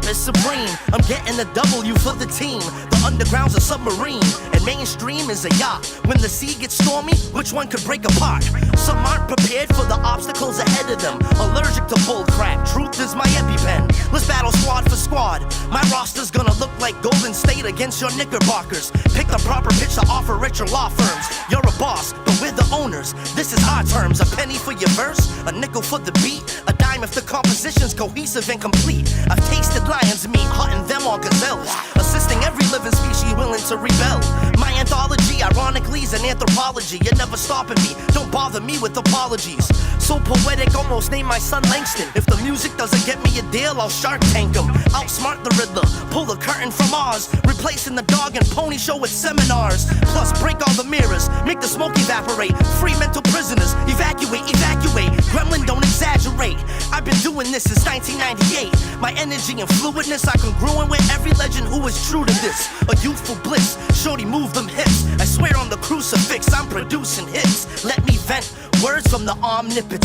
is supreme. I'm getting a W for the team. The underground's a submarine, and mainstream is a yacht. When the sea gets stormy, which one could break apart? Some aren't prepared for the obstacles ahead of them. Allergic to bull crap, truth is my EpiPen. Let's battle squad for squad. My roster's gonna look like Golden State against your Knickerbockers. Pick the proper pitch to offer richer law firms. You're a boss, but we're the owners. This is our terms. A penny for your verse, a nickel for the beat, a dime if the composition's cohesive and complete. I've tasted lion's meat, hunting them all gazelles, assisting every living species willing to rebel. My anthology, ironically, is an anthropology. You're never stopping me, don't bother me with apologies. So poetic, almost named my son Langston. If the music doesn't get me a deal, I'll Shark Tank him. Outsmart the Riddler, pull the curtain from Oz, replacing the dog and pony show with seminars. Plus break all the mirrors, make the smoke evaporate. Free mental prisoners, evacuate, evacuate. Gremlin, don't exaggerate. I've been doing this since 1998. My energy and fluidness are congruent with every legend who is true to this. A youthful bliss, shorty move them hips. I swear on the crucifix, I'm producing hits. Let me vent words from the omnipotent.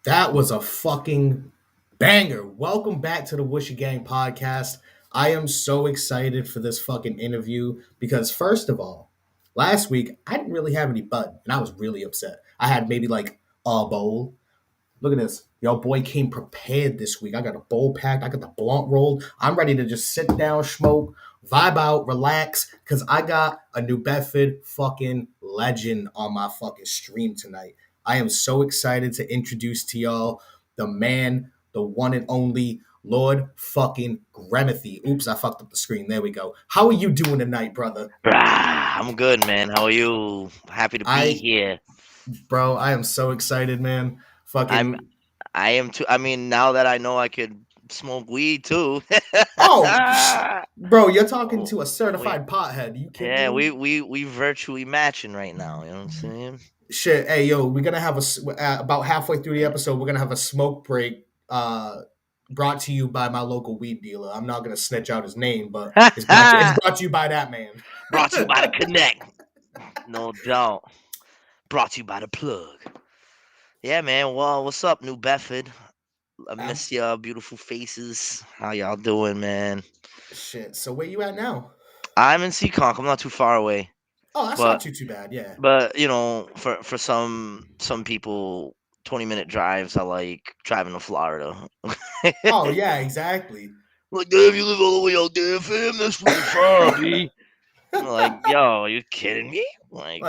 That was a fucking banger. Welcome back to the Whooshie Gang podcast. I am so excited for this fucking interview because, first of all, last week I didn't really have any bud and I was really upset. I had maybe like a bowl. Look at this. Yo, boy came prepared this week. I got a bowl packed. I got the blunt rolled. I'm ready to just sit down, smoke, vibe out, relax, because I got a New Bedford fucking legend on my fucking stream tonight. I am so excited to introduce to y'all the man, the one and only Lord fucking Gremithy. Oops, I fucked up the screen. There we go. How are you doing tonight, brother? I'm good, man. How are you? Happy to be here. Bro, I am so excited, man. I am too. I mean, now that I know I could smoke weed too. Oh, bro, you're talking to a certified pothead. You kidding me? Yeah, we virtually matching right now. You know what I'm saying? Shit, hey, yo, we're gonna have about halfway through the episode, we're gonna have a smoke break. Brought to you by my local weed dealer. I'm not gonna snitch out his name, but it's brought to you by that man. Brought to you by the Connect. No doubt. Brought to you by the Plug. Yeah, man. Well, what's up, New Bedford? I miss y'all beautiful faces. How y'all doing, man? Shit. So where you at now? I'm in Seekonk. I'm not too far away. Oh, that's not too bad, yeah. But you know, for some people, 20-minute drives are like driving to Florida. Oh yeah, exactly. Like, damn, you live all the way out there, fam. That's pretty far, B. Like, yo, are you kidding me? Like,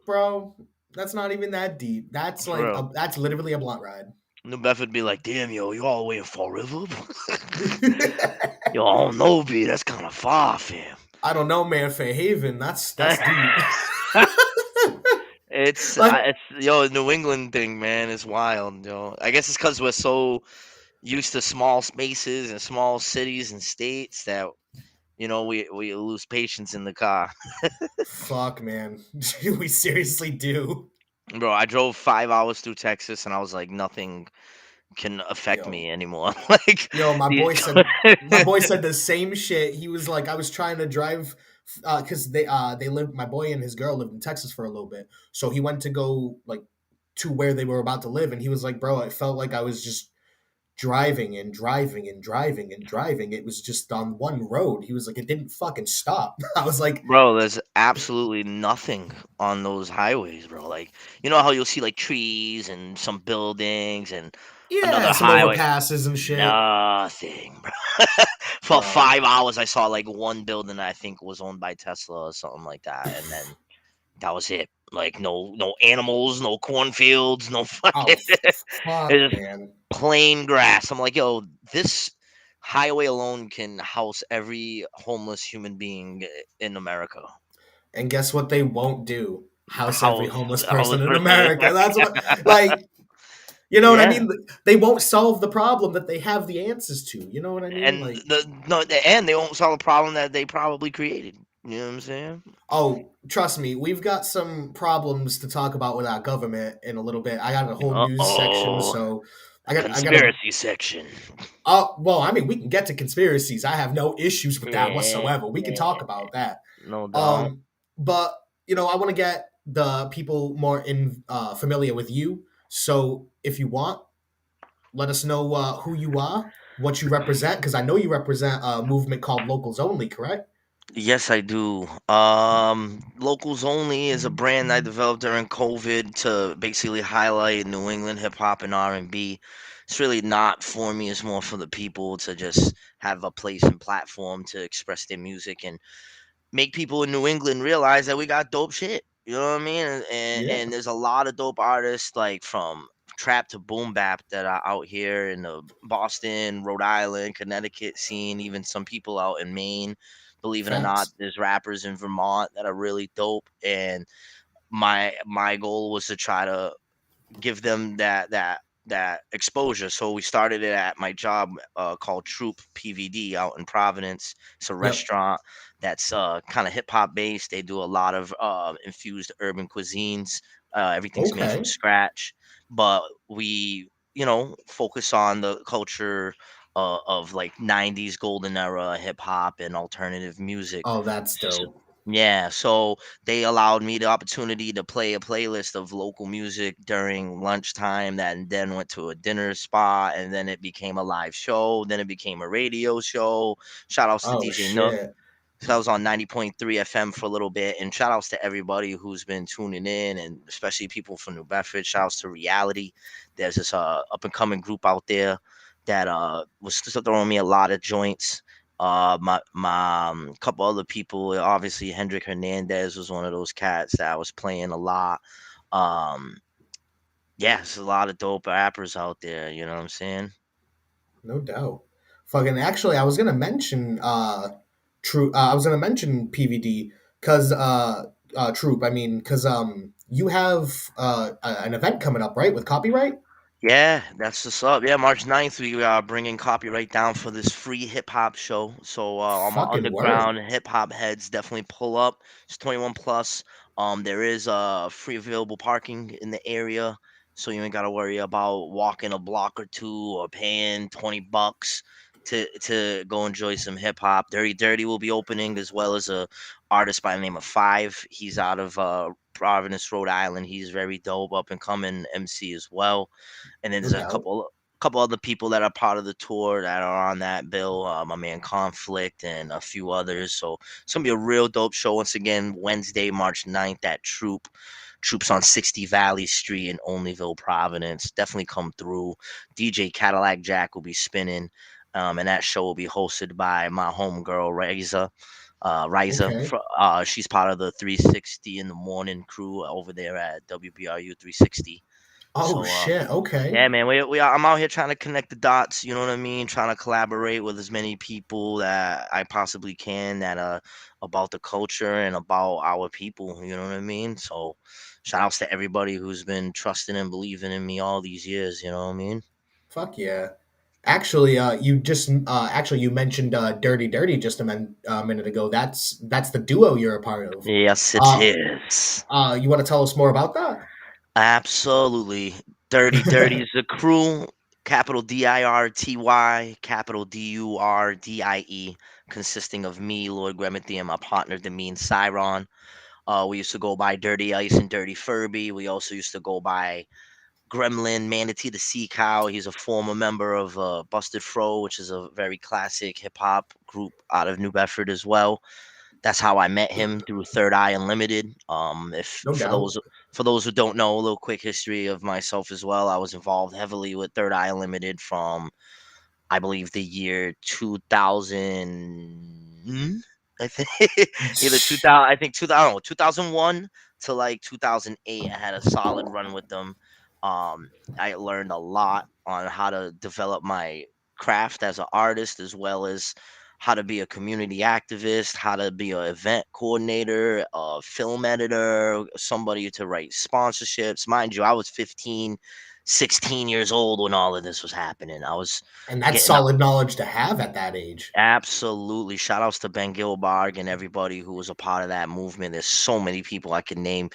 bro, that's not even that deep. That's like that's literally a blunt ride. New Bedford be like, damn, yo, you all the way in Fall River? Yo, I don't know, B. That's kind of far, fam. I don't know, man. Fairhaven, that's deep. It's New England thing, man. It's wild, yo. I guess it's because we're so used to small spaces and small cities and states that, you know, we lose patience in the car. Fuck, man. We seriously do. Bro, I drove 5 hours through Texas and I was like, nothing can affect me anymore. Like, yo, my boy said the same shit. He was like, I was trying to drive because they lived, my boy and his girl lived in Texas for a little bit, so he went to go like to where they were about to live, and he was like, bro, I felt like I was just driving and driving and driving and driving. It was just on one road. He was like, it didn't fucking stop. I was like, bro, there's absolutely nothing on those highways, bro. Like, you know how you'll see like trees and some buildings and another some highway overpasses and shit. Nothing, bro. For 5 hours, I saw like one building that I think was owned by Tesla or something like that, and then that was it. Like no animals, no cornfields, no fucking man. Plain grass. I'm like, yo, this highway alone can house every homeless human being in America. And guess what they won't do? House every homeless person in America. That's what, like, you know what I mean? They won't solve the problem that they have the answers to. You know what I mean? And and they won't solve a problem that they probably created. You know what I'm saying? Oh, trust me, we've got some problems to talk about with our government in a little bit. I got a whole news section, so I gotta. Conspiracy section. Well, I mean, we can get to conspiracies. I have no issues with that Yeah, whatsoever. We can talk about that. no doubt. Um, but I want to get the people more in familiar with you. So, if you want, let us know who you are, what you represent, because I know you represent a movement called Locals Only, correct? Yes, I do. Locals Only is a brand I developed during COVID to basically highlight New England hip hop and R&B. It's really not for me, it's more for the people to just have a place and platform to express their music and make people in New England realize that we got dope shit. You know what I mean? Yeah. And there's a lot of dope artists like from trap to boom bap that are out here in the Boston, Rhode Island, Connecticut scene, even some people out in Maine. Believe it or not, Facts. there's rappers in Vermont that are really dope. And my goal was to try to give them that exposure. So we started it at my job called Troop PVD out in Providence. It's a Yep. restaurant that's kind of hip hop based. They do a lot of infused urban cuisines. Everything's made from Okay. scratch, but we focus on the culture of like 90s golden era hip hop and alternative music. Oh, that's So, dope. yeah, so they allowed me the opportunity to play a playlist of local music during lunchtime that then went to a dinner spot and then it became a live show, then it became a radio show. Shout outs to Oh DJ Nook. shit. So I was on 90.3 FM for a little bit, and shout outs to everybody who's been tuning in, and especially people from New Bedford. Shout outs to Reality. There's this up and coming group out there that was still throwing me a lot of joints. My couple other people, obviously Hendrik Hernandez was one of those cats that I was playing a lot. Um, yeah, there's a lot of dope rappers out there. You know what I'm saying? No doubt. Fucking actually, I was gonna mention True. I was gonna mention PVD because Troop. I mean, because you have an event coming up, right, with copyright. Yeah, that's what's up. Yeah, March 9th, we are bringing copyright down for this free hip hop show. So, all my Fucking word. underground hip hop heads definitely pull up. It's 21 plus. There is free available parking in the area, so you ain't gotta worry about walking a block or two or paying $20 to go enjoy some hip hop. Dirty Dirty will be opening as well as a artist by the name of Five. He's out of Providence, Rhode Island. He's very dope, up and coming MC as well. And then No there's a doubt. couple other people that are part of the tour that are on that bill. My man Conflict and a few others. So it's gonna be a real dope show once again. Wednesday, March 9th at Troop. Troops on 60 Valley Street in Onlyville, Providence. Definitely come through. DJ Cadillac Jack will be spinning. And that show will be hosted by my homegirl Riza. Okay. She's part of the 360 in the morning crew over there at WBRU 360. Oh So shit. Okay. yeah, man, I'm out here trying to connect the dots. You know what I mean? Trying to collaborate with as many people that I possibly can that about the culture and about our people. You know what I mean? So, shout outs to everybody who's been trusting and believing in me all these years. You know what I mean? Fuck yeah. Actually, you mentioned Dirty Dirty just a minute ago. That's the duo you're a part of. Yes, it Uh, is. you want to tell us more about that? Absolutely. Dirty Dirty is the crew. Capital DIRTY, capital DURDIE, consisting of me, Lord Gremithy, and my partner, Demean Cyron. We used to go by Dirty Ice and Dirty Furby. We also used to go by Gremlin, Manatee the Sea Cow. He's a former member of Busted Fro, which is a very classic hip hop group out of New Bedford as well. That's how I met him through Third Eye Unlimited. If No doubt. for those who don't know, a little quick history of myself as well. I was involved heavily with Third Eye Unlimited from I believe the year 2000. I think either 2000. I think 2000. I don't know, 2001 to like 2008. I had a solid run with them. I learned a lot on how to develop my craft as an artist, as well as how to be a community activist, how to be an event coordinator, a film editor, somebody to write sponsorships. Mind you, I was 15, 16 years old when all of this was happening. I was And that's getting solid knowledge to have at that age. absolutely. Shout outs to Ben Gilbarg and everybody who was a part of that movement. There's so many people I can name.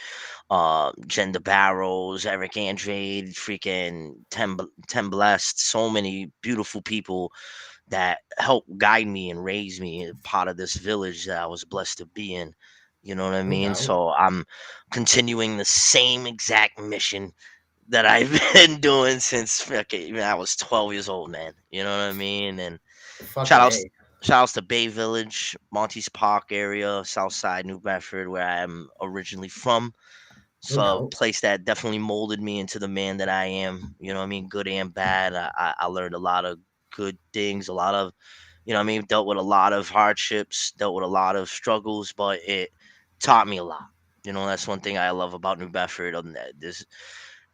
Jen Barrows, Eric Andrade, freaking Tem Blessed. So many beautiful people that helped guide me and raise me, part of this village that I was blessed to be in. You know what I No mean? doubt. So I'm continuing the same exact mission that I've been doing since fucking I was 12 years old, man. You know what I mean? And shout Fucking outs A. shout outs to Bay Village, Monty's Park area, South Side, New Bedford, where I am originally from. It's No a doubt. place that definitely molded me into the man that I am. You know what I mean? Good and bad. I learned a lot of good things, a lot of, you know what I mean? Dealt with a lot of hardships, dealt with a lot of struggles, but it taught me a lot. You know, that's one thing I love about New Bedford. This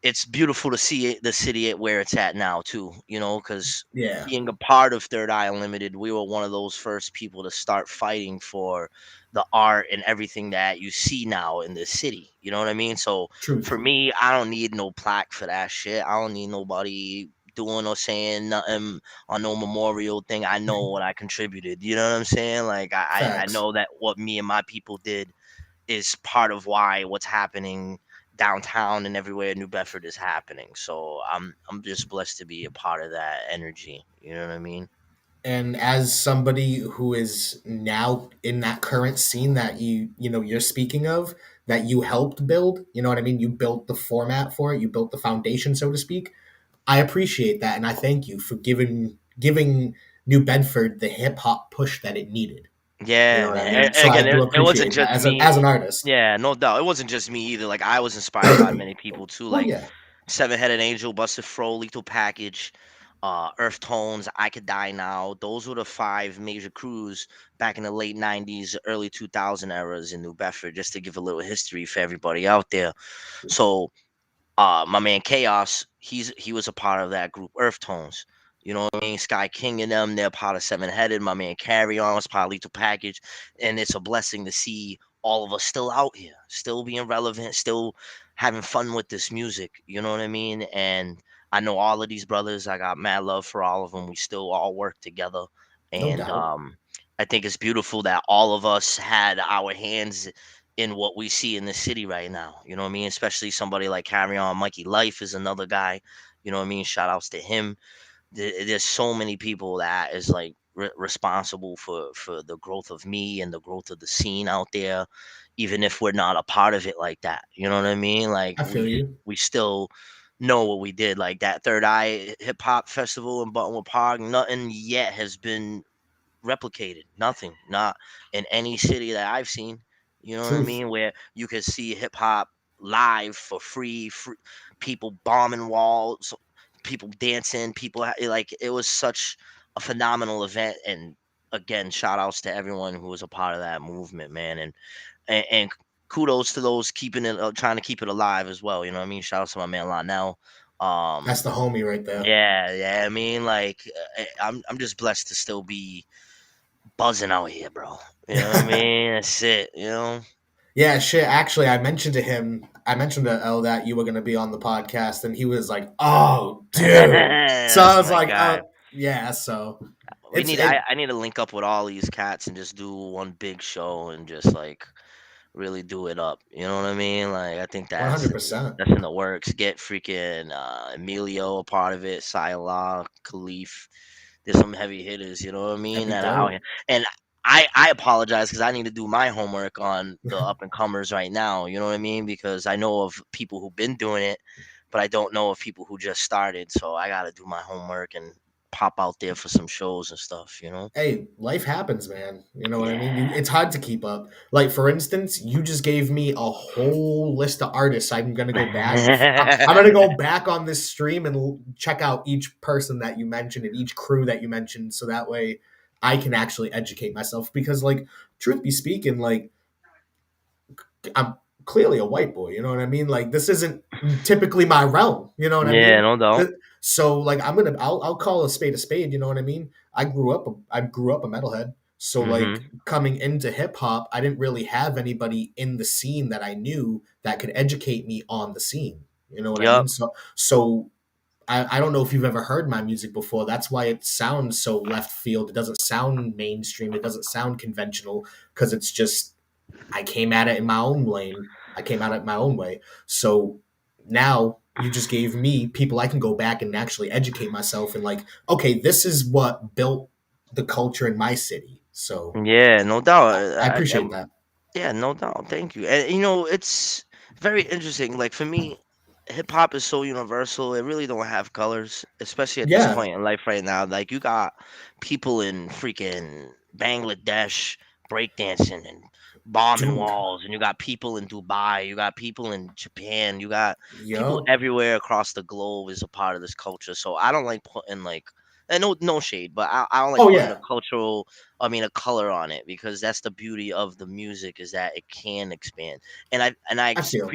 it's beautiful to see the city at where it's at now too. You know, because Yeah. being a part of Third Eye Unlimited, we were one of those first people to start fighting for the art and everything that you see now in the city. You know what I mean? So Truth. for me, I don't need no plaque for that shit. I don't need nobody doing or saying nothing on no memorial thing. I know what I contributed. You know what I'm saying? Like I Facts. know that what me and my people did is part of why what's happening downtown and everywhere in New Bedford is happening. So I'm just blessed to be a part of that energy. You know what I mean? And as somebody who is now in that current scene that you're speaking of, that you helped build, you know what I mean? You built the format for it, you built the foundation, so to speak. I appreciate that, and I thank you for giving New Bedford the hip hop push that it needed. You know Yeah, what I man. mean? So I Again, do it wasn't appreciate that just as an me. artist. Yeah, no doubt. It wasn't just me either. Like I was inspired by many people too. Well, Like yeah, Seven Headed Angel, Busted Fro, Lethal Package, Earth Tones, I Could Die Now. Those were the five major crews back in the late '90s, early 2000 eras in New Bedford. Just to give a little history for everybody out there. So my man Chaos, he was a part of that group, Earth Tones. You know what I mean? Sky King and them, they're part of Seven Headed. My man Carry On was part of Lethal Package. And it's a blessing to see all of us still out here, still being relevant, still having fun with this music. You know what I mean? And I know all of these brothers. I got mad love for all of them. We still all work together. no And doubt. I think it's beautiful that all of us had our hands in what we see in the city right now. You know what I mean? Especially somebody like Carry On. Mikey Life is another guy. You know what I mean? Shout outs to him. There's so many people that is like responsible for the growth of me and the growth of the scene out there, even if we're not a part of it like that. You know what I mean? Like I feel you. we still know what we did. Like that Third Eye Hip Hop Festival in Buttonwood Park. Nothing yet has been replicated. Nothing. Not in any city that I've seen. You know what I Truth. mean? Where you could see hip hop live for free, people bombing walls, people dancing, like it was such a phenomenal event. And again, shout outs to everyone who was a part of that movement, man. And kudos to those keeping it, trying to keep it alive as well. You know what I mean? Shout out to my man Lionel. That's Um, the homie right there. yeah. I mean, like, I'm just blessed to still be buzzing out here, bro. You know what I mean? That's it. You know. Yeah, shit. Actually, I mentioned to L that you were going to be on the podcast, and he was like, "Oh, dude." So I That's was my like, guy. yeah." So We it's need. it I need to link up with all these cats and just do one big show and just like really do it up. You know what I mean? Like I think 100%. that's in the works. Get freaking Emilio a part of it. Silah, Khalif. There's some heavy hitters. You know what I That'd mean? be That are out dope. here. And I apologize because I need to do my homework on the up and comers right now. You know what I mean? Because I know of people who've been doing it, but I don't know of people who just started. So I got to do my homework and pop out there for some shows and stuff. You know? Hey, life happens, man. You know what I mean? Yeah. It's hard to keep up. Like for instance, you just gave me a whole list of artists. I'm gonna go back. I'm gonna go back on this stream and check out each person that you mentioned and each crew that you mentioned, so that way I can actually educate myself. Because, like, truth be speaking, like I'm clearly a white boy. You know what I mean? Like this isn't typically my realm. You know what I Yeah, mean? no doubt. So like I'll call a spade a spade. You know what I mean? I grew up a metalhead. So like Hmm. coming into hip hop, I didn't really have anybody in the scene that I knew that could educate me on the scene. You know what I Yep. mean? So I don't know if you've ever heard my music before. That's why it sounds so left field. It doesn't sound mainstream. It doesn't sound conventional because it's just I came at it in my own lane. I came at it my own way. So now you just gave me people I can go back and actually educate myself and like, okay, this is what built the culture in my city. So Yeah, no doubt. I appreciate that. Yeah, no doubt. Thank you. And it's very interesting. Like for me, hip hop is so universal. It really don't have colors, especially at this Yeah, point in life right now. Like you got people in freaking Bangladesh breakdancing and bombing dude. walls, and you got people in Dubai, you got people in Japan, you got people Yo. everywhere across the globe is a part of this culture. So I don't like putting like, and no shade, but I don't like Oh putting a yeah. cultural, I mean, a color on it, because that's the beauty of the music, is that it can expand. And I feel.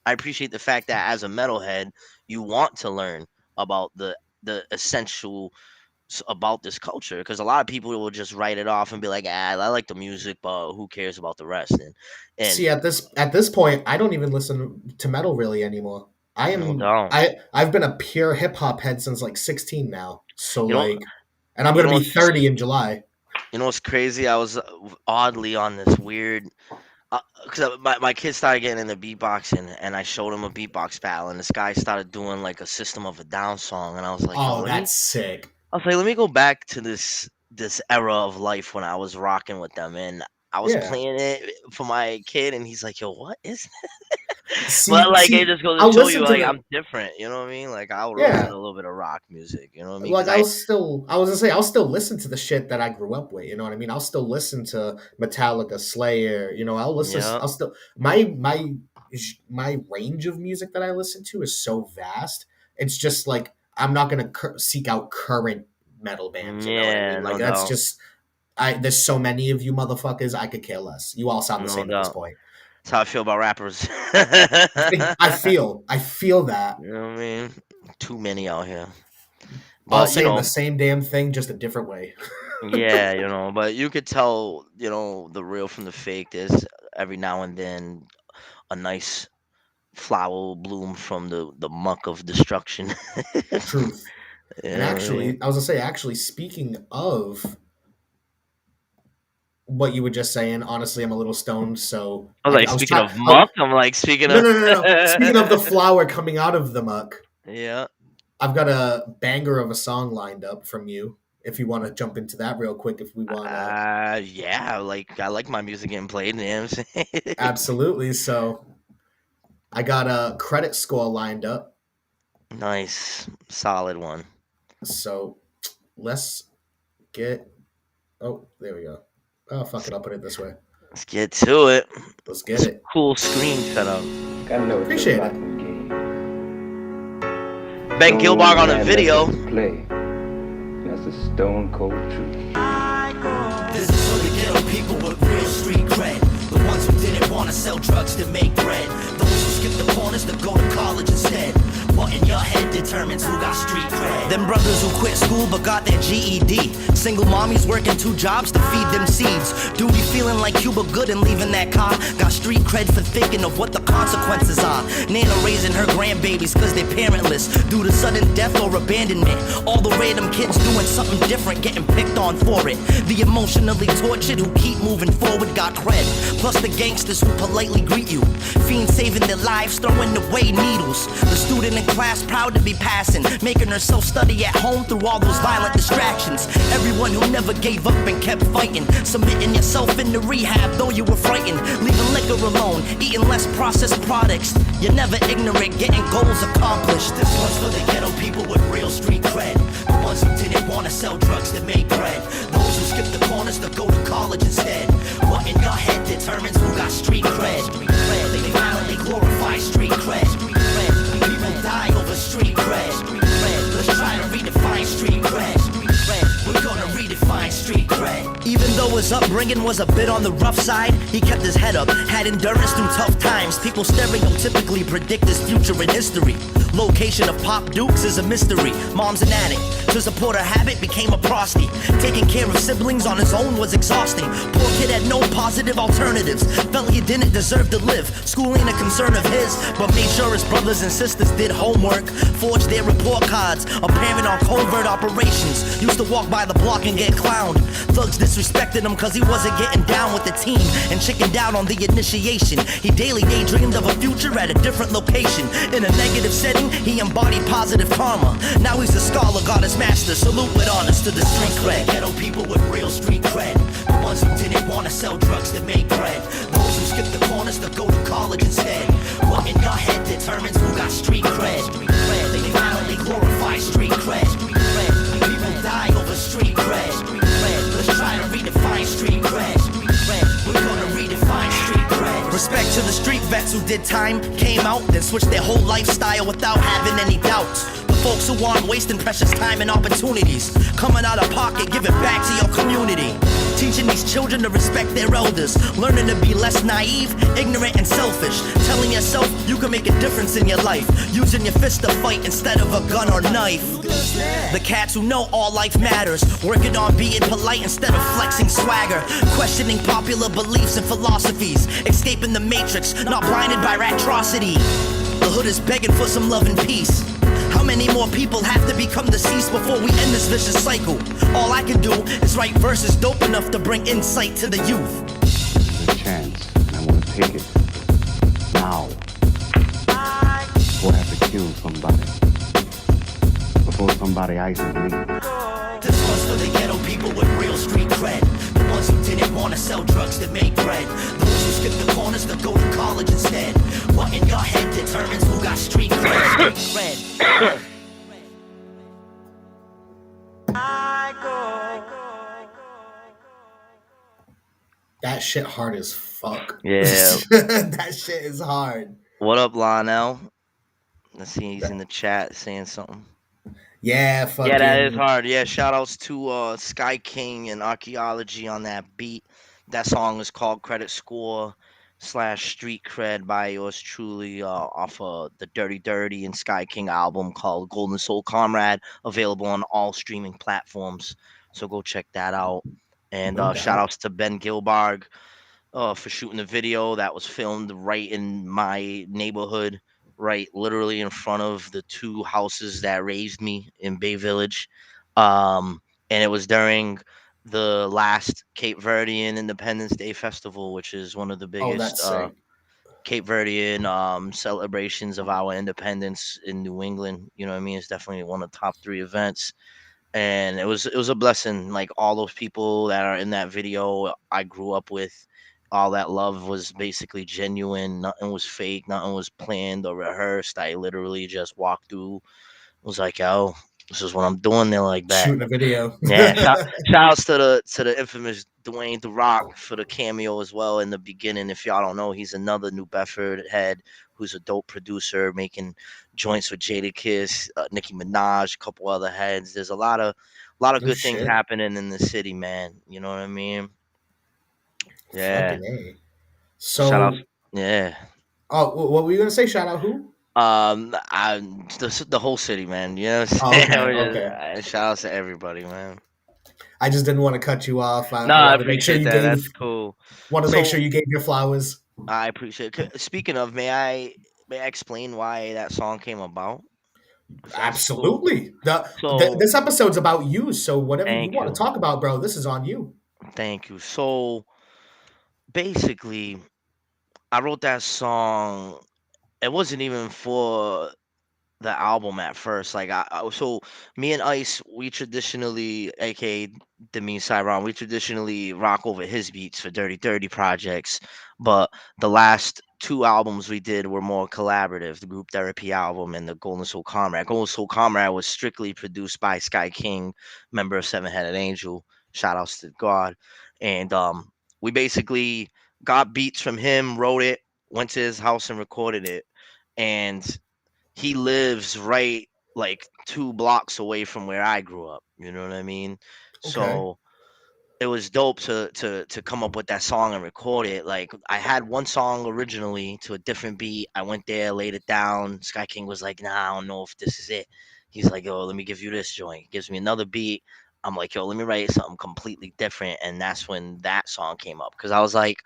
I appreciate the fact that as a metalhead, you want to learn about the essential about this culture, because a lot of people will just write it off and be like, ah, I like the music, but who cares about the rest? And See, at this point, I don't even listen to metal really anymore. no doubt, I've been a pure hip hop head since like 16 now. So you know, like, and I'm you gonna know be what's 30 in July. you know what's crazy? I was oddly on this weird. Because my kid started getting into beatboxing, and I showed him a beatbox battle, and this guy started doing like a System of a Down song, and I was like, yo, Oh, that's sick. let me go back to this era of life when I was rocking with them, and I was Yeah. playing it for my kid, and he's like, yo, what is But like it See, just goes to I'll show you, listen to like, the I'm different. You know what I mean? Like I would listen yeah. to a little bit of rock music. You know what I mean? Like Because I I was gonna say I'll still listen to the shit that I grew up with. You know what I mean? I'll still listen to Metallica, Slayer. You know, I'll listen. yeah, I'll still my range of music that I listen to is so vast. It's just like I'm not gonna seek out current metal bands. You know what I yeah, mean? Like no that's doubt, just I. There's so many of you motherfuckers. I could care less. You all sound the no same at this doubt. point. That's how I feel about rappers. I feel that You know what I mean? Too many out here. all But saying the same damn thing, just a different way. yeah, but you could tell, the real from the fake. There's every now and then a nice flower will bloom from the muck of destruction. Truth. You And know what I mean? actually, I was gonna say, actually, speaking of what you were just saying, honestly, I'm a little stoned, so I was like, I was speaking trying. of muck, I'm like, speaking No, of. no, no, no. Speaking of the flower coming out of the muck, Yeah. I've got a banger of a song lined up from you. If you want to jump into that real quick, if we want to, Yeah, like I like my music getting played. You know what I'm saying? absolutely. So I got a credit score lined up. Nice, solid one. So let's get. Oh, there we go. Oh, fuck it. I'll put it this way. Let's get to it. Let's get it. Cool screen setup. Appreciate it. Ben Gilbart on the video. Play. That's a stone cold truth. This is for the ghetto people with real street cred. The ones who didn't want to sell drugs to make bread. Those who skip the corners to go to college instead. What in your head determines who got street cred. Them brothers who quit school but got their GED. Single mommies working 2 jobs to feed them seeds. Duty feeling like Cuba Good and leaving that car. Got street cred for thinking of what the consequences are. Nana raising her grandbabies cause they're parentless due to sudden death or abandonment. All the random kids doing something different, getting picked on for it. The emotionally tortured who keep moving forward got cred. Plus the gangsters who politely greet you. Fiends saving their lives, throwing away needles. The student in class proud to be passing, making herself study at home through all those violent distractions. Everyone who never gave up and kept fighting, submitting yourself into rehab though you were frightened. Leaving liquor alone, eating less processed products. You're never ignorant, getting goals accomplished. This one's for the ghetto people with real street cred. The ones who didn't want to sell drugs to make bread. Those who skip the corners to go to college instead. What in your head determines who got street cred. They finally glorify street cred. People die over street cred. Let's try to redefine street cred. We're gonna redefine street cred. Even though his upbringing was a bit on the rough side, he kept his head up, had endurance through tough times. People stereotypically predict his future in history. Location of Pop Dukes is a mystery. Mom's an addict. To support her habit, became a prosty. Taking care of siblings on his own was exhausting. Poor kid had no positive alternatives. Felt he didn't deserve to live. School ain't a concern of his, but made sure his brothers and sisters did homework. Forged their report cards. A parent on covert operations. Used to walk by the block and get clowned. Thugs disrespected him cause he wasn't getting down with the team and chickened out on the initiation. He daily daydreamed of a future at a different location. In a negative setting, he embodied positive karma. Now he's a scholar, got his master. Salute with honors to the street cred. Ghetto people with real street cred. The ones who didn't want to sell drugs to make bread. Those who skip the corners to go to college instead. What in your head determines who got street cred. They finally glorify street cred. People die over street cred. Let's try to redefine street cred. We're gonna redefine street cred. Respect to the street vets who did time, came out, then switched their whole lifestyle without having any doubts. The folks who aren't wasting precious time and opportunities, coming out of pocket, giving back to your community. Teaching these children to respect their elders, learning to be less naive, ignorant, and selfish. Telling yourself you can make a difference in your life, using your fist to fight instead of a gun or knife. The cats who know all life matters, working on being polite instead of flexing swagger, questioning popular beliefs and philosophies, escaping the matrix, not blinded by atrocity. The hood is begging for some love and peace. How many more people have to become deceased before we end this vicious cycle? All I can do is write verses dope enough to bring insight to the youth. This is a chance, and I want to take it now. Before I have to kill somebody. Before somebody ices me. This one's for the ghetto people with real street cred. The ones who didn't want to sell drugs to make bread. Those who skip the corners to go to college instead. What in your head determines who got street cred? Street cred. That shit hard as fuck. Yeah. That shit is hard. What up, Lionel? Let's see, he's in the chat saying something. Yeah, fucking. Yeah, that is hard. Yeah, shout outs to Sky King and Archaeology on that beat. That song is called Credit Score / Street Cred by yours truly off of the Dirty Dirty and Sky King album called Golden Soul Comrade, available on all streaming platforms. So go check that out. And shout outs to Ben Gilbarg for shooting the video that was filmed right in my neighborhood, right literally in front of the two houses that raised me in Bay Village. And it was during the last Cape Verdean Independence Day Festival, which is one of the biggest Cape Verdean celebrations of our independence in New England. You know what I mean? It's definitely one of the top 3 events. And it was a blessing. Like, all those people that are in that video I grew up with, all that love was basically genuine. Nothing was fake. Nothing was planned or rehearsed. I literally just walked through, was like, yo, this is what I'm doing. They're like, that. Shooting a video. Yeah, shout outs to the infamous Dwayne The Rock for the cameo as well in the beginning. If y'all don't know, he's another New Bedford head who's a dope producer making joints with Jadakiss, Nicki Minaj, a couple other heads. There's a lot of good things happening in the city, man. You know what I mean? Yeah. So, shout out, yeah. Oh, what were you gonna say? Shout out who? The whole city, man. You know what I'm saying? Okay. Shout out to everybody, man. I just didn't want to cut you off. I appreciate that. That's cool. Want to make sure you gave your flowers. I appreciate it. Speaking of, may I explain why that song came about? Absolutely. This episode's about you, so whatever you want to talk about, bro, this is on you. Thank you. So basically, I wrote that song. It wasn't even for the album at first. Like, so me and Ice, we traditionally, aka Demi Cyron, we traditionally rock over his beats for Dirty Dirty projects. But the last 2 albums we did were more collaborative, the Group Therapy album and the Golden Soul Comrade. Golden Soul Comrade was strictly produced by Sky King, member of Seven Headed Angel. Shout outs to God. And we basically got beats from him, wrote it, went to his house and recorded it. And he lives right like 2 blocks away from where I grew up. You know what I mean? Okay. So it was dope to come up with that song and record it. Like I had one song originally to a different beat. I went there, laid it down. Sky King was like, "Nah, I don't know if this is it." He's like, "Yo, let me give you this joint." He gives me another beat. I'm like, "Yo, let me write something completely different." And that's when that song came up because I was like,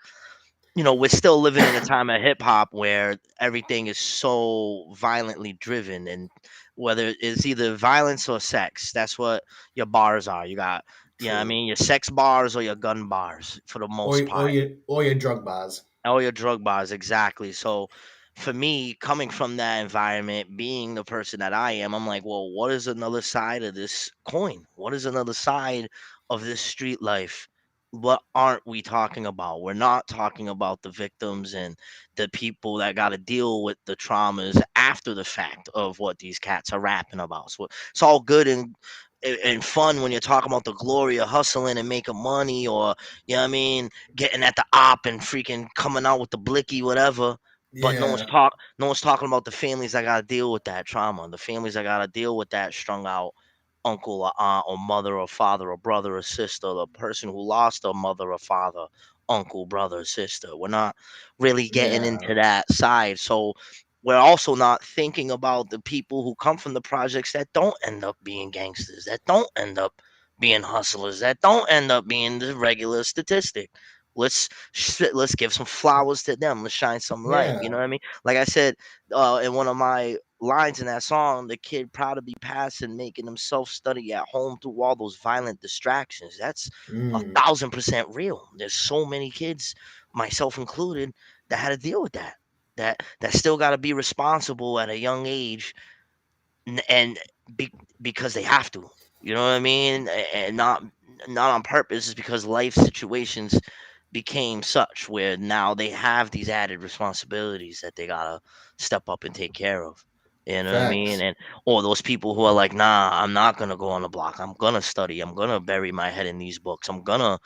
we're still living in a time of hip hop where everything is so violently driven, and whether it's either violence or sex, that's what your bars are. You got, I True. mean, your sex bars or your gun bars for the most part. Or your drug bars. Oh, your drug bars, exactly. So, for me, coming from that environment, being the person that I am, I'm like, well, what is another side of this coin? What is another side of this street life? What aren't we talking about? We're not talking about the victims and the people that got to deal with the traumas after the fact of what these cats are rapping about. So it's all good and fun when you're talking about the glory of hustling and making money, or what I mean, getting at the op and freaking coming out with the blicky, whatever. But Yeah. no one's talking about the families that gotta deal with that trauma, the families that gotta deal with that strung out uncle or aunt or mother or father or brother or sister, the person who lost a mother or father, uncle, brother, or sister. We're not really getting Yeah. into that side. So we're also not thinking about the people who come from the projects that don't end up being gangsters, that don't end up being hustlers, that don't end up being the regular statistic. Let's give some flowers to them. Let's shine some light. You know Yeah. what I mean? Like I said in one of my lines in that song, the kid proud to be passing, making himself study at home through all those violent distractions. That's Mm. 1,000% real. There's so many kids, myself included, that had to deal with that. That still got to be responsible at a young age, and be, because they have to. You know what I mean? And not on purpose. It's because life situations became such where now they have these added responsibilities that they gotta step up and take care of. You know what I mean? Facts. And or those people who are like, nah, I'm not gonna go on the block. I'm gonna study. I'm gonna bury my head in these books. I'm gonna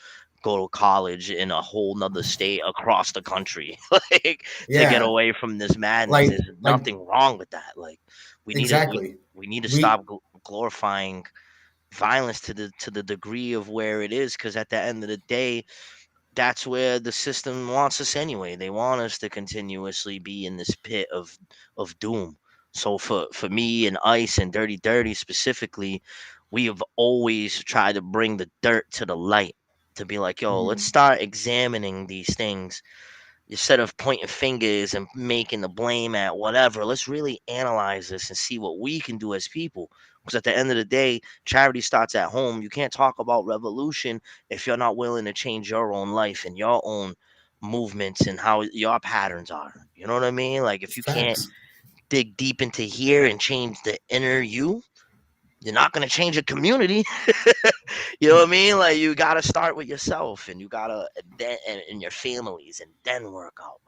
go to college in a whole nother state across the country, like to get Yeah. away from this madness. Like There's like nothing wrong with that. Like exactly. we need to We stop glorifying violence to the degree of where it is, because at the end of the day, that's where the system wants us anyway. They want us to continuously be in this pit of doom. So for me and Ice and Dirty Dirty specifically, we have always tried to bring the dirt to the light, to be like, yo, let's mm, start examining these things instead of pointing fingers and making the blame at whatever. Let's really analyze this and see what we can do as people. Because at the end of the day, charity starts at home. You can't talk about revolution if you're not willing to change your own life and your own movements and how your patterns are. You know what I mean? Like if you can't facts. dig deep into here and change the inner you, you're not gonna change a community. You know what I mean? Like you gotta start with yourself, and you gotta then and your families, and then work out.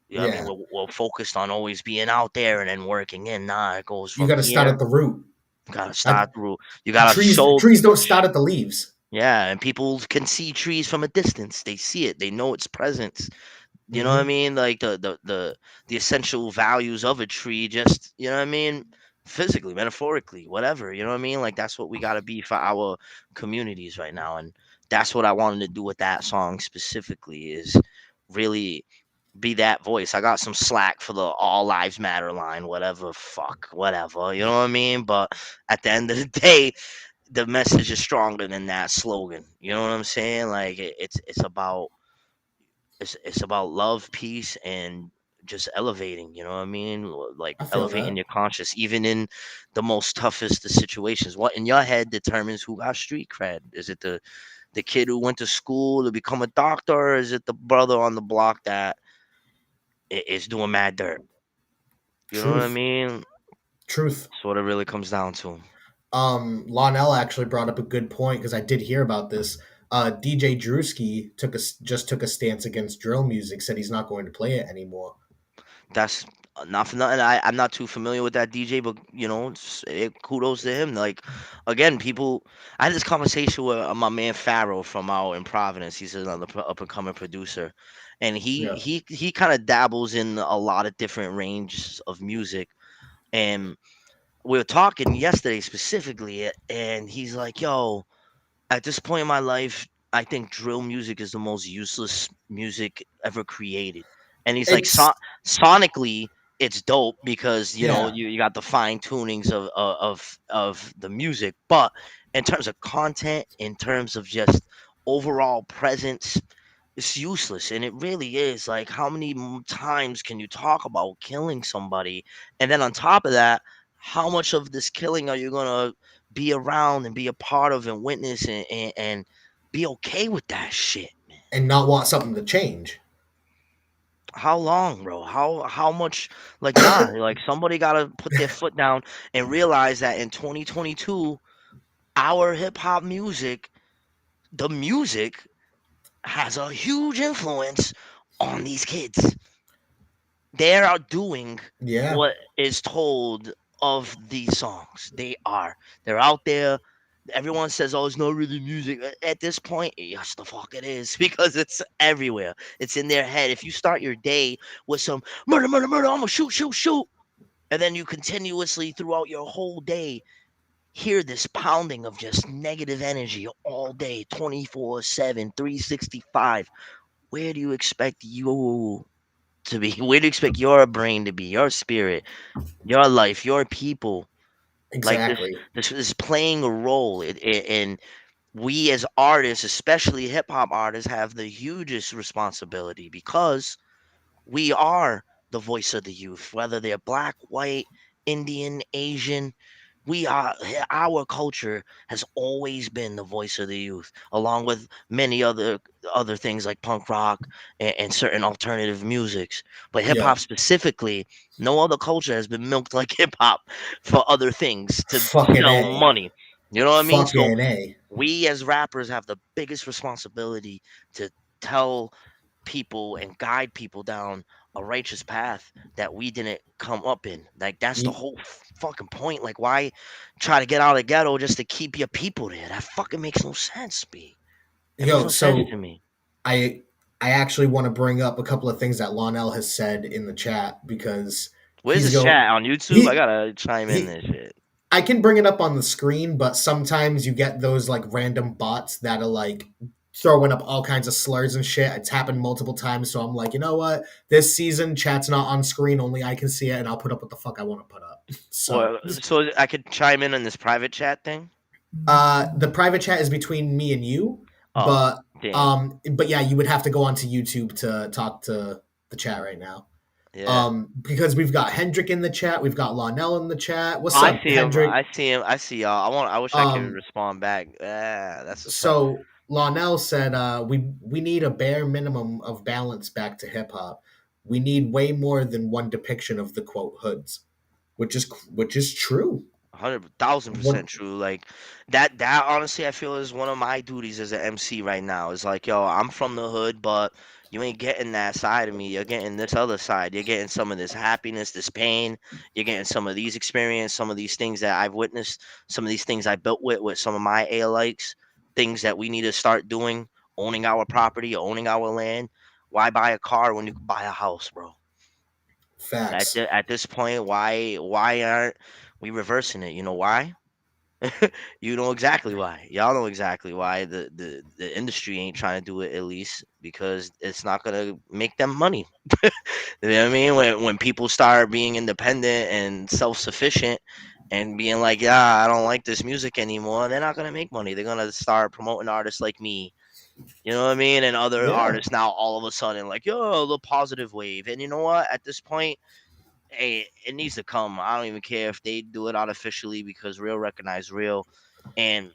You know what I mean? Yeah. We're focused on always being out there and then working in. Nah, it goes You from got to start here. at the root. You gotta I, start through. You gotta trees show. trees don't start at the leaves. Yeah, and people can see trees from a distance. They see it. They know its presence. You know what I Hmm. mean? Like the essential values of a tree. Just you know what I mean? Physically, metaphorically, whatever. You know what I mean? Like that's what we gotta be for our communities right now, and that's what I wanted to do with that song specifically. Is really be that voice. I got some slack for the all lives matter line, whatever, fuck, whatever. You know what I mean? But at the end of the day, the message is stronger than that slogan. You know what I'm saying? Like it's about it's about love, peace, and just elevating. You know what I mean? Like I feel elevating that. your conscious, even in the most toughest of situations. What in your head determines who got street cred? Is it the kid who went to school to become a doctor, or is it the brother on the block that is doing mad dirt? You know what I Truth. mean? Truth. That's what it really comes down to. Lonell actually brought up a good point because I did hear about this. DJ Drewski just took a stance against drill music. Said he's not going to play it anymore. That's not for nothing. I'm not too familiar with that DJ, but kudos to him. Like, again, people. I had this conversation with my man Farrell from out in Providence. He's another up and coming producer, and he Yeah. he he kind of dabbles in a lot of different ranges of music. And we were talking yesterday specifically, and he's like, "Yo, at this point in my life." I think drill music is the most useless music ever created. And he's like, It's sonically, it's dope because yeah, you got the fine tunings of the music, but in terms of content, in terms of just overall presence, it's useless. And it really is. Like, how many times can you talk about killing somebody, and then on top of that, how much of this killing are you gonna be around and be a part of and witness and be okay with that shit, man? and not want something to change. How long, bro? How much? Like, nah, like somebody gotta put their foot down and realize that in 2022, our hip hop music, the music, has a huge influence on these kids. They are doing Yeah, what is told of these songs. They're out there. Everyone says, "Oh, it's not really music." At this point, yes, the fuck it is, because it's everywhere. It's in their head. If you start your day with some murder, murder, murder, I'm gonna shoot, shoot, shoot, and then you continuously throughout your whole day hear this pounding of just negative energy all day, 24/7, 365. Where do you expect you to be? Where do you expect your brain to be? Your spirit, your life, your people? Like this, exactly. this is playing a role. And we as artists, especially hip hop artists, have the hugest responsibility because we are the voice of the youth, whether they're black, white, Indian, Asian. We are Our culture has always been the voice of the youth, along with many other things like punk rock and certain alternative musics. But hip Yeah, hop specifically, no other culture has been milked like hip hop for other things to fucking sell a, money. You know what I mean? So fucking a. we as rappers have the biggest responsibility to tell people and guide people down a righteous path that we didn't come up in. Like, that's the Y- whole fucking point. Like, why try to get out of the ghetto just to keep your people there? That fucking makes no sense, B. That makes Yo, no sense so to me. I I actually want to bring up a couple of things that Lonell has said in the chat because Where's he's this go chat on YouTube? I he gotta chime in he this shit. I can bring it up on the screen, but sometimes you get those like random bots that are like throwing up all kinds of slurs and shit. It's happened multiple times, so I'm like, you know what? This season, chat's not on screen, only I can see it, and I'll put up what the fuck I want to put up. So, Well, so I could chime in on this private chat thing. the private chat is between me and you, Oh, damn. but yeah, you would have to go onto YouTube to talk to the chat right now. Yeah. Because we've got Hendrick in the chat, we've got Lonell in the chat. What's I up, see him. Hendrick? I see him. I see y'all. I wish I could Um, respond back. Ah, that's what's up. So Lonell said, "We need a bare minimum of balance back to hip hop. We need way more than one depiction of the quote hoods, which is true. 100,000% What true. Like that honestly I feel is one of my duties as an MC right now. Is like, yo, I'm from the hood, but you ain't getting that side of me. You're getting this other side. You're getting some of this happiness, this pain. You're getting some of these experience, some of these things that I've witnessed, some of these things I built with some of my A-likes, things that we need to start doing, owning our property, owning our land. Why buy a car when you can buy a house, bro? facts? At this point, why aren't we reversing it? You know why? You know exactly why. Y'all know exactly why the industry ain't trying to do it, at least because it's not gonna make them money. You know what I mean? When people start being independent and self sufficient and being like, yeah, I don't like this music anymore, they're not gonna make money. They're gonna start promoting artists like me. You know what I mean? And other Yeah, artists now all of a sudden like, yo, the positive wave. And you know what? At this point, hey, it needs to come. I don't even care if they do it artificially because real recognize real, and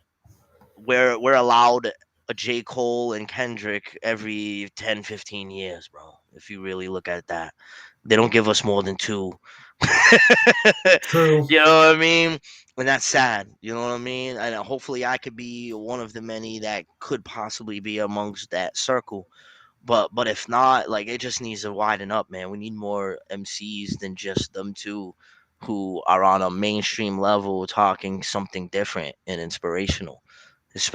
we're allowed a J. Cole and Kendrick every 10, 15 years, bro. If you really look at that, they don't give us more than two. true. You know what I mean? And that's sad. You know what I mean? And hopefully, I could be one of the many that could possibly be amongst that circle. But if not, like it just needs to widen up, man. We need more MCs than just them two who are on a mainstream level talking something different and inspirational.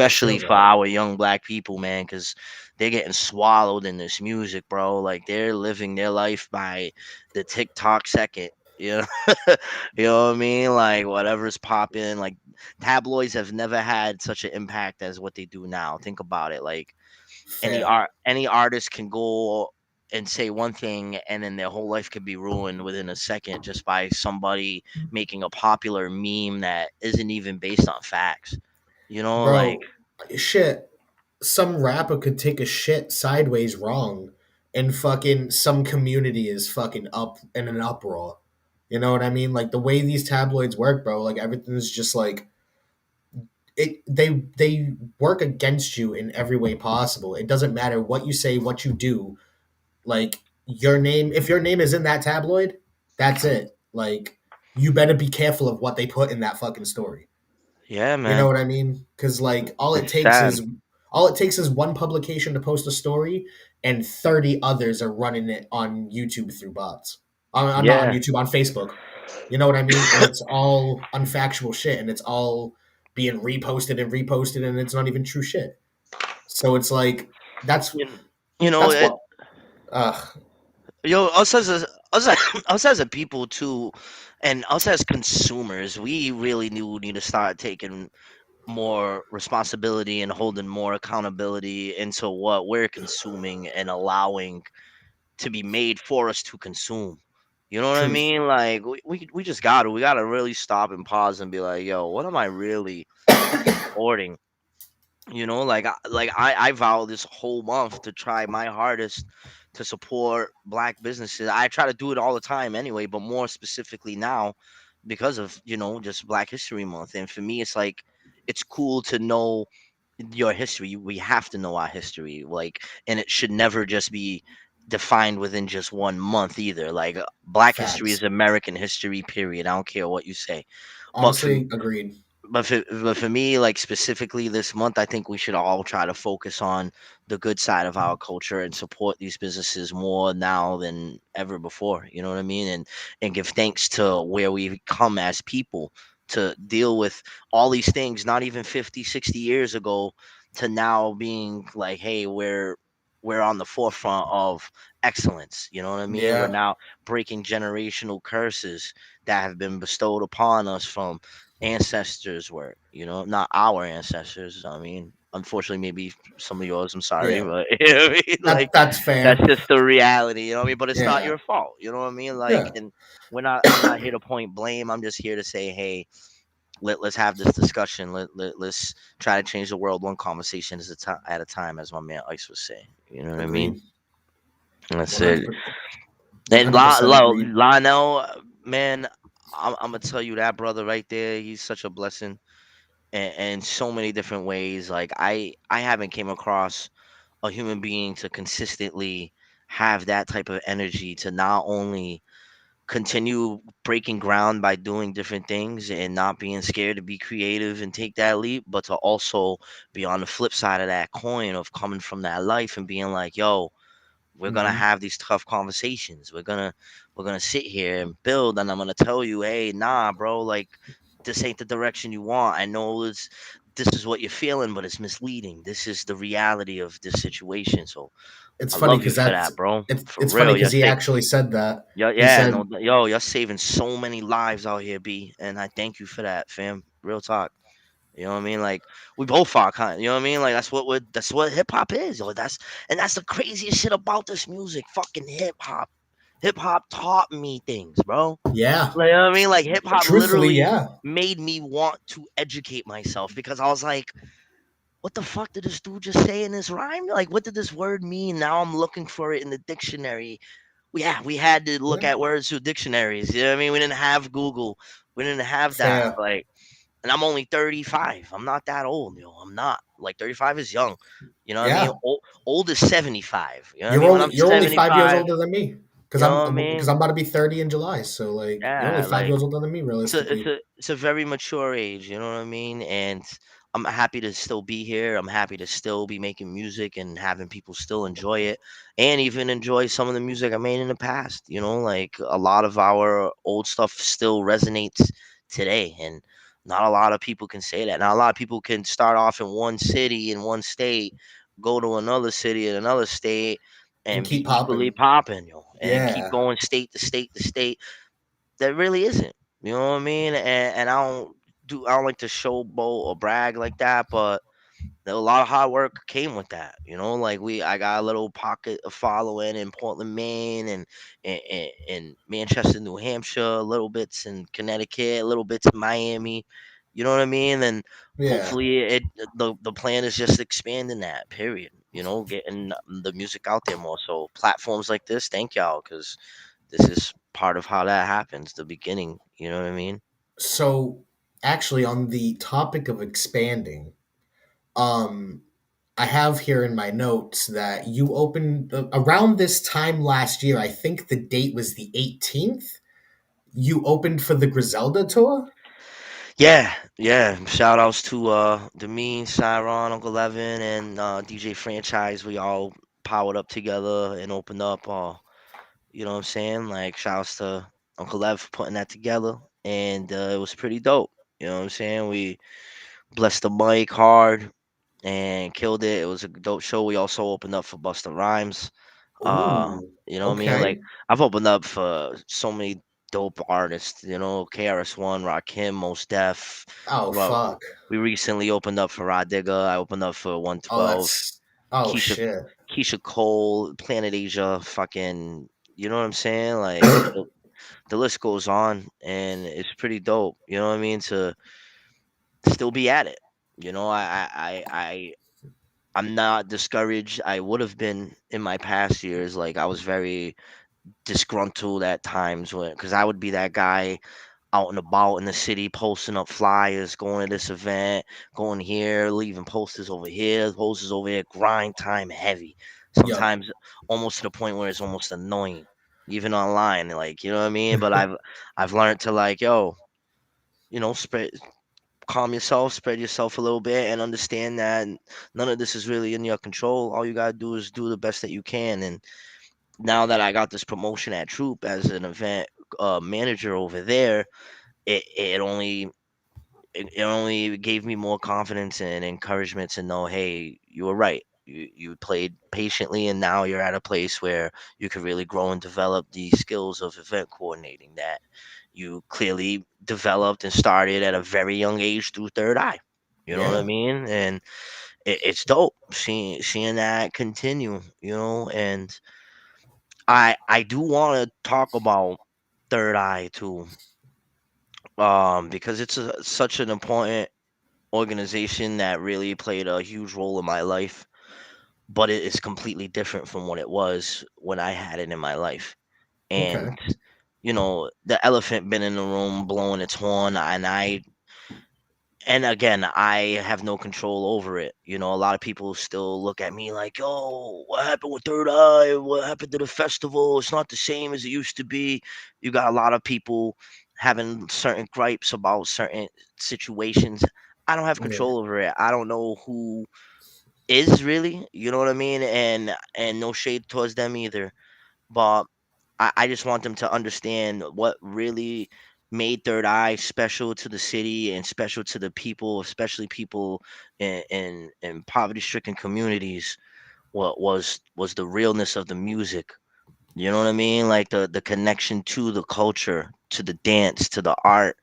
I Especially feel for that. our young black people, man, because they're getting swallowed in this music, bro. Like they're living their life by the TikTok second. You know, you know what I mean? Like whatever's popping. Like tabloids have never had such an impact as what they do now. Think about it. Like Fair, any artist can go and say one thing and then their whole life could be ruined within a second just by somebody making a popular meme that isn't even based on facts. You know, like bro. Shit, some rapper could take a shit sideways wrong, and fucking some community is fucking up in an uproar. You know what I mean? Like the way these tabloids work, bro. Like everything's just like it. They work against you in every way possible. It doesn't matter what you say, what you do. Like your name, if your name is in that tabloid, that's it. Like you better be careful of what they put in that fucking story. yeah, You know man. what I mean? Because like It's sad. all it takes is one publication to post a story, and 30 others are running it on YouTube through bots. Not on Yeah. YouTube, on Facebook. You know what I mean? And it's all unfactual shit, and it's all being reposted, and it's not even true shit. So it's like You, you know, that's what. Uh, yo, us as a people too, and us as consumers, we really need to start taking more responsibility and holding more accountability into what we're consuming and allowing to be made for us to consume. You know what I truth. mean? Like we just we gotta really stop and pause and be like, yo, what am I really supporting? You know, I vow this whole month to try my hardest to support black businesses. I try to do it all the time anyway, but more specifically now because of, just Black History Month. And for me, it's like it's cool to know your history. We have to know our history, like, and it should never just be defined within just one month either. Like Black history is Facts. American history, period. I don't care what you say. But for Honestly, agreed. but for me, like specifically this month, I think we should all try to focus on the good side of our culture and support these businesses more now than ever before. You know what I mean? And give thanks to where we've come as people to deal with all these things, not even 50, 60 years ago, to now being like, hey, we're on the forefront of excellence. You know what I mean? We're Yeah. now breaking generational curses that have been bestowed upon us from ancestors were, not our ancestors. I mean, unfortunately, maybe some of yours. I'm sorry, Yeah. but you know what I mean? Like That's that's fair. just the reality. You know what I mean? But it's not Yeah. your fault. You know what I mean? Like, Yeah. and I'm not here to point blame. I'm just here to say, hey, let's have this discussion. Let's try to change the world one conversation at a time, as my man Ice was saying. You know what I mean? Agreed. That's it. 100 And 100% agreed. Lionel, man, I'm gonna tell you that brother right there. He's such a blessing in so many different ways. Like I haven't came across a human being to consistently have that type of energy to not only continue breaking ground by doing different things and not being scared to be creative and take that leap, but to also be on the flip side of that coin of coming from that life and being like, yo, we're gonna Hmm. have these tough conversations. We're gonna sit here and build, and I'm gonna tell you, hey, nah, bro, like this ain't the direction you want. I know this is what you're feeling, but it's misleading. This is the reality of this situation. So It's I funny love you because for that, bro. For it's funny real. because he actually said that. He Yeah, said, no, yo, you're saving so many lives out here, B, and I thank you for that, fam. Real talk. You know what I mean? Like we both are kind. You know what I mean? Like that's what hip hop is. Yo, that's the craziest shit about this music. Fucking hip hop. Hip hop taught me things, bro. yeah. Like, you know what I mean? Like hip hop Truthfully, literally yeah. made me want to educate myself because I was like, what the fuck did this dude just say in this rhyme? Like, what did this word mean? Now I'm looking for it in the dictionary. Yeah, we had to look Yeah. at words through dictionaries. You know what I mean? We didn't have Google. We didn't have that. Fair. Like, and I'm only 35. I'm not that old, I'm not. Like 35 is young. You know what I mean? Yeah. Old is 75. You know what I mean? When I'm You're only 5 years 75, older than me. you know what I Because mean? I'm about to be 30 in July. So like you're only Yeah, five like years older than me realistically. it's a very mature age, you know what I mean? And I'm happy to still be here. I'm happy to still be making music and having people still enjoy it and even enjoy some of the music I made in the past. Like a lot of our old stuff still resonates today, and not a lot of people can say that. Now a lot of people can start off in one city in one state, go to another city in another state And and be keep equally popping. popping, and keep Yeah. going state to state to state. That really isn't. You know what I mean? And I don't like to showboat or brag like that, but a lot of hard work came with that. Like I got a little pocket of following in Portland, Maine, and Manchester, New Hampshire, little bits in Connecticut, little bits in Miami. You know what I mean? And Yeah. hopefully, the plan is just expanding that. Period. Getting the music out there more. So platforms like this, thank y'all, because this is part of how that happens. The beginning. You know what I mean? So actually, on the topic of expanding, um, I have here in my notes that you opened around this time last year. I think the date was the 18th. You opened for the Griselda tour. Yeah, yeah. Shout outs to the me, Cyron, Uncle Evan, and DJ Franchise. We all powered up together and opened up. You know what I'm saying? Like shouts to Uncle Ev for putting that together, and it was pretty dope. You know what I'm saying? We blessed the mic hard and killed it. It was a dope show. We also opened up for Busta Rhymes. Ooh, You know what I mean? Like okay. I've opened up for so many dope artists. KRS-One, Rakim, Most Def. Oh Well, fuck. we recently opened up for Rod Digger. I opened up for Oh, 112. that's oh Keisha shit. Keisha Cole, Planet Asia, fucking. You know what I'm saying? Like the list goes on, and it's pretty dope. You know what I mean? To still be at it. You know, I'm not discouraged. I would have been in my past years. Like I was very disgruntled at times when, because I would be that guy out and about in the city, posting up flyers, going to this event, going here, leaving posters over here, grind time heavy. Yep. Sometimes almost to the point where it's almost annoying, even online. Like you know what I mean. But I've learned to like, yo, spread calm yourself, spread yourself a little bit, and understand that none of this is really in your control. All you gotta do is do the best that you can. And now that I got this promotion at Troop as an event manager over there, it only gave me more confidence and encouragement to know, hey, you were right. You played patiently, and now you're at a place where you can really grow and develop the skills of event coordinating that you clearly developed and started at a very young age through Third Eye. You know what I Yeah. mean? And it's dope seeing that continue. And I do want to talk about Third Eye too, because it's such an important organization that really played a huge role in my life, but it is completely different from what it was when I had it in my life. Okay. And the elephant been in the room blowing its horn, and again, I have no control over it. A lot of people still look at me like, "Oh, what happened with Third Eye? What happened to the festival? It's not the same as it used to be." You got a lot of people having certain gripes about certain situations. I don't have Yeah. control over it. I don't know who is really, you know what I mean? And no shade towards them either. But I just want them to understand what really made Third Eye special to the city and special to the people, especially people in poverty stricken communities. What was the realness of the music. You know what I mean? Like the connection to the culture, to the dance, to the art,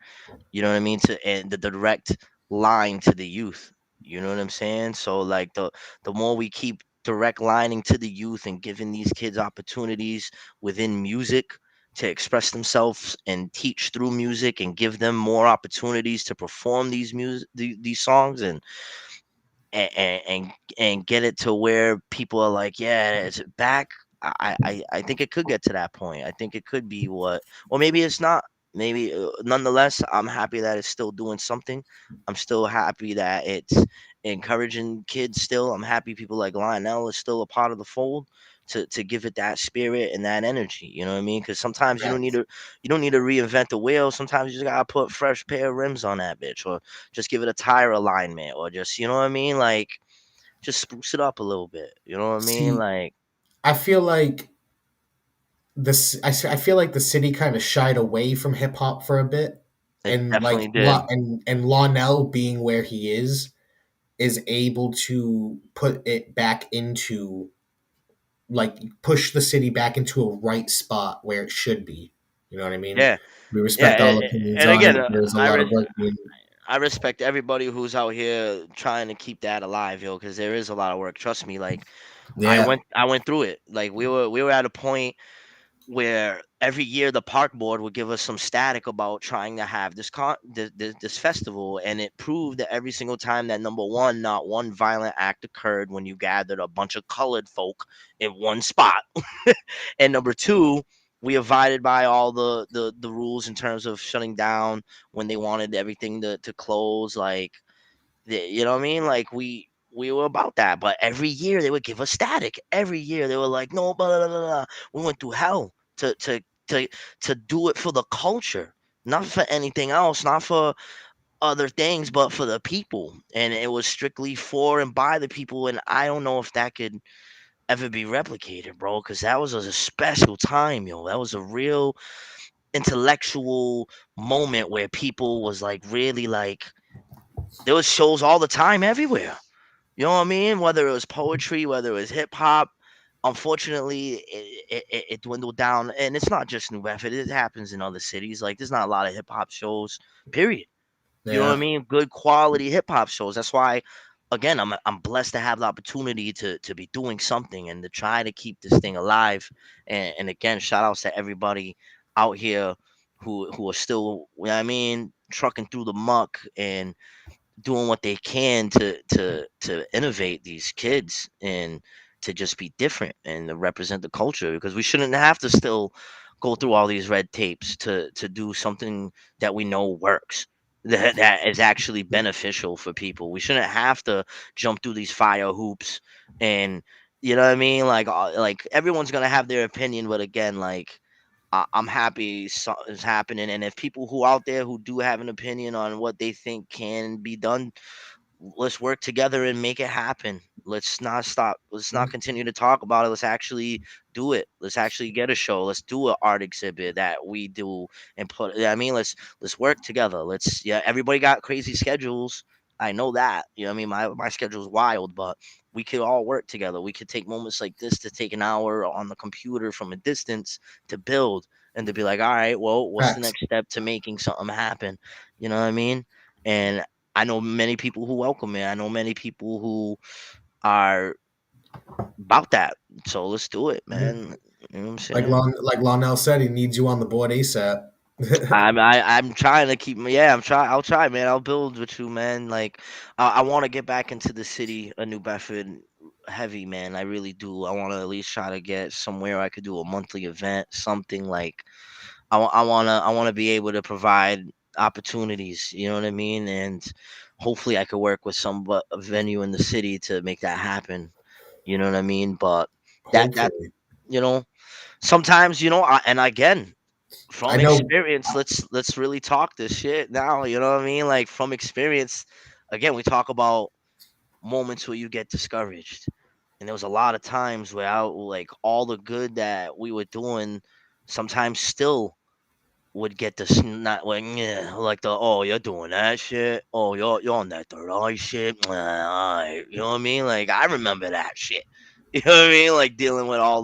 you know what I mean? And the direct line to the youth. You know what I'm saying? So like the more we keep direct lining to the youth and giving these kids opportunities within music to express themselves and teach through music and give them more opportunities to perform these songs and get it to where people are like, yeah, is it back? I think it could get to that point. I think it could be or maybe it's not. Maybe nonetheless, I'm happy that it's still doing something. I'm still happy that it's encouraging kids. Still, I'm happy people like Lionel is still a part of the fold to give it that spirit and that energy. You know what I mean? Because sometimes Facts. you don't need to reinvent the wheel. Sometimes you just gotta put fresh pair of rims on that bitch, or just give it a tire alignment, or just you know what I mean, like just spruce it up a little bit. You know what I mean? See, Like I feel like I feel like the city kind of shied away from hip hop for a bit, it and definitely like did. And Lonell being where he is able to put it back into like push the city back into a right spot where it should be. You know what I mean? Yeah. We respect Yeah, all opinions and on again, it. There's a lot of work being. I respect everybody who's out here trying to keep that alive, yo, because there is a lot of work. Trust me, like Yeah, I went through it. Like we were at a point where every year the park board would give us some static about trying to have this festival, and it proved that every single time that, number one, not one violent act occurred when you gathered a bunch of colored folk in one spot, and number two, we abided by all the rules in terms of shutting down when they wanted everything to close, like you know what I mean? Like we were about that, but every year they would give us static. Every year they were like, no, blah, blah, blah, blah. We went through hell to to do it for the culture, not for anything else, not for other things, but for the people. And it was strictly for and by the people. And I don't know if that could ever be replicated, bro, because that was a special time, yo. That was a real intellectual moment where people was like really like there was shows all the time everywhere. You know what I mean? Whether it was poetry, whether it was hip hop. Unfortunately, it dwindled down, and it's not just New Bedford. It happens in other cities. Like there's not a lot of hip hop shows. Period. You know what I yeah. mean? Good quality hip hop shows. That's why, again, I'm blessed to have the opportunity to be doing something and to try to keep this thing alive. And again, shout outs to everybody out here who are still, you know what I mean, trucking through the muck and doing what they can to innovate these kids and to just be different and to represent the culture, because we shouldn't have to still go through all these red tapes to do something that we know works, that is actually beneficial for people. We shouldn't have to jump through these fire hoops, and you know what I mean, like everyone's gonna have their opinion, but again, like I'm happy something's happening. And if people who out there who do have an opinion on what they think can be done, let's work together and make it happen. Let's not stop. Let's not continue to talk about it. Let's actually do it. Let's actually get a show. Let's do an art exhibit that we do and put. I mean, let's work together. Let's yeah. Everybody got crazy schedules. I know that. You know what I mean? My schedule's wild, but we could all work together. We could take moments like this to take an hour on the computer from a distance to build and to be like, all right, well, what's the Facts. next step to making something happen? You know what I mean? And I know many people who welcome it. I know many people who are about that. So let's do it, Mhm. man. You know what I'm Like saying? Like Lonell said, he needs you on the board ASAP. I'm trying to keep. Yeah, I'm trying. I'll try, man. I'll build with you, man. Like I want to get back into the city of New Bedford heavy, man. I really do. I want to at least try to get somewhere I could do a monthly event, something like I wanna be able to provide opportunities. You know what I mean? And hopefully, I could work with a venue in the city to make that happen. You know what I mean? But that Hopefully, you know, sometimes and again, I from know. experience, let's really talk this shit now. You know what I mean? Like from experience, again, we talk about moments where you get discouraged, and there was a lot of times where I like all the good that we were doing, sometimes still would get the not like yeah, like the oh you're doing that shit, oh you're on that third eye shit, alright. You know what I mean, like I remember that shit. You know what I mean, like dealing with all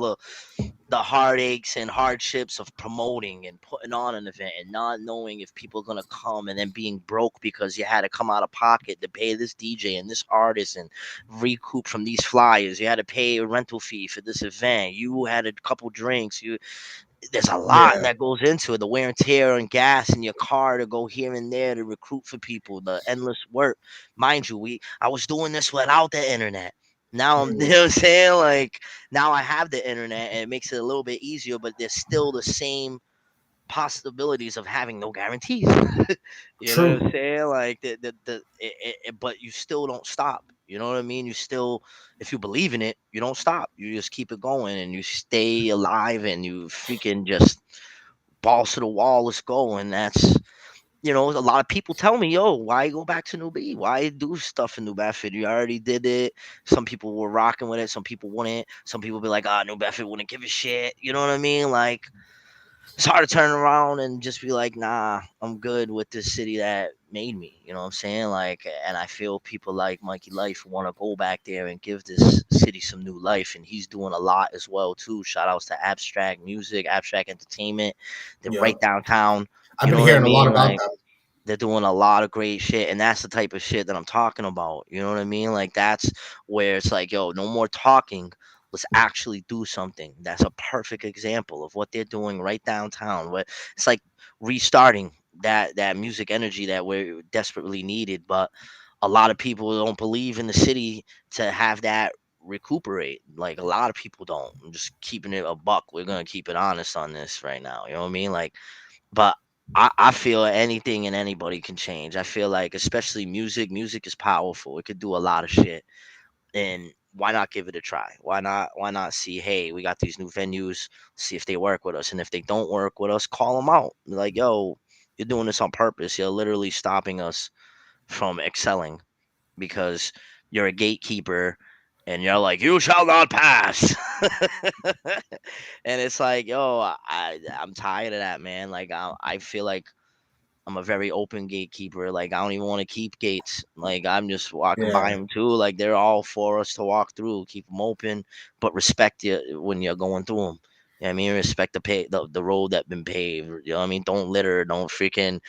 the heartaches and hardships of promoting and putting on an event and not knowing if people are gonna come, and then being broke because you had to come out of pocket to pay this DJ and this artist and recoup from these flyers. You had to pay a rental fee for this event. You had a couple drinks. There's a lot Yeah, that goes into it. The wear and tear and gas in your car to go here and there to recruit for people, the endless work. Mind you, I was doing this without the internet. Now I'm you know what I'm saying? Like now I have the internet and it makes it a little bit easier, but there's still the same possibilities of having no guarantees. You know what I'm true. saying? Like but you still don't stop. You know what I mean? You still, if you believe in it, you don't stop. You just keep it going and you stay alive and you freaking just balls to the wall. Let's go. And that's a lot of people tell me, yo, why go back to New B? Why do stuff in New Bedford? You already did it. Some people were rocking with it. Some people wouldn't. Some people be like, New Bedford wouldn't give a shit. You know what I mean? Like it's hard to turn around and just be like, nah, I'm good with this city that made me. You know what I'm saying? Like, and I feel people like Mikey Life want to go back there and give this city some new life. And he's doing a lot as well, too. Shout outs to Abstract Music, Abstract Entertainment. They're right Yep. downtown. I've You been know what I hearing a lot mean? about Like them. they're doing a lot of great shit, and that's the type of shit that I'm talking about. You know what I mean? Like that's where it's like, yo, no more talking. Let's actually do something. That's a perfect example of what they're doing right downtown. What it's like restarting that music energy that we're desperately needed, but a lot of people don't believe in the city to have that recuperate. Like a lot of people don't. I'm just keeping it a buck. We're gonna keep it honest on this right now. You know what I mean? Like, but I feel anything and anybody can change. I feel like, especially music is powerful. It could do a lot of shit. And why not give it a try? Why not see, hey, we got these new venues, see if they work with us. And if they don't work with us, call them out. Like, yo, you're doing this on purpose. You're literally stopping us from excelling because you're a gatekeeper and you're like, you shall not pass. And it's like, yo, I'm tired of that, man. Like I feel like I'm a very open gatekeeper. Like I don't even want to keep gates. Like I'm just walking by Yeah, them too. Like they're all for us to walk through. Keep them open, but respect you when you're going through them. You know what I mean, respect the road that been paved. You know what I mean? Don't litter. Don't freaking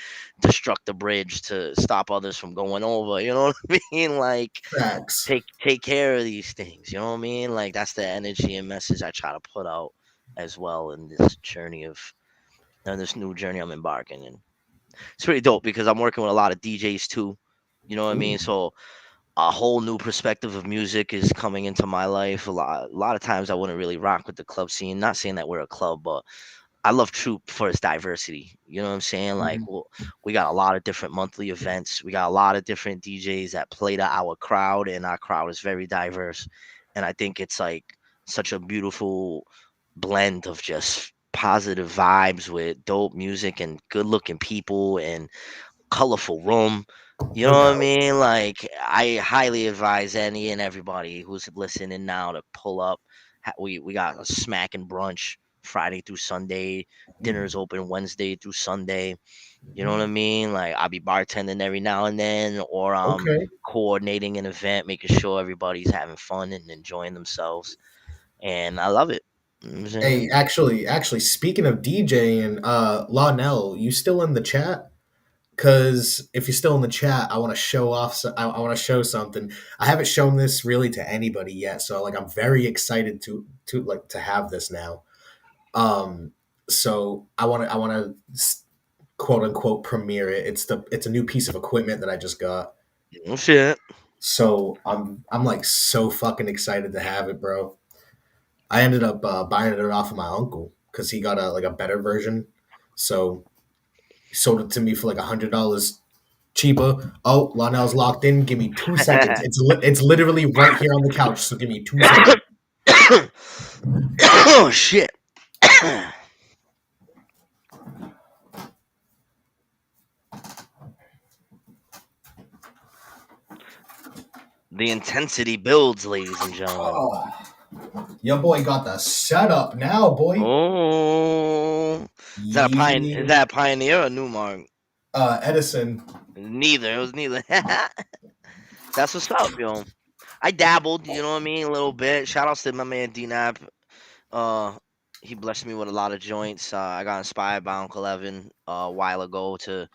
destruct the bridge to stop others from going over. You know what I mean? Like facts. take care of these things. You know what I mean? Like that's the energy and message I try to put out as well in this journey of in this new journey I'm embarking in. It's pretty dope because I'm working with a lot of DJs too. You know what I Ooh, mean? So a whole new perspective of music is coming into my life. A lot of times I wouldn't really rock with the club scene. Not saying that we're a club, but I love Troop for its diversity. You know what I'm saying? Like, mhm. well, we got a lot of different monthly events. We got a lot of different DJs that play to our crowd, and our crowd is very diverse. And I think it's like such a beautiful blend of just positive vibes with dope music and good looking people and colorful room. You know No what I doubt. mean? Like I highly advise any and everybody who's listening now to pull up. We got a smacking brunch Friday through Sunday. Dinner's open Wednesday through Sunday. You know what I mean? Like I'll be bartending every now and then, or Okay. coordinating an event, making sure everybody's having fun and enjoying themselves. And I love it. You know what I'm Hey, saying? actually, speaking of DJing, Lawnell, you still in the chat? Because if you're still in the chat, I want to show off. I want to show something. I haven't shown this really to anybody yet, so like I'm very excited to have this now. Um, so I want to quote unquote premiere it. It's a new piece of equipment that I just got. Oh shit. So I'm like so fucking excited to have it, bro. I ended up buying it off of my uncle because he got a better version. So he sold it to me for like $100 cheaper. Oh, Lionel's locked in. Give me 2 seconds. It's literally right here on the couch. So give me 2 seconds. Oh shit. The intensity builds, ladies and gentlemen. Oh, your boy got the setup now, boy. Oh, is Yeah. that a Pioneer or Newmark? Edison. Neither. It was neither. That's what's up, yo. I dabbled, you know what I mean, a little bit. Shout outs to my man D Nap. Uh, he blessed me with a lot of joints. I got inspired by Uncle Evan a while ago to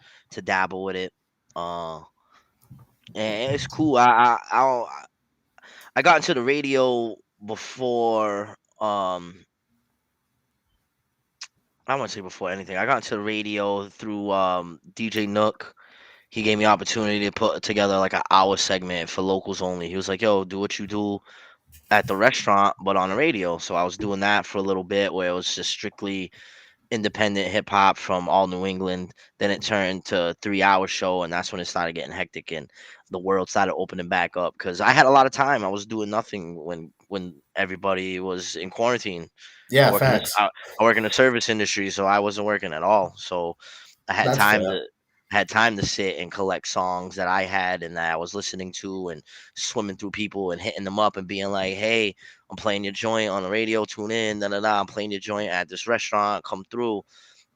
dabble with it. Uh, and it's cool. I got into the radio before. I wouldn't say before anything. I got into the radio through DJ Nook. He gave me opportunity to put together like an hour segment for locals only. He was like, "Yo, do what you do at the restaurant, but on the radio." So I was doing that for a little bit, where it was just strictly independent hip hop from all New England. Then it turned to a 3 hour show, and that's when it started getting hectic and the world started opening back up. Because I had a lot of time. I was doing nothing when everybody was in quarantine. I Yeah, work in this. facts. I work in the service industry, so I wasn't working at all. So I That's fair. had time to sit and collect songs that I had and that I was listening to and swimming through people and hitting them up and being like, "Hey, I'm playing your joint on the radio. Tune in. Da da da. I'm playing your joint at this restaurant. Come through."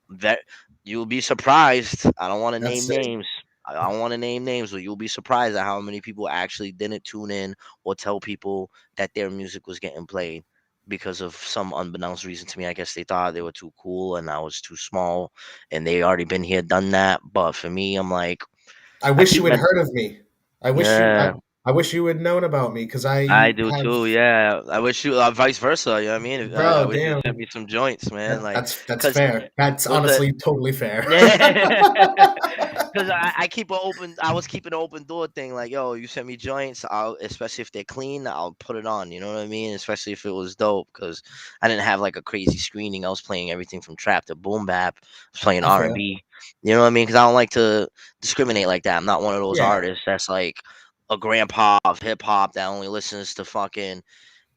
That you'll be surprised. I don't want to That's name sick. names. I don't want to name names, but you'll be surprised at how many people actually didn't tune in or tell people that their music was getting played. because of some unbeknownst reason to me. I guess they thought they were too cool and I was too small, and they already been here, done that. But for me, I'm like, I I wish keep you had men- heard of me. I wish you. yeah, I wish you had known about me because I I do have, too. Yeah, I wish you vice versa. You know what I mean? I bro. wish you sent Damn, me some joints, man. Like, that's cause fair. That's with the honestly totally fair. yeah. Because I keep an open, I was keeping an open door thing. Like, yo, you send me joints, I'll, especially if they're clean, I'll put it on. You know what I mean? Especially if it was dope. Because I didn't have like a crazy screening. I was playing everything from trap to boom bap. I was playing I R and feel. B. You know what I mean? Because I don't like to discriminate like that. I'm not one of those Yeah, artists that's like a grandpa of hip hop that only listens to fucking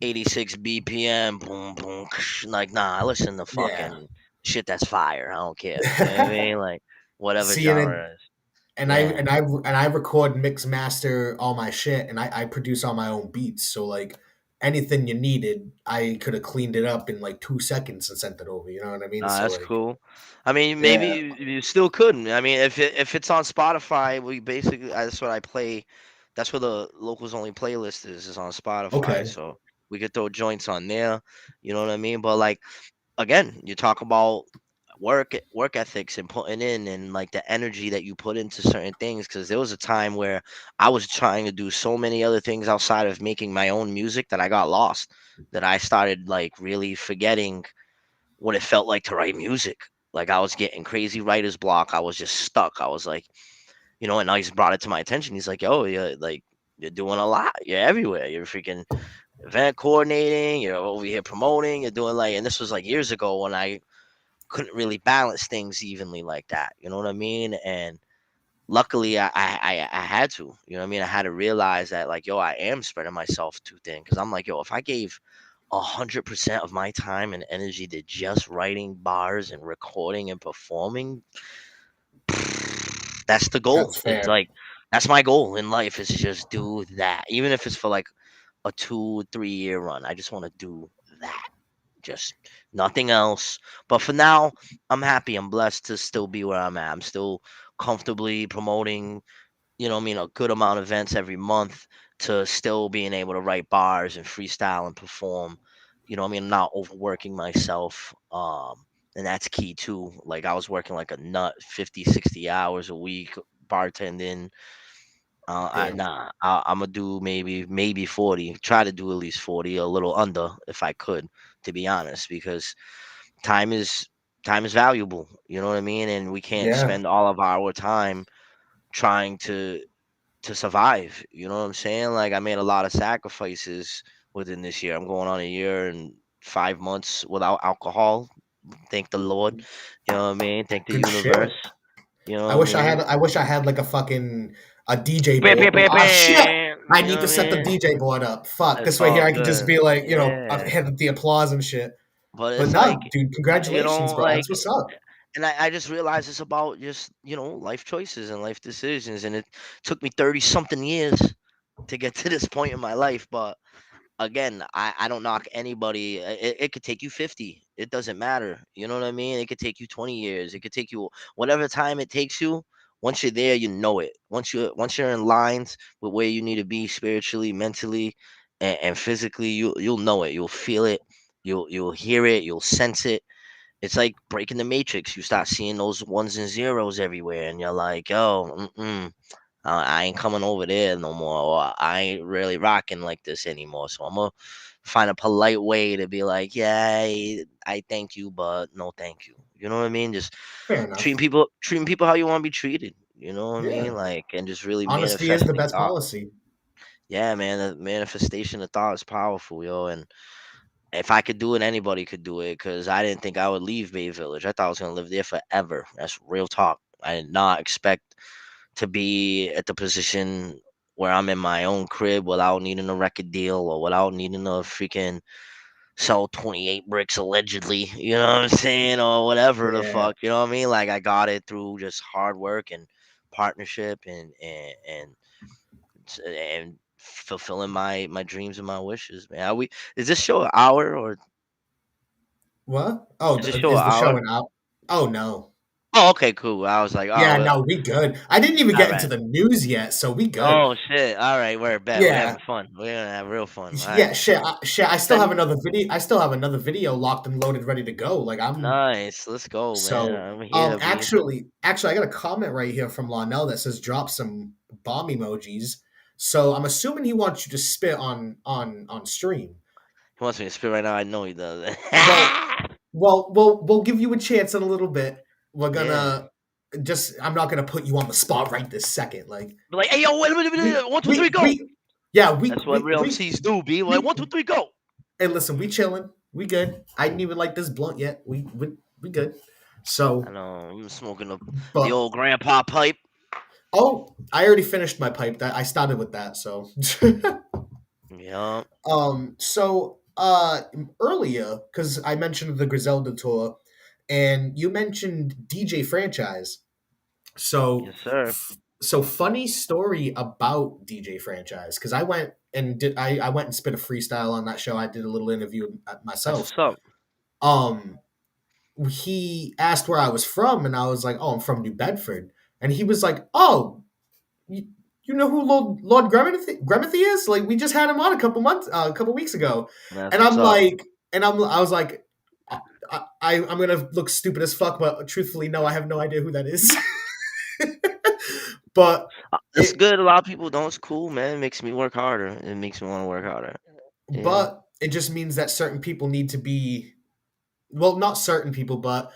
86 BPM. Boom boom. Like, nah, I listen to yeah. fucking shit that's fire. I don't care. You know what I mean? Like whatever See, genre it is. and Yeah. I record, mix, master all my shit, and I produce all my own beats. So like anything you needed, I could have cleaned it up in like 2 seconds and sent it over. You know what I mean? Nah, So that's like, cool. I mean, maybe yeah, you still couldn't. I mean, if it's on Spotify, we basically that's what I play. That's where the locals only playlist is on Spotify. okay, So we could throw joints on there. You know what I mean? But like again, you talk about work ethics and putting in and like the energy that you put into certain things. Because there was a time where I was trying to do so many other things outside of making my own music that I got lost. That I started like really forgetting what it felt like to write music. Like I was getting crazy writer's block. I was just stuck. I was like, and now he's brought it to my attention. He's like, yo, you're doing a lot. You're everywhere. You're freaking event coordinating. You're over here promoting. You're doing like, and this was like years ago when I couldn't really balance things evenly like that. You know what I mean? And luckily, I had to. You know what I mean? I had to realize that like, yo, I am spreading myself too thin because I'm like, yo, if I gave 100% of my time and energy to just writing bars and recording and performing, that's the goal. that's It's fair. like that's my goal in life is to just do that. Even if it's for like a 2 3 year run. I just want to do that. Just nothing else. But for now, I'm happy. I'm blessed to still be where I'm at. I'm still comfortably promoting, what I mean, a good amount of events every month to still being able to write bars and freestyle and perform. I mean, not overworking myself. And that's key too. Like I was working like a nut 50, 60 hours a week bartending. Damn, I'm gonna do maybe 40. Try to do at least 40, a little under if I could, to be honest, because time is time is valuable. You know what I mean? And we can't yeah, spend all of our time trying to survive. You know what I'm saying? Like I made a lot of sacrifices within this year. I'm going on a year and 5 months without alcohol. Thank the Lord. You know what I mean? Thank the good universe. shit. You know what I mean? I wish I had like a fucking a DJ Bam, board. bam, bam, Ah, shit! bam. I You know need what to I set the mean? DJ board up. Fuck. It's This way here all I could just good. be like, Yeah. hit the applause and shit. But But it's no, like, dude, congratulations, bro. like, That's what's up. and I just realized it's about just, life choices and life decisions. And it took me 30 something years to get to this point in my life. But again, I don't knock anybody. It could take you 50. It doesn't matter. You know what I mean? It could take you 20 years. It could take you whatever time it takes you. Once you're there, you know it. Once you're in lines with where you need to be spiritually, mentally, and physically, you'll know it. You'll feel it. You'll hear it. You'll sense it. It's like breaking the matrix. You start seeing those ones and zeros everywhere, and you're like, "Yo, I ain't coming over there no more. Or I ain't really rocking like this anymore." So I'm gonna find a polite way to be like, "Yeah, I thank you, but no, thank you." You know what I mean? Just Fair enough. treating people how you want to be treated. You know what I Yeah. mean? Like, and just really Honesty is the manifesting best thought. policy. Yeah, man, the manifestation of thought is powerful, yo. And if I could do it, anybody could do it. Cause I didn't think I would leave Bay Village. I thought I was gonna live there forever. That's real talk. I did not expect to be at the position where I'm in my own crib without needing a record deal or without needing to freaking sell 28 bricks allegedly, you know what I'm saying? Or whatever the Yeah. fuck, you know what I mean? Like I got it through just hard work and partnership and fulfilling my dreams and my wishes, man. Is this show an hour or What? Oh, is this show is an the show hour? an out? Oh no. Oh, okay, cool. I was like, oh, Yeah, well, no, we good. I didn't even all get into right. the news yet, so we good. Oh shit! All right, we're bet. We're Yeah, having fun. We're gonna have real fun. All yeah, right. shit. I still Send have me. another video. I still have another video locked and loaded, ready to go. Like I'm Nice. Let's go, man. so. I'm here, B. Actually, I got a comment right here from Lonell that says drop some bomb emojis. So I'm assuming he wants you to spit on stream. He wants me to spit right now. I know he does. Well, we'll give you a chance in a little bit. We're Yeah. gonna just. I'm not gonna put you on the spot right this second. Like Be like, hey, yo, wait a minute, we 1, 2, 3, go. yeah That's what real we MCs do, B. Like, we 1, 2, 3, go. Hey, listen, we chilling. We good. I didn't even like this blunt yet. We good. So, I know. I'm smoking the but old grandpa pipe. I already finished my pipe. That I started with that. So, Yeah. earlier because I mentioned the Griselda tour, and you mentioned DJ Franchise. So, Yes, sir. funny story about DJ Franchise because I went and spit a freestyle on that show. I did a little interview That's myself. what's up. Um, he asked where I was from, and I was like, "Oh, I'm from New Bedford." And he was like, "Oh, you know who Lord Gremithy is? Like, we just had him on a couple weeks ago." That's And what's I'm up. like, I was like, I'm gonna look stupid as fuck, but truthfully, no, I have no idea who that is. But It's it, good. A lot of people don't. It's cool, man. It makes me work harder. It makes me want to work harder. Yeah. but it just means that certain people need to be, well, not certain people, but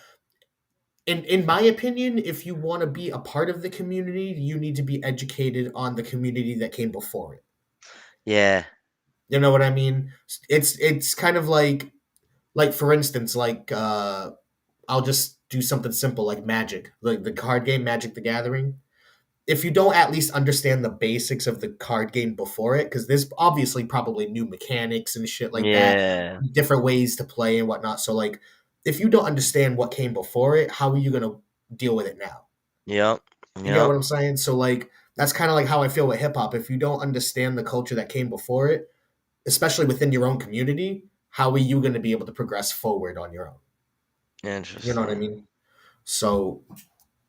in my opinion, if you want to be a part of the community, you need to be educated on the community that came before it. Yeah. You know what I mean? It's kind of like for instance, I'll just do something simple like Magic, like the card game Magic the Gathering. If you don't at least understand the basics of the card game before it, because there's obviously probably new mechanics and shit like that, Yeah. different ways to play and whatnot. So like, if you don't understand what came before it, how are you gonna deal with it now? Yep. You get Yep. what I'm saying? So like, that's kind of like how I feel with hip hop. If you don't understand the culture that came before it, especially within your own community, how are you going to be able to progress forward on your own? You know what I Interesting. mean? So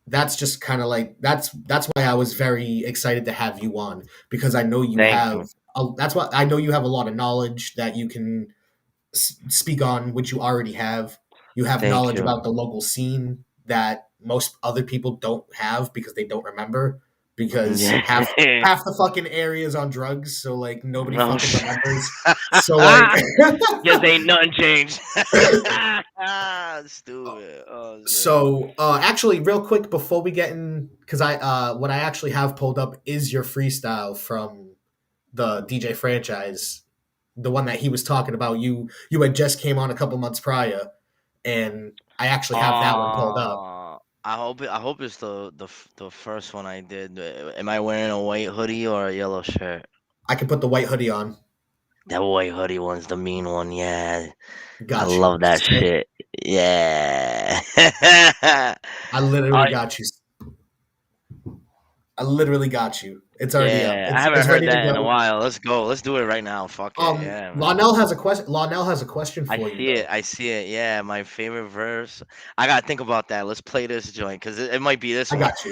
that's just kind of like that's why I was very excited to have you on because I know you Thank have you. that's why I know you have a lot of knowledge that you can speak on, which you already have. You have Thank knowledge you. about the local scene that most other people don't have because they don't remember because Yeah. half the fucking area is on drugs, so like nobody Oh, fucking shit. remembers. So like Guess ain't nothing changed. Stupid. Oh shit. So, actually, real quick before we get in, because what I actually have pulled up is your freestyle from the DJ franchise, the one that he was talking about. You had just came on a couple months prior, and I actually have that one pulled up. I hope it's the first one I did. Am I wearing a white hoodie or a yellow shirt? I can put the white hoodie on. That white hoodie one's the mean one. Yeah. I Got you. love that Spit. shit. Yeah. I literally I, got you. I literally got you. It's already up. yeah, I It's haven't heard ready to that in a go. while. Let's go. Let's do it right now. Fuck it. Yeah, man. Lonell has a question. Lonell has a question I for you see it. though. I see it. Yeah, my favorite verse. I gotta think about that. Let's play this joint because it might be this I one. got you.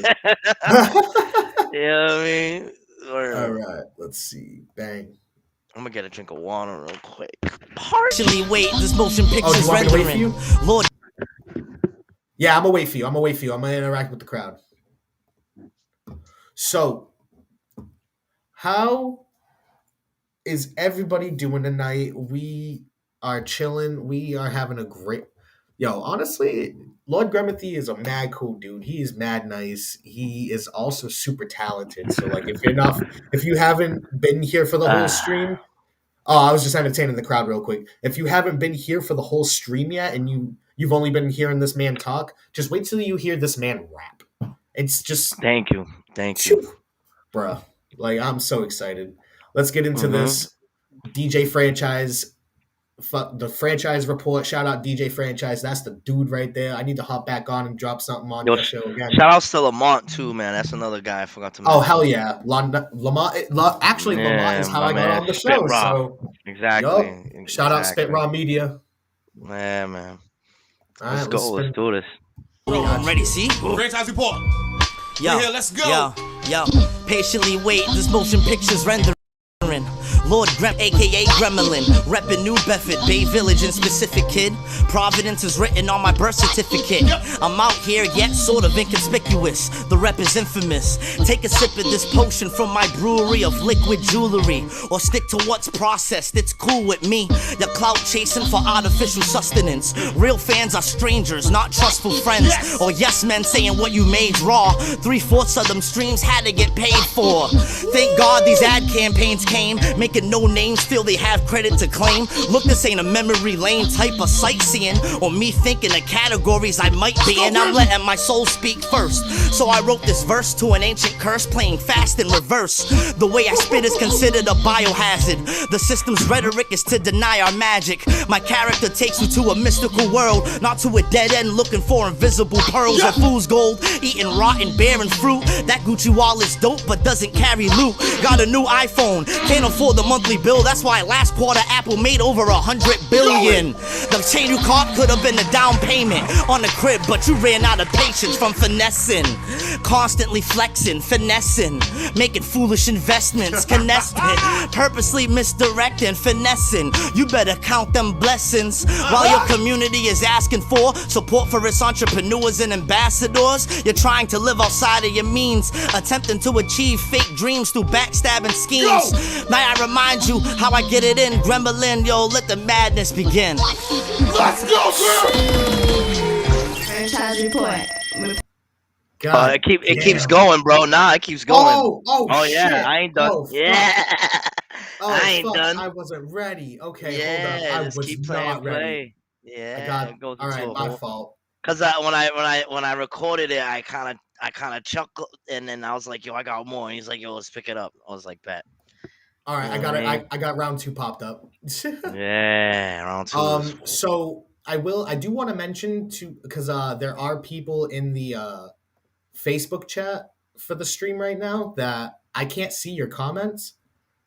You know what I mean? All Or right. Let's see. Bang. I'm gonna get a drink of water real quick. Partially wait, this motion Oh, do picture's you want me to wait for rendering. you? Lord, Yeah, I'm gonna wait for you. I'm gonna wait for you. I'm gonna interact with the crowd. So, how is everybody doing tonight? We are chilling. We are having a great. Yo, honestly, Lord Gremithy is a mad cool dude. He is mad nice. He is also super talented. So, like, if you haven't been here for the whole Ah, stream, oh, I was just entertaining the crowd real quick. If you haven't been here for the whole stream yet, and you've only been hearing this man talk, just wait till you hear this man rap. It's just, thank you. Thank you. phew, bruh. Like I'm so excited. Let's get into Mm-hmm. this DJ franchise. The franchise report. Shout out DJ franchise. That's the dude right there. I need to hop back on and drop something on Yo, your show again. shout outs to Lamont too, man. That's another guy I forgot to Oh mention. hell yeah, Lamont. Actually, Lamont Yeah, is how my I got man. on the Spit show. raw. So, yup. Exactly. Shout out Spit Exactly. Raw Media. Yeah, man. All Let's right, let's go. Let's spin. do this. I'm ready, see? Franchise report. Yo, We're here, let's go. Yo, patiently wait, this motion picture's rendering. Lord Grem, aka Gremlin, reppin' New Bedford, Bay Village in specific, kid. Providence is written on my birth certificate. I'm out here yet sort of inconspicuous. The rep is infamous. Take a sip of this potion from my brewery of liquid jewelry, or stick to what's processed. It's cool with me. You're clout chasing for artificial sustenance. Real fans are strangers, not trustful friends. Or yes men saying what you made's raw. 3/4 of them streams had to get paid for. Thank God these ad campaigns came, making no names feel they have credit to claim. Look, this ain't a memory lane type of sightseeing, or me thinking of categories I might be in. I'm letting my soul speak first, so I wrote this verse to an ancient curse, playing fast in reverse. The way I spit is considered a biohazard. The system's rhetoric is to deny our magic. My character takes you to a mystical world, not to a dead end looking for invisible pearls or fool's gold, eating rotten barren fruit. That Gucci wallet's dope but doesn't carry loot. Got a new iPhone, can't afford the monthly bill. That's why last quarter Apple made over 100 billion. The chain you caught could have been the down payment on the crib, but you ran out of patience from finessing. Constantly flexing, finessing, making foolish investments, connecting, purposely misdirecting, finessing. You better count them blessings. While your community is asking for support for its entrepreneurs and ambassadors, you're trying to live outside of your means, attempting to achieve fake dreams through backstabbing schemes. May I remind you how I get it in, Gremlin, yo, let the madness begin. Let's go, girl. Franchise report. God, It keeps going, bro. Nah, it keeps going. Oh yeah, shit. I ain't done. Oh, I ain't fuck. done. I wasn't ready. Okay, Yeah, hold up. I just was keep playing not ready. play. Yeah, I got it goes all right. into a My whole- fault. Cause when I recorded it, I kind of chuckled, and then I was like, "Yo, I got more." And he's like, "Yo, let's pick it up." I was like, "Bet." All right, I got it. I got round 2 popped up. Yeah, round 2. So I do want to mention because there are people in the Facebook chat for the stream right now that I can't see your comments.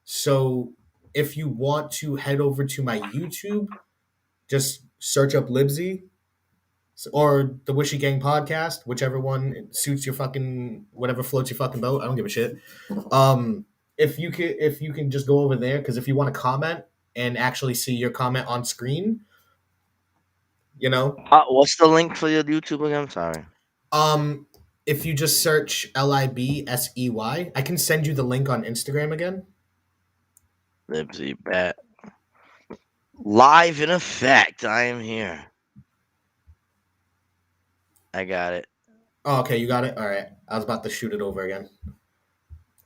So if you want to head over to my YouTube, just search up Libsey or the Whooshie Gang podcast, whichever one suits your fucking, whatever floats your fucking boat. I don't give a shit. If you can just go over there, because if you want to comment and actually see your comment on screen, you know. What's the link for your YouTube again? Sorry. If you just search Libsey, I can send you the link on Instagram again. Libsey, bet. Live in effect. I am here. I got it. Oh, okay, you got it. All right, I was about to shoot it over again,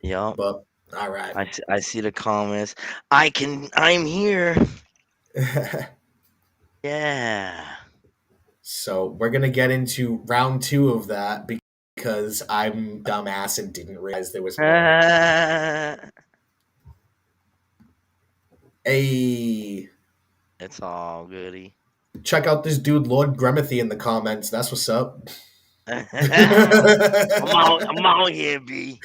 Yup. but all right. I see the comments. I'm here. Yeah. So we're gonna get into round 2 of that because I'm dumbass and didn't realize there was more. Hey, It's all goody. check out this dude Lord Gremithy in the comments. That's what's up. I'm out here, B.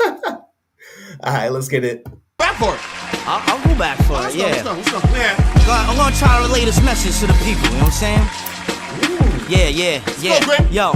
All right, let's get it. Back for it. I'll go back for it, yeah. Let's go. Yeah. I'm gonna try to relay this message to the people, you know what I'm saying? Yeah. Grim. Yo,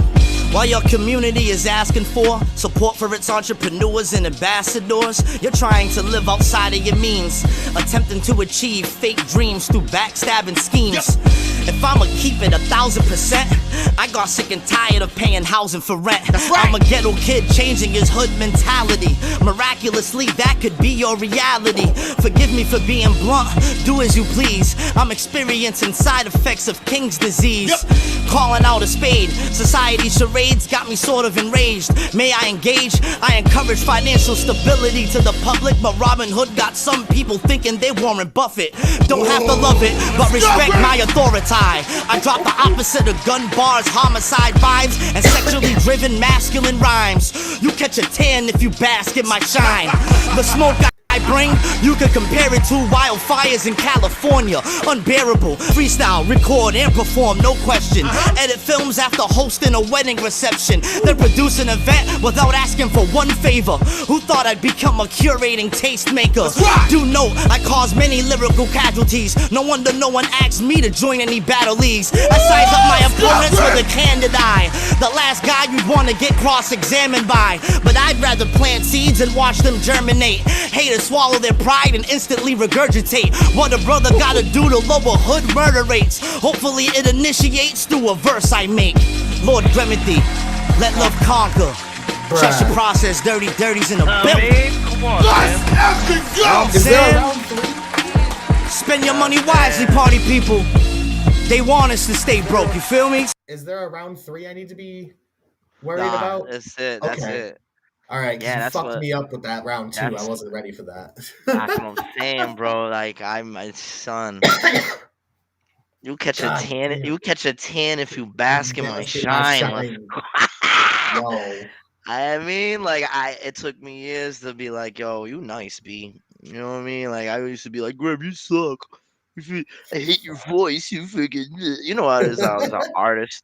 while your community is asking for support for its entrepreneurs and ambassadors, you're trying to live outside of your means, attempting to achieve fake dreams through backstabbing schemes. If I'ma keep it 1,000%, I got sick and tired of paying housing for rent. right. I'm a ghetto kid changing his hood mentality. Miraculously, that could be your reality. Forgive me for being blunt, do as you please. I'm experiencing side effects of King's disease. Calling out a spade, society's charades got me sort of enraged. May I engage? I encourage financial stability to the public, but Robin Hood got some people thinking they Warren Buffett. Don't have to love it, but respect my authority. I drop the opposite of gun bars, homicide vibes, and sexually driven masculine rhymes. You catch a tan if you bask in my shine. The smoke I bring, you could compare it to wildfires in California. Unbearable, freestyle, record and perform, no question. Edit films after hosting a wedding reception. Then produce an event without asking for one favor. Who thought I'd become a curating tastemaker? Do note, I caused many lyrical casualties. No wonder no one asked me to join any battle leagues. I size up my opponents with a candid eye. The last guy you'd want to get cross-examined by. But I'd rather plant seeds and watch them germinate. Haters swallow their pride and instantly regurgitate what a brother gotta do to lower hood murder rates. Hopefully it initiates through a verse I make. Lord Gremithy, let love conquer. Trust your process, dirties in a building. Come on, Let's man. effing go! Is there a Sam? round 3? Spend your money wisely, party people. They want us to stay broke, you feel me? Is there a round 3 I need to be worried Nah, about? that's it. That's Okay. it. All right, because Yeah, you that's fucked what. me up with that round 2. I That's wasn't ready for that. that's what I'm saying, bro. Like I'm my son. You catch a God tan. damn. You catch a tan if you bask in my Bask in shine. my Yo. I mean, like it took me years to be like, yo, you nice, B. You know what I mean? Like I used to be like, Grab, you suck. I hate your voice. You freaking. You know how it is as an artist.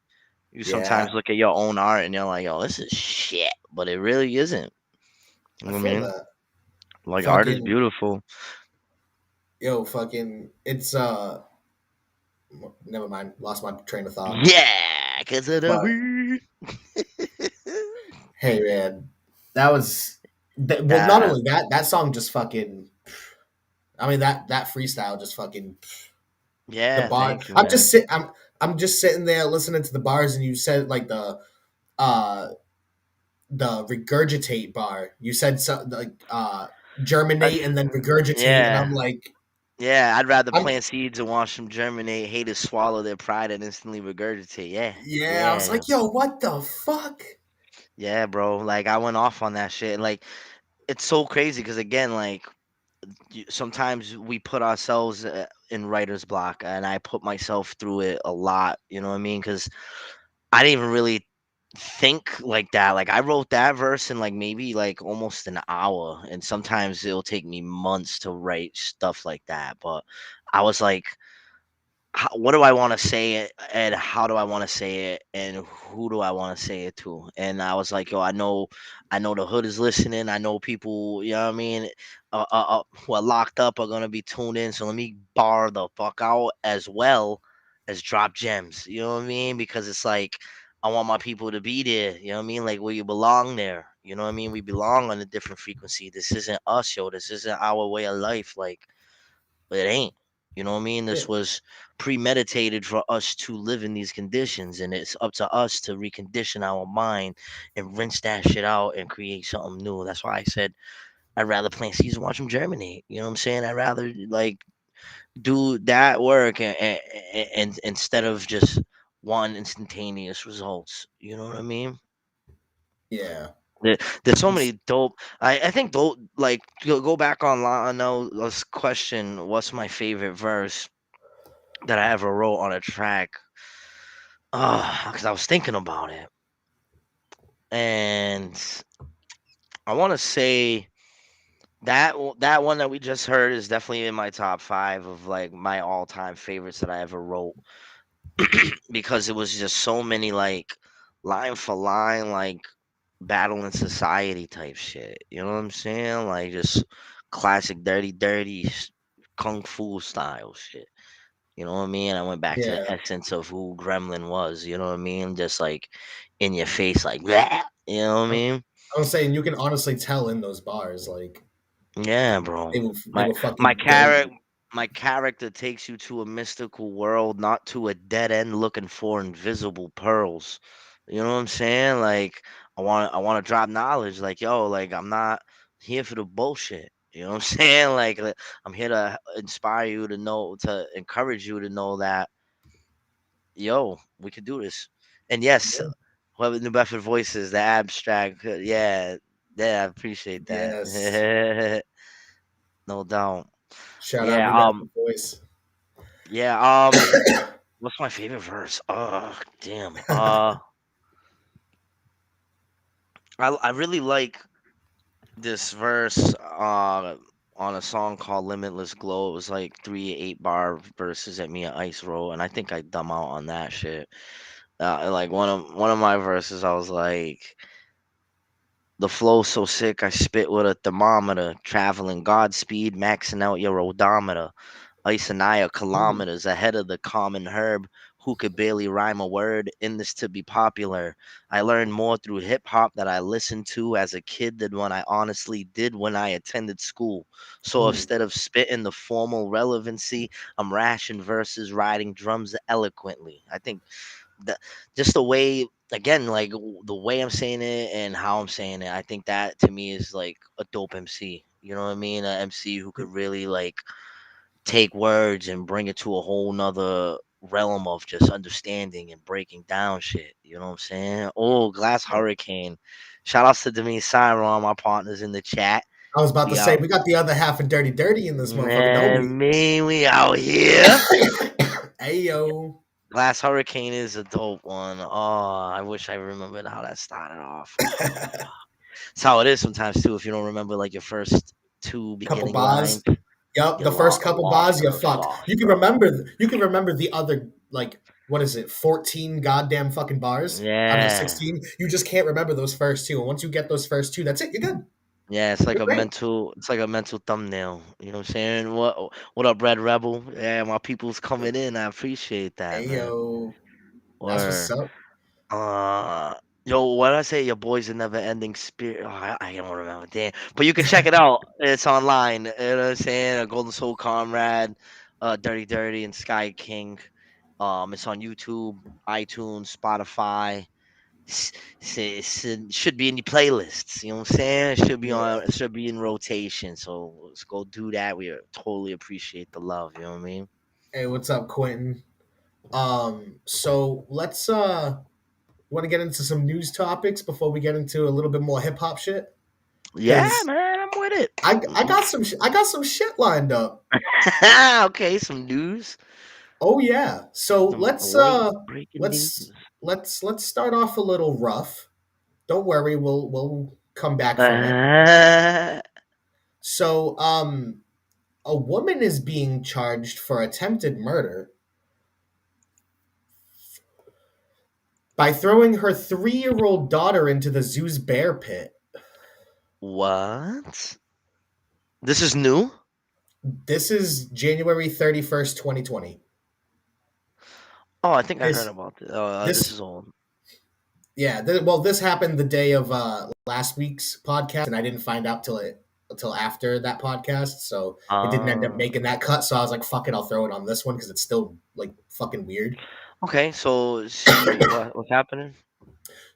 You sometimes Yeah, look at your own art and you're like, yo, this is shit, but it really isn't. You I know what I feel mean? that. Like art is Fucking, beautiful. yo, fucking, it's, never mind. Lost my train of thought. Yeah, cause of the But, beat. hey, man, that was, well, not That only that song just fucking, I mean, that freestyle just fucking, the yeah, bar. thank you, man. I'm just sitting there listening to the bars, and you said like uh the regurgitate bar. You said something like germinate and then regurgitate, and Yeah, I'm like, yeah. I'd rather I'm plant seeds and watch them germinate. Haters swallow their pride and instantly regurgitate. Yeah, yeah, I was yeah, like, yo, what the fuck? yeah, bro. Like I went off on that shit. Like it's so crazy because again, like sometimes we put ourselves in writer's block, and I put myself through it a lot. You know what I mean? Because I didn't even really think like that. Like I wrote that verse in like maybe like almost an hour, and sometimes it'll take me months to write stuff like that. But I was like, what do I want to say it, and how do I want to say it, and who do I want to say it to? And I was like, yo, I know the hood is listening. I know people, you know what I mean, who are locked up are gonna be tuned in. So let me bar the fuck out as well as drop gems. You know what I mean? Because it's like I want my people to be there. You know what I mean? Like where you belong there. You know what I mean? We belong on a different frequency. This isn't us, yo. This isn't our way of life. Like but it ain't. You know what I mean? Yeah, This was premeditated for us to live in these conditions, and it's up to us to recondition our mind and rinse that shit out and create something new. That's why I said I'd rather plant seeds and watch them germinate. You know what I'm saying? I'd rather like do that work and instead of just one instantaneous results. You know what I mean? yeah. There's so It's- many dope. I think dope. Like go back online. I know this question. What's my favorite verse that I ever wrote on a track? Because I was thinking about it, and I want to say that one that we just heard is definitely in my top 5 of like my all time favorites that I ever wrote because it was just so many like line for line like battle in society type shit. You know what I'm saying? Like just classic kung fu style shit. You know what I mean? I went back to the yeah, essence of who Gremlin was. You know what I mean? Just like in your face, like "Bleh," you know what I I'm, mean? I'm saying you can honestly tell in those bars, like Yeah, bro. they My will my fucking go. character my character takes you to a mystical world, not to a dead end looking for invisible pearls. You know what I'm saying? Like I want to drop knowledge. Like yo, like I'm not here for the bullshit. You know what I'm saying? I'm here to inspire you to know, to encourage you to know that yo, we could do this. And yes, Yeah. whoever New Bedford voices, the abstract, yeah, yeah, I appreciate Yes. that. No doubt. Shout out Yeah, New Bedford voice. yeah, what's my favorite verse? Oh, damn. I really like this verse on a song called Limitless Glow. It was like 3 8-bar verses at me at Ice Road, and I think I dumb out on that shit. Like one of my verses, I was like, the flow so sick, I spit with a thermometer, traveling Godspeed, maxing out your odometer. Isanaya Ooh, kilometers ahead of the common herb who could barely rhyme a word in this to be popular. I learned more through hip hop that I listened to as a kid than what I honestly did when I attended school. So ooh, instead of spitting the formal relevancy, I'm rashing verses, riding drums eloquently. I think that just the way, again, like the way I'm saying it and how I'm saying it, I think that to me is like a dope MC. You know what I mean? A MC who could really like take words and bring it to a whole nother realm of just understanding and breaking down shit. You know what I'm saying? Oh, Glass yeah. Hurricane. Shout outs to Demise Cyron, my partners in the chat. I was about to We say out. we got the other half of Dirty Dirty in this motherfucker, don't we? Man, me, we out here. Hey yo. Glass Hurricane is a dope one. Oh, I wish I remembered how that started off. Oh, it's how it is sometimes too. If you don't remember like your first two Couple beginning lines, bars. Yup, you're the first couple bars, lost in you're the fucked. sauce, You can bro. remember the other like what is it, 14 goddamn fucking bars out of the Yeah. 16. You just can't remember those first two. And once you get those first two, that's it. You're good. Yeah, it's like You're a great. mental, it's like a mental thumbnail. You know what I'm saying? What up, Red Rebel? Yeah, my people's coming in. I appreciate that, Hey man. yo. That's what's Or up. uh, yo, what did I say? Your boy's a never-ending spirit. Oh, I don't remember. Damn, but you can check it out. It's online. You know what I'm saying? A Golden Soul Comrade, Dirty Dirty, and Sky King. It's on YouTube, iTunes, Spotify. It should be in your playlists. You know what I'm saying? It should be Yeah. on. It should be in rotation. So let's go do that. We totally appreciate the love. You know what I mean? Hey, what's up, Quentin? So let's want to get into some news topics before we get into a little bit more hip hop shit? Yeah, Because man, I'm with it. I got some shit lined up. Okay, some news, Oh yeah. So some late breaking news. let's let's start off a little rough. Don't worry, we'll come back from it. Uh, So a woman is being charged for attempted murder by throwing her 3-year-old daughter into the zoo's bear pit. what? This is new. This is January 31st, 2020. Oh, I think I heard This about this. This this is old. yeah, well this happened the day of last week's podcast and I didn't find out till after that podcast, so it didn't end up Uh, making that cut, so I was like fuck it, I'll throw it on this one cuz it's still like fucking weird. okay, so what's happening?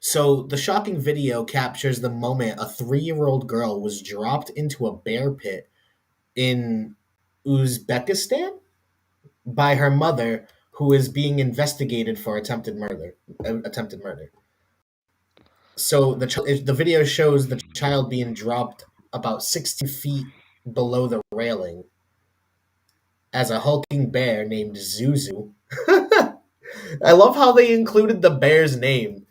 So the shocking video captures the moment a 3-year-old girl was dropped into a bear pit in Uzbekistan by her mother, who is being investigated for attempted murder. Attempted murder. So the video shows the child being dropped about 60 feet below the railing as a hulking bear named Zuzu. I love how they included the bear's name,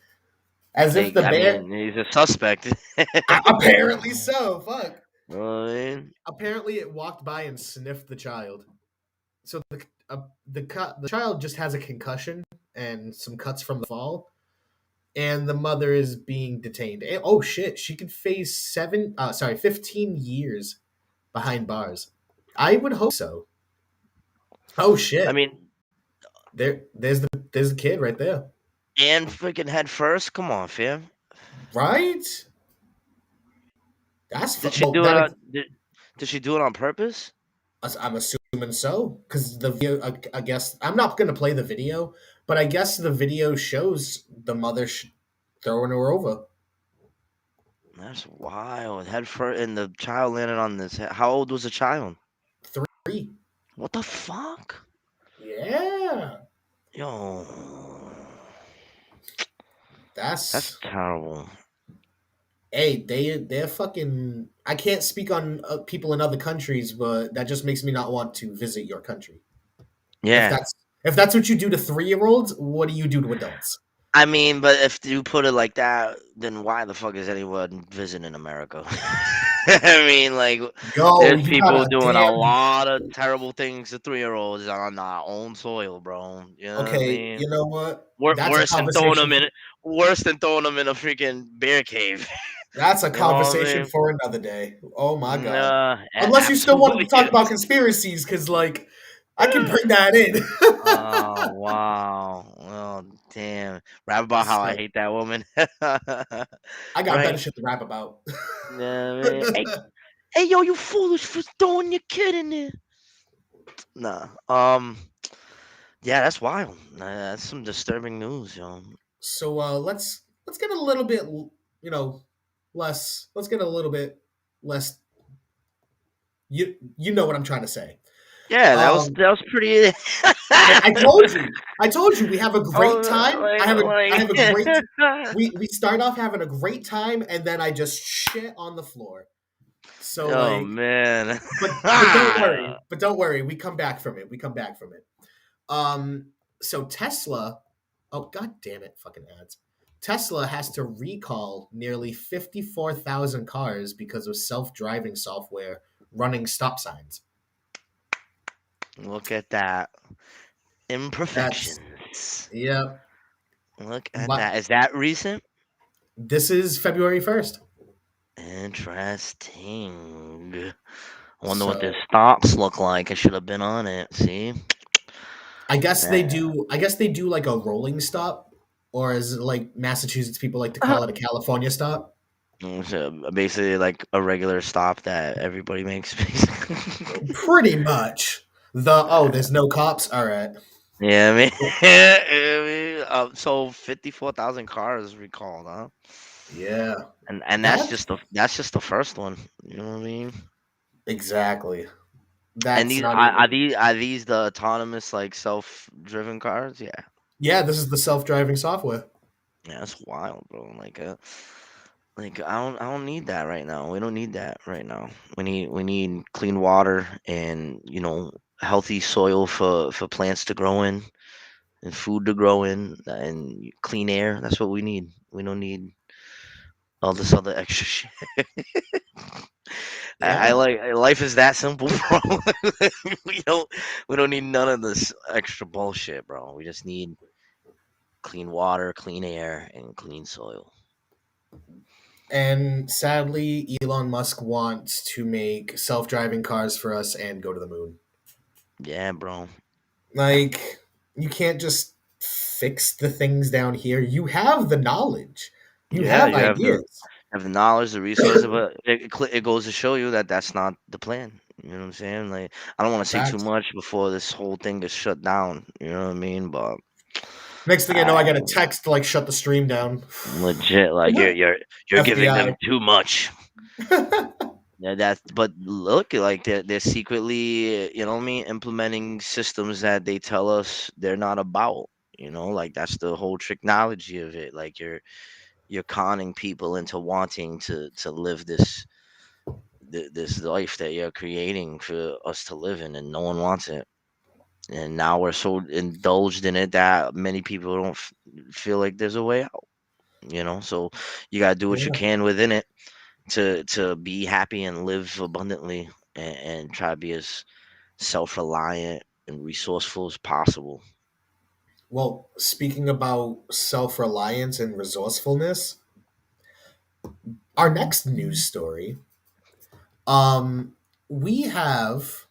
as if the I bear. mean, he's a suspect. You Apparently so. Fuck. know what I mean? Apparently, it walked by and sniffed the child. So the child just has a concussion and some cuts from the fall, and the mother is being detained. Oh shit, she could face 15 years behind bars. I would hope so. Oh I shit, mean, there's the kid right there. and freaking head first. Come on, fam. Right? Did she Well. do it? That Did she do it on purpose? I'm assuming so because the video. I guess I'm not gonna play the video, but I guess the video shows the mother throwing her over. That's wild. Head first, and the child landed on this. How old was the child? 3. What the fuck? Yeah, Yo, that's that's terrible. hey, they're fucking. I can't speak on people in other countries, but that just makes me not want to visit your country. If Yeah. that's if that's what you do to 3-year-olds, what do you do to adults? I mean, but if you put it like that, then why the fuck is anyone visiting America? I mean, like, Yo, there's you got people a doing a damn. lot of terrible things to 3-year-olds on our own soil, bro. You know what I Okay, mean? you know what? Worse than throwing them in, worse than throwing them in a freaking bear cave. That's a You know what I conversation mean? for another day. Oh my god. Unless you still wanted Absolutely to talk about is. conspiracies, because like I can bring that in. Oh wow! Oh damn! Rap about how I So hate that woman. I got better Right? shit to rap about. Yeah, man. Hey, yo, you foolish for throwing your kid in there. Nah. Yeah, that's wild. That's some disturbing news, yo. So let's get a little bit, you know, less. Let's get a little bit less. You know what I'm trying to say. Yeah, Um, that was pretty. I told you. I told you we have a great Oh, time. I have a great. like, We start off having a great time, and then I just shit on the floor. So oh like, man. but don't worry. But don't worry. We come back from it. We come back from it. Um. So Tesla. Oh god damn it! Fucking ads. Tesla has to recall nearly 54,000 cars because of self-driving software running stop signs. Look at that. That's Imperfections. yeah. Look at But that. Is that recent? this is February 1st. Interesting. I wonder what their So stops look like. I should have been on it. See? I guess they That- do. I guess they do like a rolling stop, or as like Massachusetts people like to call it, a California stop. So basically, like a regular stop that everybody makes. Basically. Pretty much. There's no cops. All right. Yeah, I mean, I mean, so 54,000 cars recalled, huh? Yeah, And that's that's just the first one. You know what I mean? exactly. And That's these not even. are these the autonomous like self-driven cars? Yeah, Yeah, this is the self-driving software. yeah, that's wild, bro. Like I don't need that right now. We don't need that right now. We need clean water and healthy soil for plants to grow in and food to grow in and clean air. That's what we need. We don't need all this other extra shit. I Yeah, like life is that simple, bro. we don't we don't need none of this extra bullshit, bro. We just need clean water, clean air, and clean soil. and sadly, Elon Musk wants to make self-driving cars for us and go to the moon. Yeah, bro. Like, you can't just fix the things down here. You have the knowledge. You Yeah, have you ideas. have the knowledge, the resources, but it goes to show you that that's not the plan. You know what I'm saying? Like, I don't want to say too Fact. much before this whole thing gets shut down. You know what I mean? But Next thing I know, I I got a text to like shut the stream down. legit, like you're giving them FBI. too much. Yeah, but look, like they're secretly, you know what I mean, implementing systems that they tell us they're not about. Like that's the whole technology of it. Like you're conning people into wanting to live this life that you're creating for us to live in, and no one wants it. And now we're so indulged in it that many people don't feel like there's a way out. So you gotta do what you Yeah. can within it to be happy and live abundantly and try to be as self-reliant and resourceful as possible. Well, speaking about self-reliance and resourcefulness, our next news story, um, we have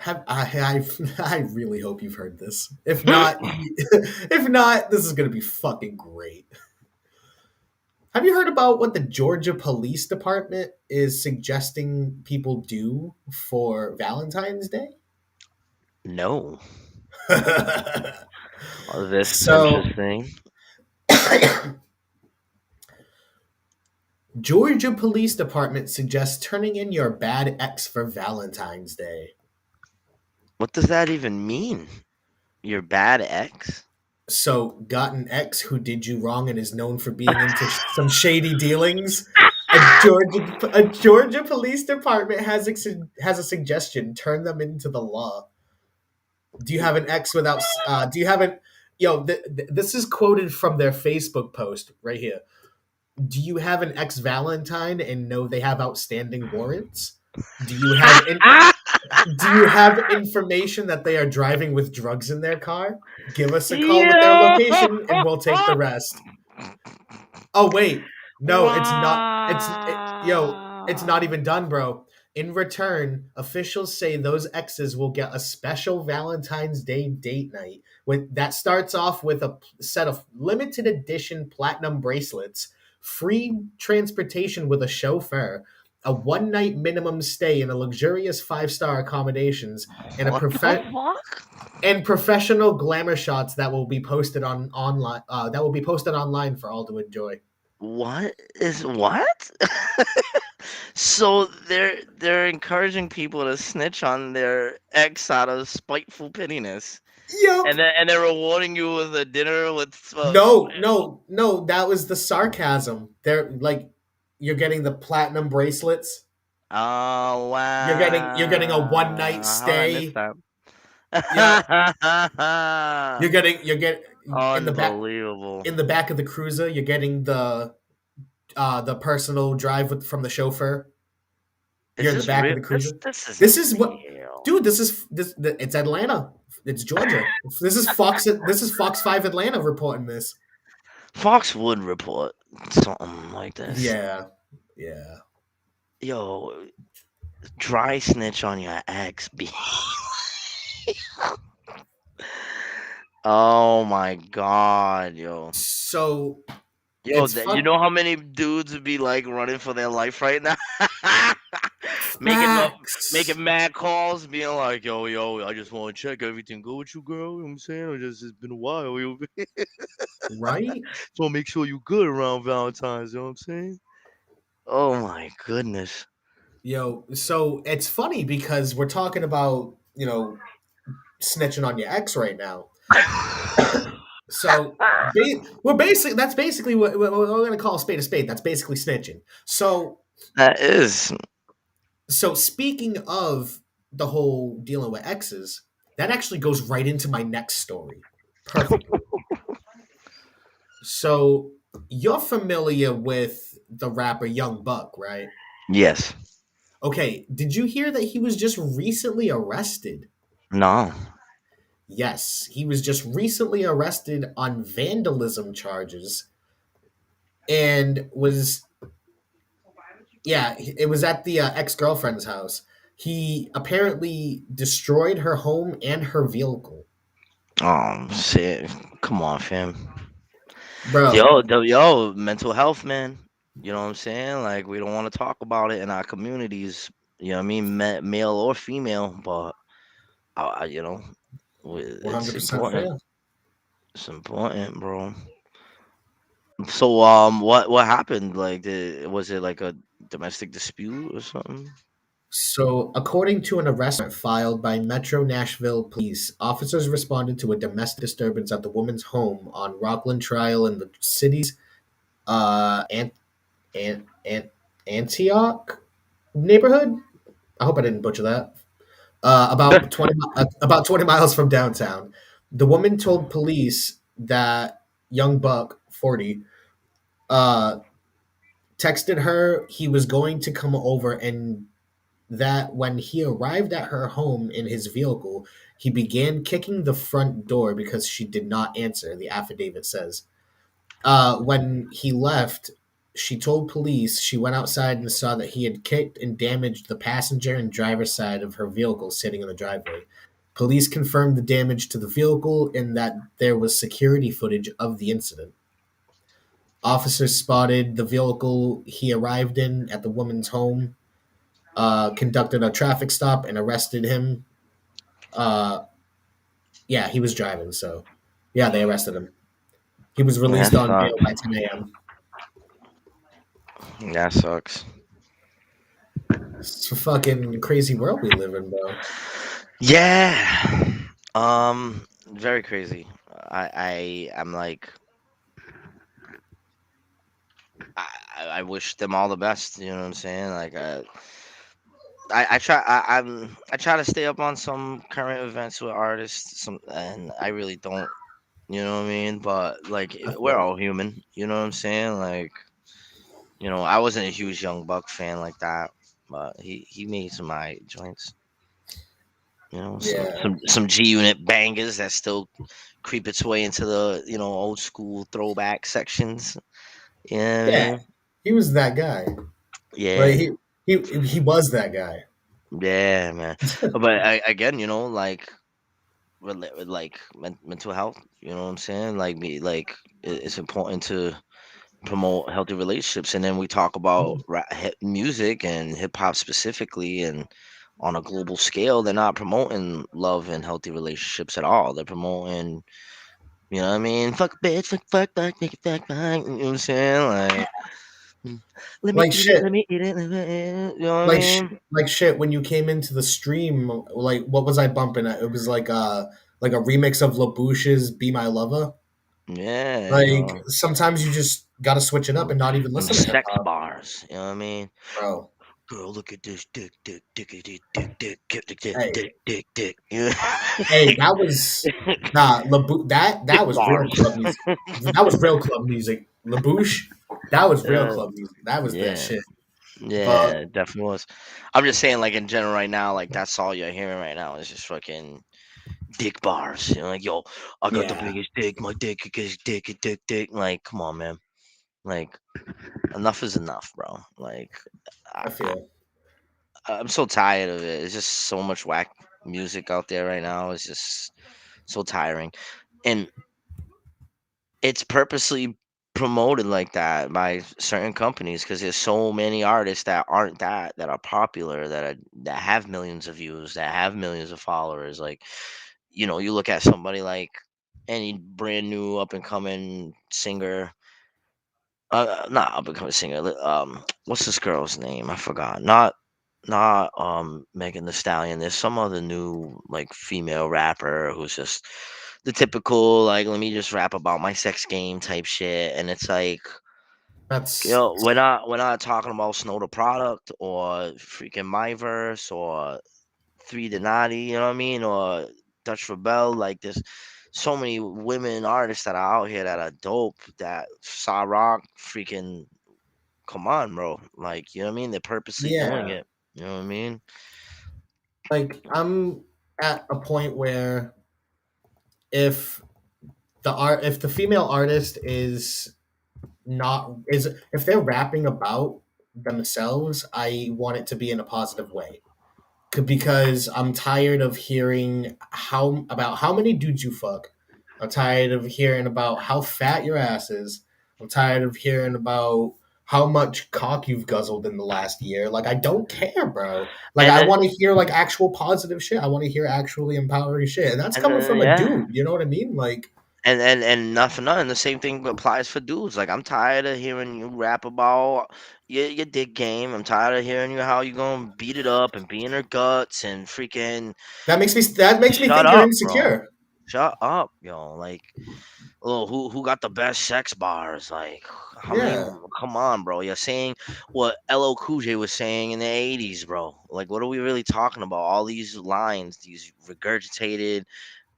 I really hope you've heard this. If not, if not, this is gonna be fucking great. Have you heard about what the Georgia Police Department is suggesting people do for Valentine's Day? No. Oh, this is So, interesting. Georgia Police Department suggests turning in your bad ex for Valentine's Day. What does that even mean? Your bad ex? So, got an ex who did you wrong and is known for being into some shady dealings. A Georgia Police Department has a suggestion: turn them into the law. Do you have an ex without? Do you have an? Yo, this is quoted from their Facebook post right here. Do you have an ex Valentine and know they have outstanding warrants? Do you have do you have information that they are driving with drugs in their car? Give us a call with their Yo! location and we'll take the rest. Oh wait, no, it's not. It's not Wow. even done, bro. In return, officials say those exes will get a special Valentine's Day date night that starts off with a set of limited edition platinum bracelets, free transportation with a chauffeur, a one night minimum stay in a luxurious 5-star accommodations, and What the fuck? and professional glamour shots that will be posted online. That will be posted online for all to enjoy. What is what? So they're encouraging people to snitch on their ex out of spiteful pittiness, Yep. and they're rewarding you with a dinner with. No. That was the sarcasm. They're like, you're getting the platinum bracelets. Oh You're getting a one night wow! How did I miss stay. that? Yeah. You're getting Unbelievable. in the back of the cruiser. You're getting the personal drive from the chauffeur. You're Is in the this back of real? the cruiser. This is This is what, real. dude. It's Atlanta. It's Georgia. This is Fox. This is Fox 5 Atlanta reporting this. Fox would report something like this. Yeah. Yo, dry snitch on your ex. Oh my god, yo. So Yo, it's you fun. know how many dudes would be like running for their life right now? Facts. Making mad calls, being like, yo, I just want to check everything good with you, girl. You know what I'm saying? It's been a while. Right? Just want to make sure you good around Valentine's. You know what I'm saying? Oh my goodness. Yo, so it's funny because we're talking about, snitching on your ex right now. So that's basically what we're going to call a spade. That's basically snitching. So That is. speaking of the whole dealing with exes, that actually goes right into my next story. Perfectly. So you're familiar with the rapper Young Buck, right? Yes. Okay, did you hear that he was just recently arrested? No. Yes, he was just recently arrested on vandalism charges and it was at the ex-girlfriend's house. He apparently destroyed her home and her vehicle. Shit. Come on, fam. Bro, Yo, mental health, man. You know what I'm saying? Like, we don't want to talk about it in our communities. You know what I mean? Male or female, but you know, it's 100% important. fair. It's important, bro. So, what happened? Like, was it like a domestic dispute or something? So, according to an arrest warrant filed by Metro Nashville Police, officers responded to a domestic disturbance at the woman's home on Rockland Trail in the city's Ant- Antioch neighborhood. I hope I didn't butcher that. About 20 miles from downtown. The woman told police that young Buck, 40, uh, texted her he was going to come over, and that when he arrived at her home in his vehicle, he began kicking the front door because she did not answer, the affidavit says. When he left, she told police she went outside and saw that he had kicked and damaged the passenger and driver's side of her vehicle sitting in the driveway. Police confirmed the damage to the vehicle and that there was security footage of the incident. Officers spotted the vehicle he arrived in at the woman's home, conducted a traffic stop, and arrested him. Uh, yeah, he was driving, so yeah, they arrested him. He was That released on bail sucks. by 10 a.m. That sucks. It's a fucking crazy world we live in, bro. Yeah. Very crazy. I'm like, I wish them all the best. You know what I'm saying? Like, I try to stay up on some current events with artists. And I really don't You know what I mean? But like I we're feel all you. human. You know what I'm saying? Like I wasn't a huge Young Buck fan like that, but he made some my joints. Some Yeah, some G Unit bangers that still creep its way into the old school throwback sections. You know what I yeah. mean? He was that guy. Like Yeah, he was that guy. yeah, man. But again, like with like mental health. You know what I'm saying? Like me, like it's important to promote healthy relationships, and then we talk about hip music and hip hop specifically, and on a global scale, they're not promoting love and healthy relationships at all. They're promoting, you know what I mean? Fuck a bitch, fuck back, make it fuck back. You know what I'm saying? Like, mm, let me Like eat it, shit. let me eat it, let me eat it. You know what I mean? Like shit. When you came into the stream, like what was I bumping at? It was like a remix of LaBouche's "Be My Lover." Yeah, Like sometimes you just gotta switch it up and not even some listen to hip sex hop, bars. You know what I mean? bro. Girl, look at this dick, dick, dick, dick, dick, dick, dick, dick, dick, Hey, dick, dick, dick. Yeah. hey, that was that Dick was real bars. club music. That was real club music. LaBouche, that was real uh, club music. That was that yeah. shit. Yeah, But it definitely was. I'm just saying, like in general, right now, like that's all you're hearing right now is just fucking dick bars. Like yo, I got the yeah, biggest dick, my dick, dick, dick, dick. Like, come on, man. Like, enough is enough, bro. Like, I, I I, feel. I'm so tired of it. It's just so much whack music out there right now. It's just so tiring, and it's purposely promoted like that by certain companies because there's so many artists that aren't that are popular that have millions of views that have millions of followers. Like you look at somebody like any brand new up and coming singer, not up and coming singer, what's this girl's name? I forgot. Not Megan the Stallion. There's some other new like female rapper who's just the typical like let me just rap about my sex game type shit, and it's like That's we're not talking about Snow the Product or freaking My Verse or Three Donati, you know what I mean, or Dutch Rebel. Like there's so many women artists that are out here that are dope. That Saw Rock, freaking come on, bro. Like you know what I mean? They're purposely doing yeah. it. You know what I mean? Like I'm at a point where if if the female artist is not is if they're rapping about themselves, I want it to be in a positive way. Because I'm tired of hearing how many dudes you fuck. I'm tired of hearing about how fat your ass is. I'm tired of hearing about how much cock you've guzzled in the last year. Like I don't care, bro. Like And I then want to hear like actual positive shit. I want to hear actually empowering shit, and that's and coming then from a yeah. dude. You know what I mean? Like And not for nothing, the same thing applies for dudes. Like I'm tired of hearing you rap about your dick game. I'm tired of hearing you how you gonna beat it up and be in her guts and freaking that makes me shut think you're up, bro. insecure. Shut up, yo. Like, oh, who got the best sex bars? Like, how many? Yeah, Come on, bro. You're saying what LL Cool J was saying in the '80s, bro. Like, what are we really talking about? All these lines, these regurgitated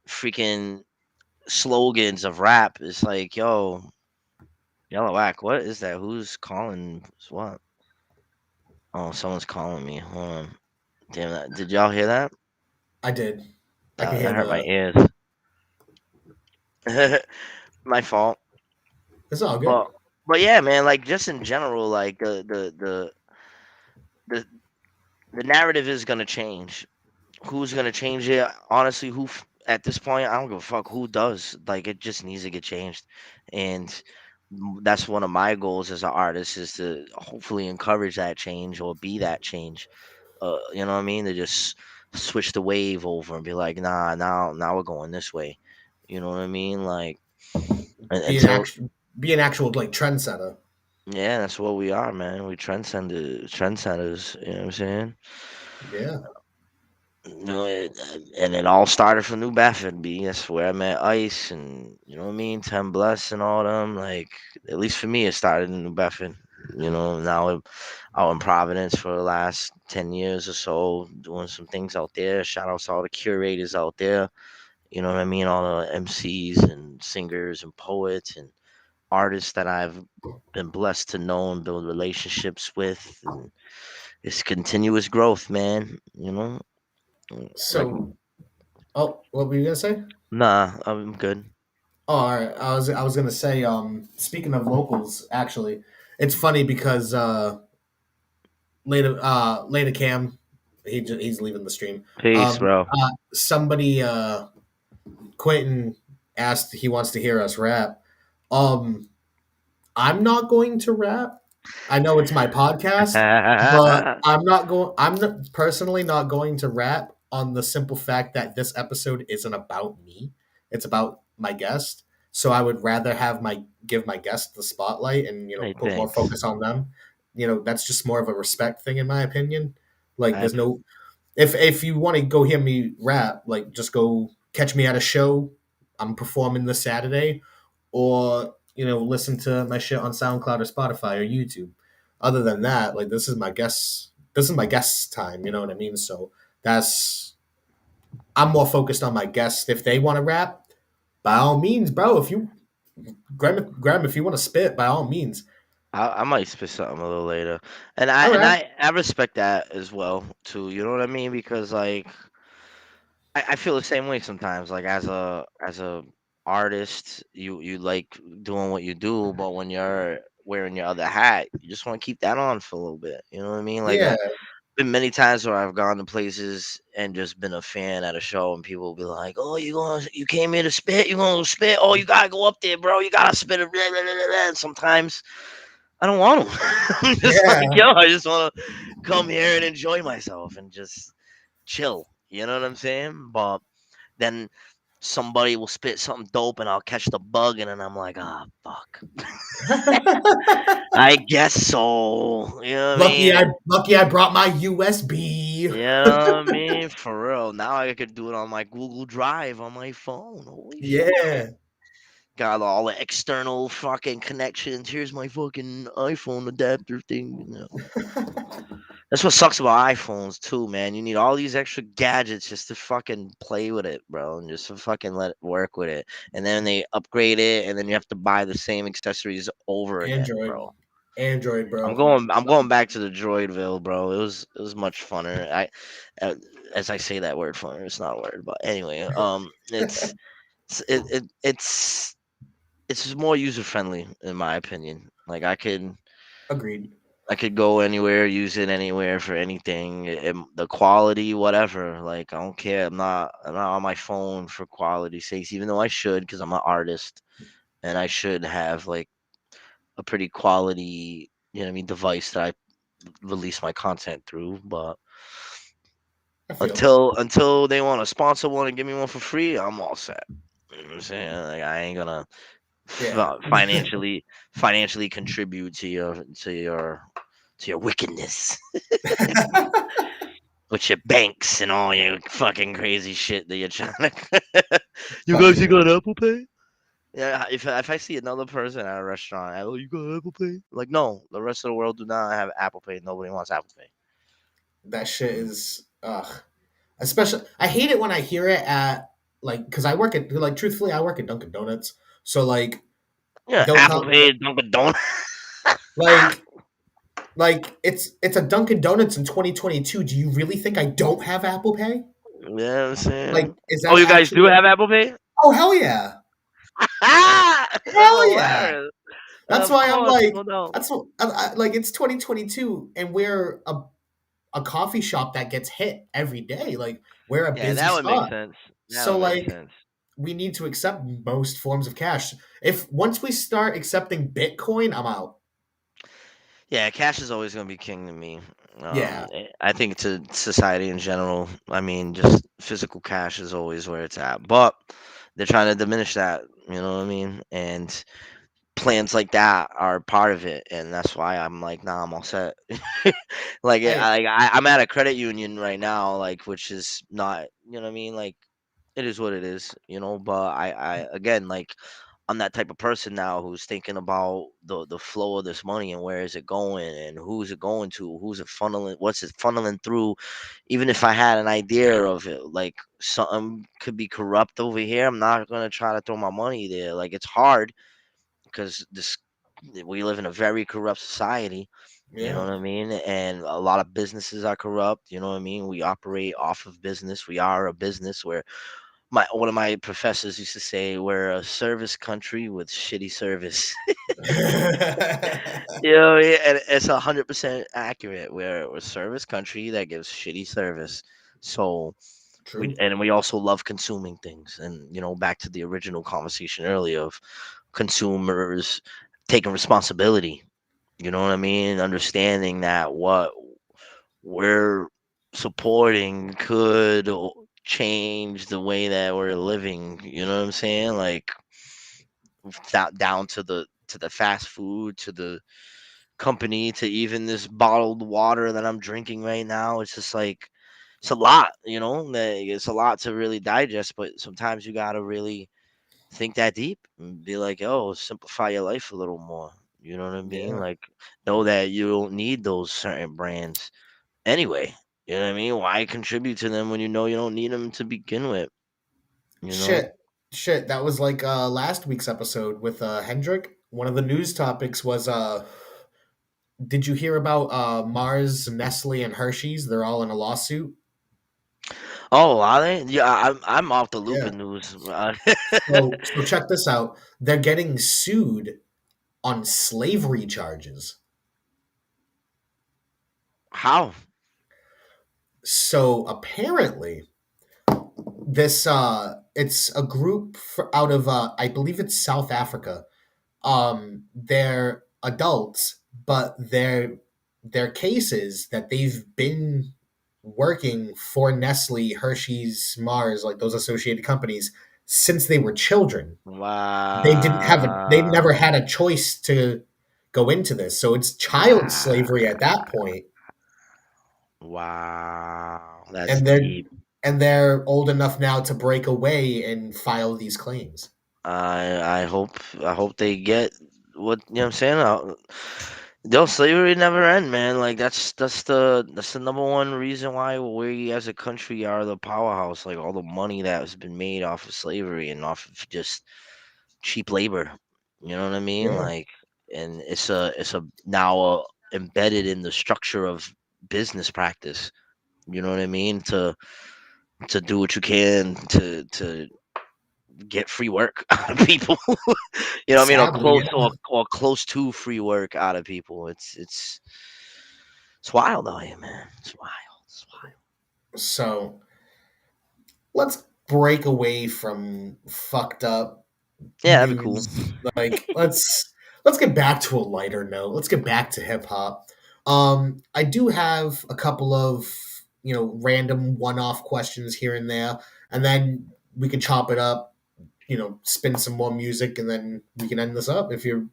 freaking slogans of rap. It's like, yo, Yellow Whack, what is that? Who's calling? What? Oh, someone's calling me. Hold on. Damn that. Did y'all hear that? I did. I can That hear hurt my the. ears. My fault. It's all good. But but yeah, man, like just in general, like the the narrative is gonna change. Who's gonna change it? Honestly, at this point, I don't give a fuck who does. Like it just needs to get changed. And that's one of my goals as an artist is to hopefully encourage that change or be that change. You know what I mean? To just switch the wave over and be like, nah, now we're going this way. You know what I mean? Like Be an until actual be an actual like trendsetter. yeah, that's what we are, man. We trendsetters. You know what I'm saying? Yeah. And it all started from New Bedford, B. That's where I met Ice and you know what I mean, Ten Bless and all them. Like at least for me, it started in New Bedford. Now I'm out in Providence for the last 10 years or so, doing some things out there. Shout out to all the curators out there. You know what I mean? All the MCs and singers and poets and artists that I've been blessed to know and build relationships with. And it's continuous growth, man. You know, like, So, oh, what were you gonna say? nah, I'm good. Oh, all right. I was gonna say, speaking of locals, actually, it's funny because later Cam, he's leaving the stream. Peace, bro. Somebody Quentin asked he wants to hear us rap. Um, I'm not going to rap. I know it's my podcast, but I'm not, personally not going to rap on the simple fact that this episode isn't about me. It's about my guest. So I would rather give my guest the spotlight and Hey, put more thanks. focus on them. That's just more of a respect thing in my opinion. Like I, there's no if you want to go hear me rap, like just go catch me at a show. I'm performing this Saturday, or listen to my shit on SoundCloud or Spotify or YouTube. Other than that, like this is my guest time. You know what I mean? So that's I'm more focused on my guests. If they want to rap, by all means, bro. If you Graham, if you want to spit, by all means. I might spit something a little later, and I All and right. I respect that as well too. You know what I mean? Because like I feel the same way sometimes. Like as a artist, you like doing what you do, but when you're wearing your other hat, you just want to keep that on for a little bit. You know what I mean? Like Yeah. been many times where I've gone to places and just been a fan at a show, and people will be like, "Oh, you came here to spit? You gonna spit? Oh, you gotta go up there, bro. You gotta spit it." Blah, blah, blah, blah, blah." And sometimes I don't want to. I'm just Yeah. like, yo, I just want to come here and enjoy myself and just chill. You know what I'm saying? But then somebody will spit something dope, and I'll catch the bug, and then I'm like, ah, fuck. I guess so. You know what I mean? Lucky I brought my USB. You know what I mean? For real. Now I could do it on my Google Drive on my phone. Holy shit. Yeah. Got all the external fucking connections. Here's my fucking iPhone adapter thing. That's what sucks about iPhones too, man. You need all these extra gadgets just to fucking play with it, bro, and just to fucking let it work with it. And then they upgrade it, and then you have to buy the same accessories over again, Android. bro. Android, I'm bro. going. I'm going back to the Droidville, bro. It was much funner. Uh, as I say that word funner, it's not a word, but anyway, it's just more user friendly in my opinion. Like Agreed. I could go anywhere, use it anywhere for anything. The quality, whatever. Like I don't care. I'm not on my phone for quality sakes, even though I should, because I'm an artist and I should have like a pretty quality, you know what I mean, device that I release my content through. But I feel. until they want to sponsor one and give me one for free, I'm all set. You know what I'm saying? Like I ain't gonna Yeah. financially contribute to your wickedness with your banks and all your fucking crazy shit that you're trying to. You Fuck guys, you you. got Apple Pay? Yeah, if I see another person at a restaurant, oh, you got Apple Pay? Like, no, the rest of the world do not have Apple Pay. Nobody wants Apple Pay. That shit is especially I hate it when I hear it at like because I work at like truthfully I work at Dunkin' Donuts. So like Yeah, they'll Apple come Pay, Dunkin' Donuts. like it's a Dunkin' Donuts in 2022. Do you really think I don't have Apple Pay? You know what I'm Like saying? is Oh, that you guys do actually have Apple Pay? Oh hell yeah. That's Hell yeah. hilarious. That's Of why I'm course, like no doubt. that's what like it's 2022 and we're a coffee shop that gets hit every day. Like we're a Yeah, busy that would make spot. sense. That So would make like sense. we need to accept most forms of cash. If once we start accepting Bitcoin, I'm out. Yeah, cash is always going to be king to me. Yeah. I think to society in general, I mean, just physical cash is always where it's at. But they're trying to diminish that, you know what I mean? And plans like that are part of it, and that's why I'm like, nah, I'm all set. Hey, I'm at a credit union right now, like, which is not, you know what I mean? Like, it is what it is, you know. But I again, like, I'm that type of person now who's thinking about the flow of this money and where is it going and who's it going to, who's it funneling, what's it funneling through. Even if I had an idea of it, like something could be corrupt over here, I'm not gonna try to throw my money there. Like it's hard because this we live in a very corrupt society. You know Yeah. what I mean? And a lot of businesses are corrupt. You know what I mean? We operate off of business. We are a business where my one of my professors used to say we're a service country with shitty service. You know, yeah, and it's 100% accurate. We're a service country that gives shitty service. So True. we also love consuming things. And back to the original conversation earlier of consumers taking responsibility. You know what I mean? Understanding that what we're supporting could change the way that we're living. You know what I'm saying? Like down to the fast food, to the company, to even this bottled water that I'm drinking right now. It's just like it's a lot, it's a lot to really digest, but sometimes you gotta really think that deep and be like, oh, simplify your life a little more. You know what I mean? Yeah. Like know that you don't need those certain brands anyway. You know what I mean? Why contribute to them when you know you don't need them to begin with? You know? Shit. Shit. That was like last week's episode with Hendrik. One of the news topics was did you hear about Mars, Nestle, and Hershey's? They're all in a lawsuit. Oh, are they? Yeah, I'm off the loop Yeah. in news. So check this out. They're getting sued on slavery charges. How? So apparently, this it's a group out of I believe it's South Africa. They're adults, but their cases that they've been working for Nestle, Hershey's, Mars, like those associated companies, since they were children. They've never Wow. had a choice to go into this. So it's child Wow. slavery at that point, Wow. That's and they're deep. and they're old enough now to break away and file these claims. I hope they get what I'm saying. They'll slavery never end, man. Like that's the number one reason why we as a country are the powerhouse. Like all the money that has been made off of slavery and off of just cheap labor. You know what I mean? Yeah, Like, and it's a now embedded in the structure of business practice. You know what I mean? To do what you can to get free work out of people. You know what I mean? Or sadly, close yeah. or close to free work out of people. It's wild out here, man. It's wild. It's wild. So let's break away from fucked up Yeah, that'd be cool. news. Like let's get back to a lighter note. Let's get back to hip hop. I do have a couple of random one-off questions here and there, and then we can chop it up. Spin some more music, and then we can end this up if you're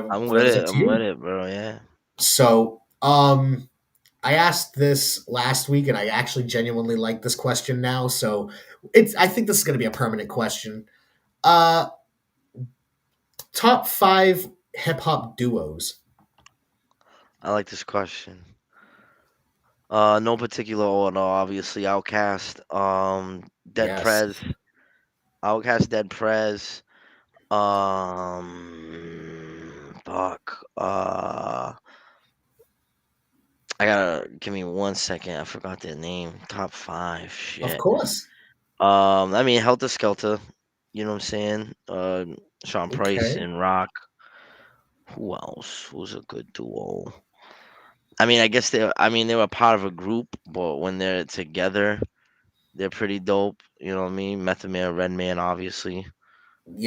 I'm with whatever's up it. to I'm with you. it, bro. Yeah. So, I asked this last week, and I actually genuinely like this question now. So, I think this is going to be a permanent question. Uh, top 5 hip hop duos. I like this question. No particular order, obviously. Dead Yes, Prez, Outcast, Dead Prez. Fuck. I gotta give me 1 second. I forgot their name. Top five. of Shit. course. I mean, Helter Skelter. You know what I'm saying? Sean Price Okay. and Rock. Who else? Who's a good duo? I mean, I guess they were part of a group, but when they're together, they're pretty dope. You know what I mean? Method Man, Redman, obviously.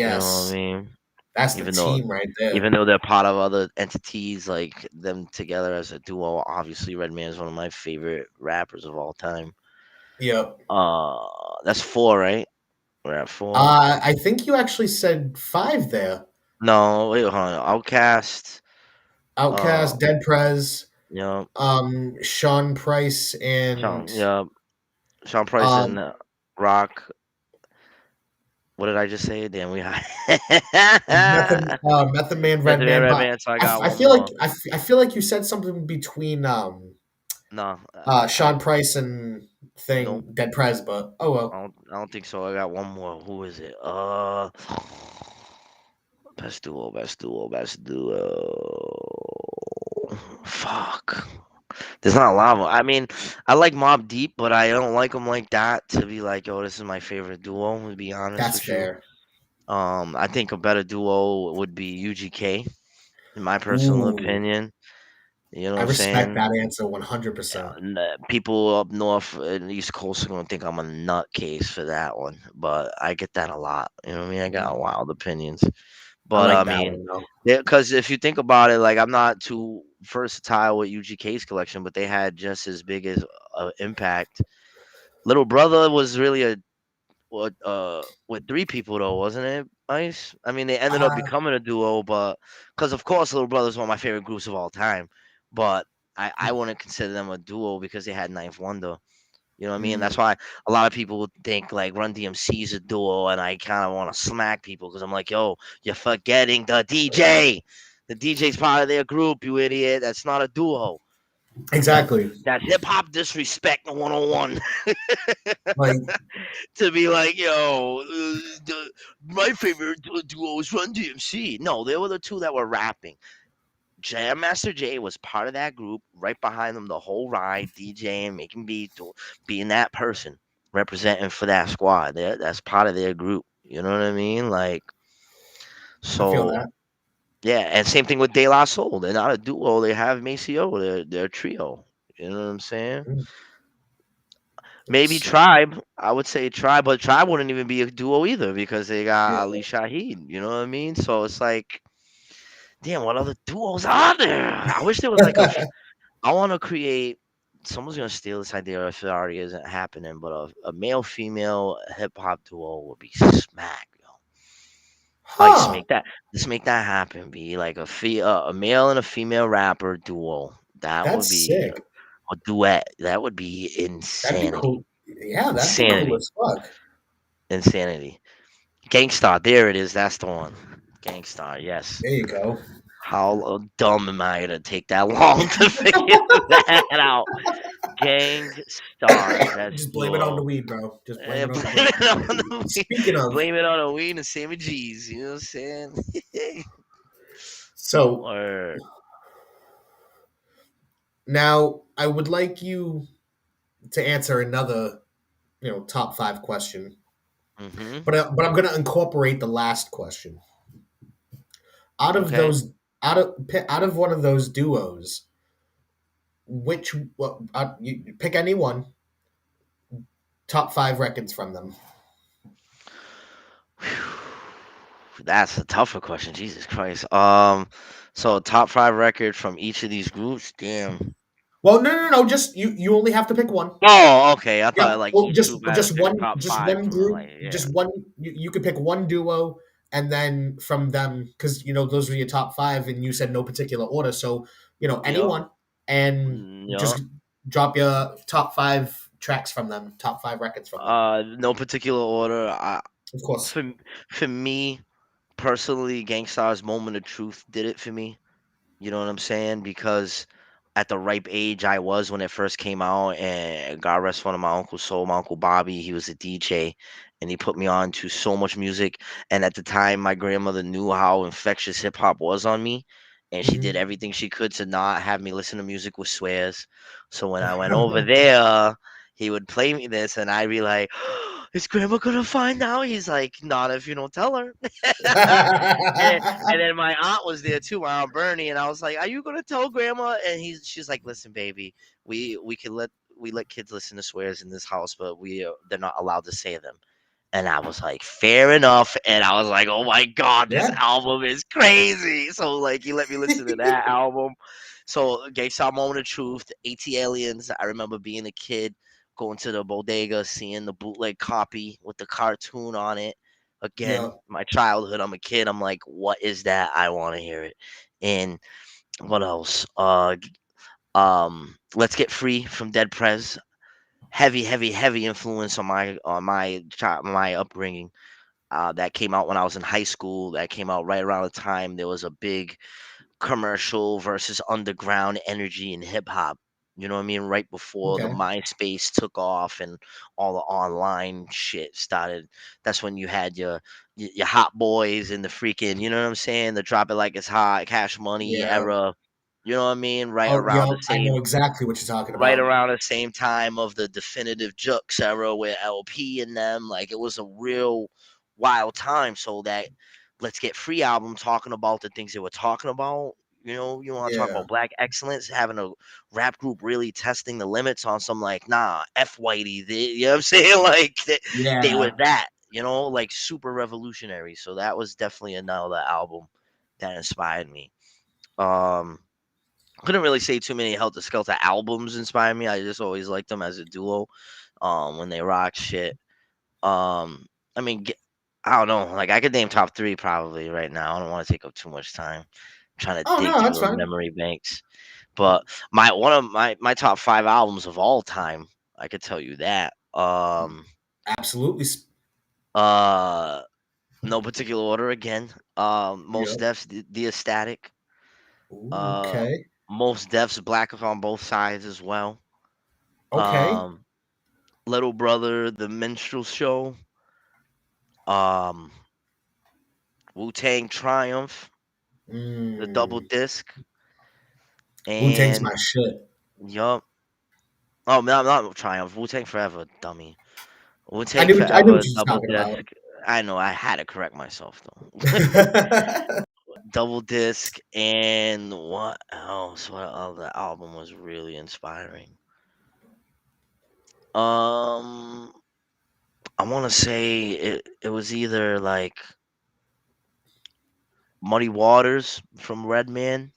You know what I Yes, mean? that's the Even though team right there. even though they're part of other entities, like them together as a duo, obviously Redman is one of my favorite rappers of all time. Yep. That's four, right? We're at four. I think you actually said 5 there. No, wait, hold on. Outcast. Uh, Outcast, Dead Prez, you know, Sean Price, and Sean, yeah, Sean Price and um, Rock. What did I just say? Damn, we high. Method Man, Method Man, Redman, Red but Man. So I got I one feel like more. I feel like you said something between No, Sean Price and nope. Dead Prez, but oh well. I don't think so. I got one more. Who is it? Best duo, best duo, best duo. Fuck. There's not a lot of 'em. I mean, I like Mob Deep, but I don't like them like that to be like, oh, this is my favorite duo. To be honest That's with you, fair. I think a better duo would be UGK, in my personal Ooh, opinion. You know what I I'm respect saying? that answer 100%. People up north in the East Coast are gonna think I'm a nutcase for that one, but I get that a lot. You know what I mean? I got wild opinions, I but I like that mean, one though. yeah, because if you think about it, like I'm not too versatile with UGK's collection, but they had just as big as impact. Little Brother was really a what with three people though, wasn't it? Ice. I mean, they ended up Uh, becoming a duo, but because of course, Little Brother's one of my favorite groups of all time, but I wouldn't consider them a duo because they had Ninth Wonder. You know what I mean? That's mm, why a lot of people would think like Run DMC is a duo, and I kind of want to smack people because I'm like, yo, you're forgetting the DJ. The DJ's part of their group, you idiot. That's not a duo. exactly. That's hip hop disrespect 101. Like To be like, yo, my favorite duo is Run DMC. No, they were the two that were rapping. Jam Master Jay was part of that group, right behind them the whole ride, DJing, making beats, being that person representing for that squad. That's part of their group. You know what I mean? Like, I feel so that. yeah, and same thing with De La Soul. They're not a duo. They have Maceo. They're a trio. You know what I'm saying? Mm. Maybe Tribe. I would say Tribe, but Tribe wouldn't even be a duo either because they got Yeah. Ali Shaheed. You know what I mean? So it's like, damn, what other duos are there? I wish there was like I want to create. Someone's gonna steal this idea if it already isn't happening, but a male female hip hop duo would be smack, yo. Ice, Huh. let's make that happen. Be like a male and a female rapper duo. That would That's be sick. a duet. That would be That'd be insanity. cool. Yeah, that'd be cool Insanity. as fuck. Insanity. Gangstar, there it is. That's the one. Gangstar, yes. There you go. How dumb am I to take that long to figure that out? Gangstar, best Just blame it on the duo. weed, bro. Just blame it Blame on the weed. it on the weed. Speaking of, Blame it on the weed and Sammy G's. You know what I'm saying? so or now I would like you to answer another, top five question, mm-hmm. but I'm gonna incorporate the last question. Out of Okay. those, out of one of those duos, which you pick any one, top five records from them. That's a tougher question. Jesus Christ. So top five record from each of these groups. Damn. Well, no. Just you only have to pick one. Oh, okay. I Yeah, thought like well, each group had to pick top just five one from group, like yeah. just one. You could pick one duo, and then from them, because those were your top five, and you said no particular order. So Yup. anyone, and Yup. just drop your top five tracks from them, top five records from them. No particular order. Of course. For for me personally, Gangstar's Moment of Truth did it for me. You know what I'm saying? Because at the ripe age I was when it first came out, and God rest one of my uncle's soul, my uncle Bobby, he was a DJ, and he put me on to so much music. And at the time, my grandmother knew how infectious hip hop was on me, and she did Mhm. everything she could to not have me listen to music with swears. So when I went over there, he would play me this, and I'd be like, "Is grandma gonna find out?" He's like, "Not if you don't tell her." And then my aunt was there too, my aunt Bernie, and I was like, "Are you gonna tell grandma?" And she's like, "Listen, baby, we can let kids listen to swears in this house, but they're not allowed to say them." And I was like, "Fair enough." And I was like, "Oh my god, this Yeah. album is crazy!" So like, he let me listen to that album. So Gay Star Moment of Truth, AT Aliens. I remember being a kid going to the bodega, seeing the bootleg copy with the cartoon on it. Yeah. Again, my childhood. I'm a kid. I'm like, what is that? I want to hear it. And what else? Let's Get Free from Dead Prez. Heavy, heavy, heavy influence on my upbringing. that came out when I was in high school. That came out right around the time there was a big commercial versus underground energy in hip hop. You know what I mean? Right before the Okay. MySpace took off and all the online shit started. That's when you had your Hot Boys and the freaking, you know what I'm saying? The Drop It Like It's Hot, Cash Money Yeah. era. You know what I mean? Oh, yo, I know exactly what you're talking Right about. around the same time of the definitive Jux era with LP and them. Like it was a real wild time. So that Let's Get Free album talking about the things they were talking about. You want to talk Yeah. about black excellence, having a rap group really testing the limits on some like, nah, F Whitey. You know what I'm saying? Like they were Yeah. that, like super revolutionary. So that was definitely another album that inspired me. Um, couldn't really say too many Helter Skelter albums inspire me. I just always liked them as a duo. When they rock shit. Um, I mean, I don't know. Like I could name top three probably right now. I don't want to take up too much time. I'm trying to Oh dig no, through that's the fine. memory banks. But one of my top five albums of all time, I could tell you that. Absolutely. Uh, no particular order again. Most Yep. Def's the Ecstatic. Ooh, Uh, okay. Most Def's Black on Both Sides as well. Okay. Um, Little Brother, The Minstrel Show, um, Wu Tang Triumph, the double Mm. disc, Wu Tang's and my shit. yup. Oh, not Triumph, Wu Tang Forever, dummy. Wu I Tang knew. I knew Forever, what you was double talking about. disc. I know, I had to correct myself though. Double disc, and what else? What other album was really inspiring? Um, I want to say it was either like Muddy Waters from Redman,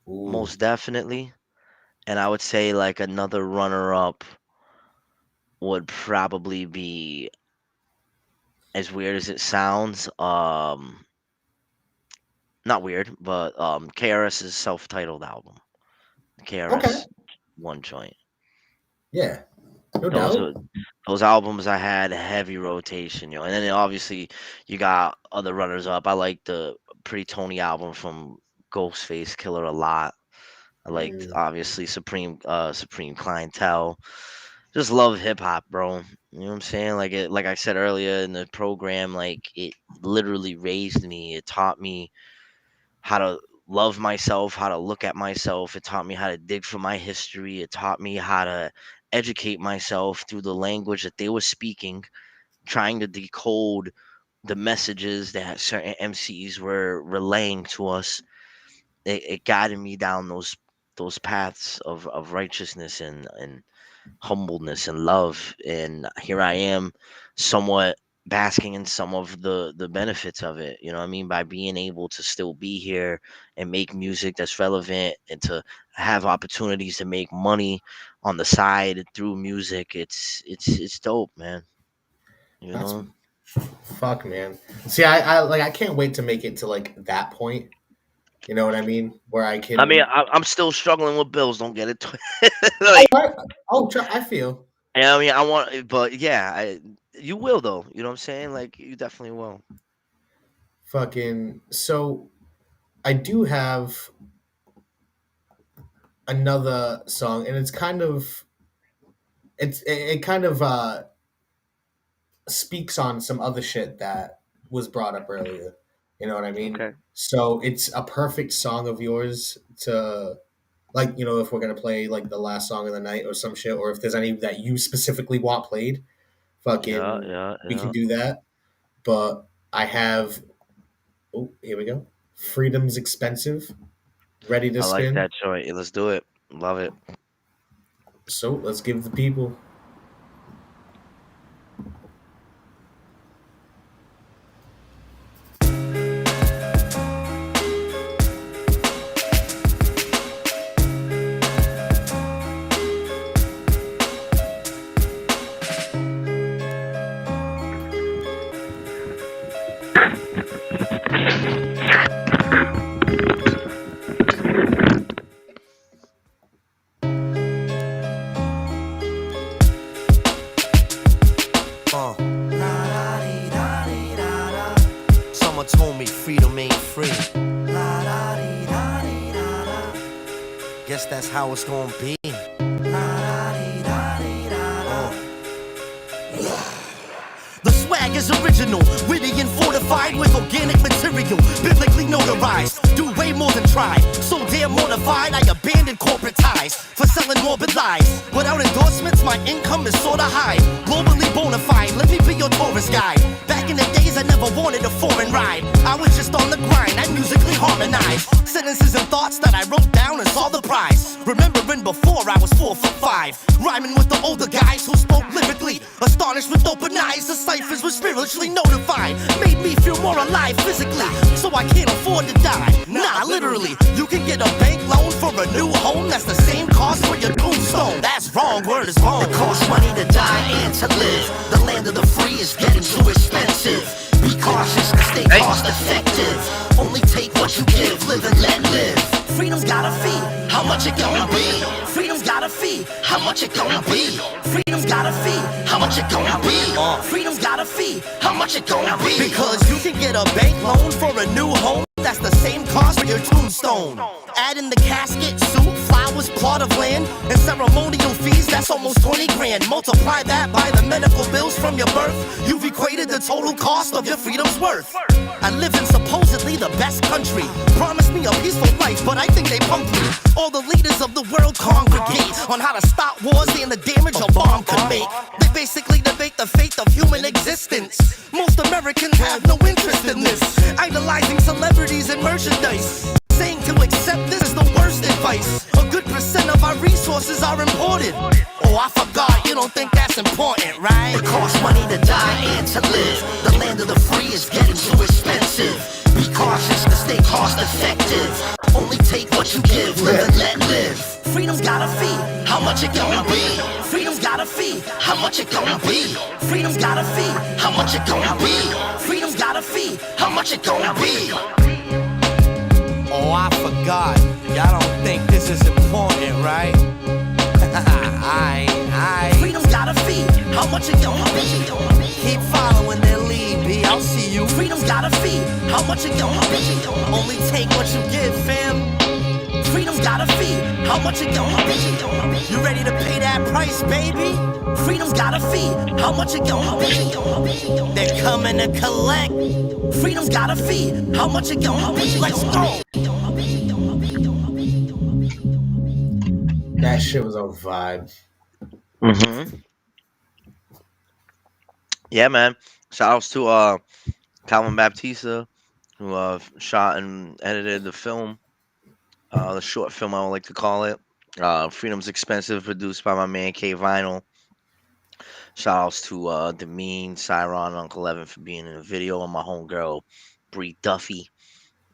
Ooh. most definitely. And I would say like another runner up would probably be, as weird as it sounds, not weird, but KRS's self-titled album. Okay. KRS One Joint. Yeah. No Those doubt. are those albums I had heavy rotation, And then obviously you got other runners up. I like the Pretty Tony album from Ghostface Killer a lot. I liked Mm. obviously Supreme Clientele. Just love hip hop, bro. You know what I'm saying? Like I said earlier in the program, like it literally raised me. It taught me how to love myself, how to look at myself. It taught me how to dig for my history. It taught me how to educate myself through the language that they were speaking, trying to decode the messages that certain MCs were relaying to us. It guided me down those paths of righteousness and humbleness and love. And here I am, somewhat basking in some of the benefits of it. You know what I mean? By being able to still be here and make music that's relevant and to have opportunities to make money on the side through music. It's dope, man. You That's know? fuck, man. See, I can't wait to make it to like that point. You know what I mean? Where I I mean, can. I'm still struggling with bills. Don't get it twisted. Oh, Like, I feel I mean, I want, but yeah, you will though. You know what I'm saying? Like, you definitely will. fucking. So I do have another song, and it kind of speaks on some other shit that was brought up earlier. You know what I mean? Okay. So it's a perfect song of yours to like, if we're gonna play like the last song of the night or some shit, or if there's any that you specifically want played, Yeah, fucking yeah, we can yeah. do that. But I have here we go. Freedom's Expensive, ready to I like spin. that joint. Yeah, let's do it. Love it. So let's give the people. told me freedom ain't free. Guess that's how it's gonna be. The swag is original, witty and fortified with organic material, biblically notarized. Do way more than try. So damn mortified, I abandoned corporate ties for selling morbid lies. Without endorsements, my income is sorta high. Globally bona fide, let me be your tourist guide. Back in the days, I never wanted a foreign ride. I was just on the grind, I musically harmonized. Sentences and thoughts that I wrote down and saw the prize. Remembering before I was 4'5", rhyming with the older guys who spoke lyrically. Astonished with open eyes, the ciphers were spiritually notified. Made me feel more alive physically, so I can't afford to die. Nah, literally, you can get a bank loan for a new home that's the same cost for your tombstone. That's wrong, word is wrong. It costs money to die and to live. The land of the free is getting too expensive. Be cautious to stay cost effective. Only take what you give, live and let live. Freedom's got a fee, how much it gonna be? Freedom's got a fee, how much it gonna be? Freedom's got a fee, how much it gonna be? Freedom's got a fee, how much it gonna be? Because you can get a bank loan for a new home that's the same cost for your tombstone. Add in the casket, suit, flowers, plot of land, and ceremonial fees, that's almost 20 grand. Multiply that by the medical bills from your birth, you've equated the total cost of your freedom's worth. I live in supposedly the best country. Promise me a peaceful life, but I think they punked me. All the leaders of the world congregate on how to stop wars and the damage a bomb could make. They basically debate the fate of human existence. Most Americans have no interest in this. Idolizing celebrities and merchandise. Saying to accept this is the worst advice. A good percent of our resources are imported. Oh, I forgot, you don't think that's important, right? It costs money to die and to live. The land of the free is getting too expensive. Be cautious to stay cost effective. Only take what you give, live and let live. Freedom's got a fee, how much it gonna be? Freedom's got a fee, how much it gonna be? Freedom's got a fee, how much it gonna be? Freedom's got a fee, how much it gonna be? Oh, I forgot. Y'all don't think this is important, right? I. Freedom's got a fee. How much it gonna be? Keep following their lead, B. I'll see you. Freedom's got a fee. How much it gonna be? Only take what you give, fam. Freedom's got a fee. How much it gonna be? You ready to pay that price, baby? Freedom's got a fee. How much it gonna be? They're coming to collect. Freedom's got a fee. How much it gonna be? Let's go. That shit was a vibe. Yeah, man. Shout outs to Calvin Baptista, who shot and edited the film, the short film I would like to call it. Freedom's Expensive, produced by my man K Vinyl. Shout outs to Demean, Cyron, Uncle Evan for being in the video, and my homegirl Bree Duffy.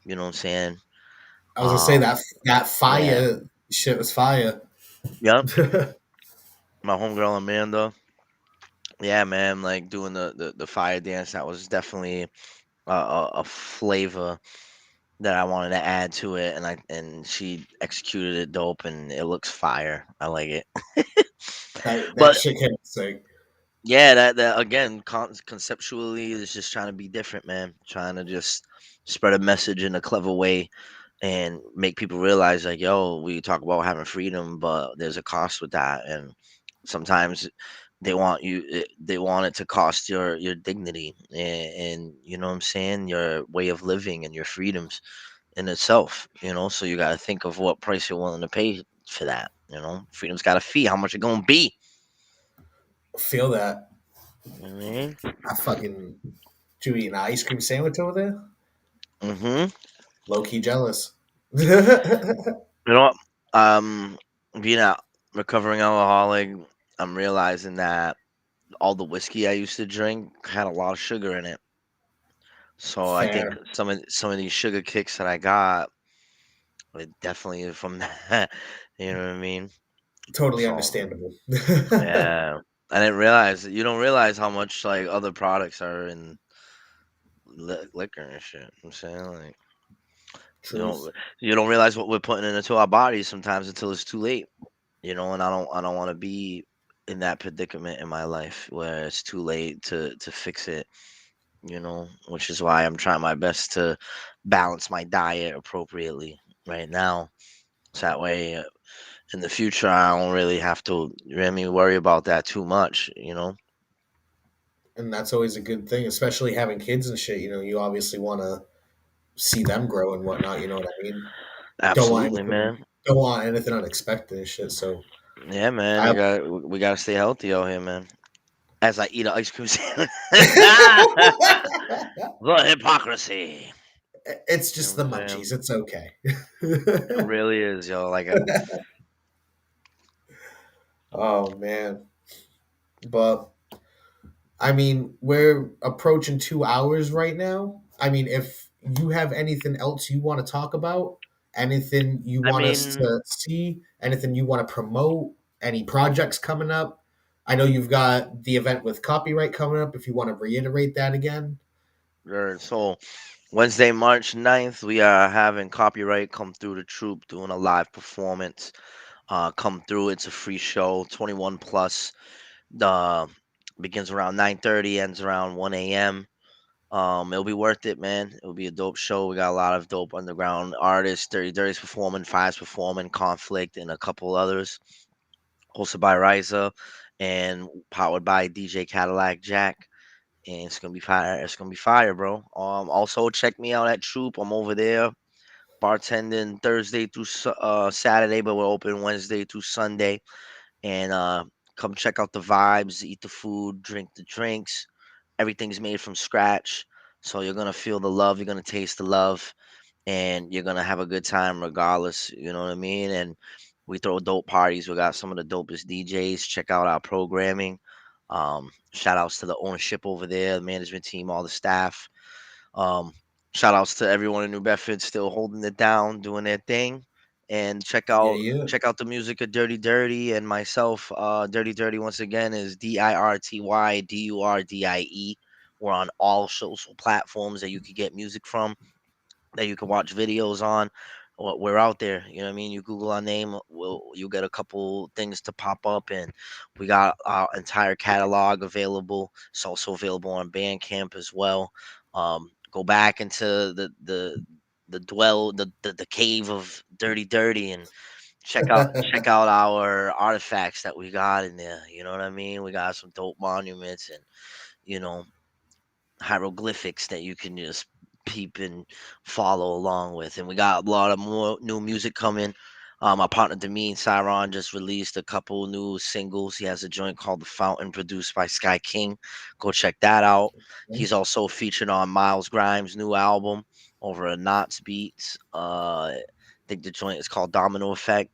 You know what I'm saying? I was gonna say that fire shit was fire. Yep. My homegirl Amanda. Yeah, man, like doing the fire dance, that was definitely a flavor that I wanted to add to it, and she executed it dope, and it looks fire. I like it. that shit came sick. Yeah, that again, conceptually is just trying to be different, man. Trying to just spread a message in a clever way and make people realize, like, yo, we talk about having freedom, but there's a cost with that, and sometimes they want it to cost your dignity and you know what I'm saying, your way of living and your freedoms in itself. So you got to think of what price you're willing to pay for that. Freedom's got a fee. How much it gonna be? Feel that. Mm-hmm. I fucking. Did you eat an ice cream sandwich over there? Mm-hmm. Low key jealous. You know what? Being a recovering alcoholic, I'm realizing that all the whiskey I used to drink had a lot of sugar in it. So Fair. I think some of these sugar kicks that I got, it definitely is from that. You know what I mean? Totally So, understandable. yeah. I didn't realize you don't realize how much like other products are in liquor and shit. I'm saying, like, you don't realize what we're putting into our bodies sometimes until it's too late. And I don't want to be in that predicament in my life where it's too late to fix it. which is why I'm trying my best to balance my diet appropriately right now. So that way, in the future, I don't really have to, worry about that too much. And that's always a good thing, especially having kids and shit. You obviously want to see them grow and whatnot. You know what I mean? Don't want Absolutely, anything. man. Don't want anything unexpected and shit. So Yeah, man. I. We gotta stay healthy out here, man. As I eat an ice cream sandwich. The hypocrisy. It's You know just what the I'm saying? munchies. It's okay. It really is, yo. Oh man. But I mean, we're approaching 2 hours right now. I mean, if you have anything else you want to talk about, anything you I want us mean, to see, anything you want to promote, any projects coming up. I know you've got the event with copyright coming up. If you want to reiterate that again. so Wednesday, March 9th, we are having copyright come through the troop doing a live performance. Come through. It's a free show, 21 plus. The begins around 9:30, ends around 1 a.m. It'll be worth it, man. It'll be a dope show. We got a lot of dope underground artists. Dirty's performing, Five's performing, Conflict, and a couple others. Hosted by Riza and powered by DJ Cadillac Jack. And it's gonna be fire. It's gonna be fire, bro. Also check me out at Troop. I'm over there bartending Thursday through Saturday, but we're open Wednesday through Sunday. And come check out the vibes, eat the food, drink the drinks. Everything's made from scratch. So you're gonna feel the love, you're gonna taste the love, and you're gonna have a good time regardless. You know what I mean? And we throw dope parties. We got some of the dopest DJs. Check out our programming. Shout outs to the ownership over there, the management team, all the staff. Um, Shout outs to everyone in New Bedford still holding it down, doing their thing. And check Yeah, out yeah. check out the music of Dirty Dirty and myself. Dirty Dirty once again is DIRTYDURDIE. We're on all social platforms that you could get music from, that you can watch videos on. We're out there, you know what I mean? You Google our name, you'll get a couple things to pop up, and we got our entire catalog available. It's also available on Bandcamp as well. Go back into the cave of Dirty Dirty and check out our artifacts that we got in there. You know what I mean? We got some dope monuments and you know hieroglyphics that you can just peep and follow along with. And we got a lot of more new music coming. My partner Demean Cyron just released a couple new singles. He has a joint called The Fountain produced by Sky King. Go check that out. He's also featured on Miles Grimes' new album over at Knots Beats. I think the joint is called Domino Effect.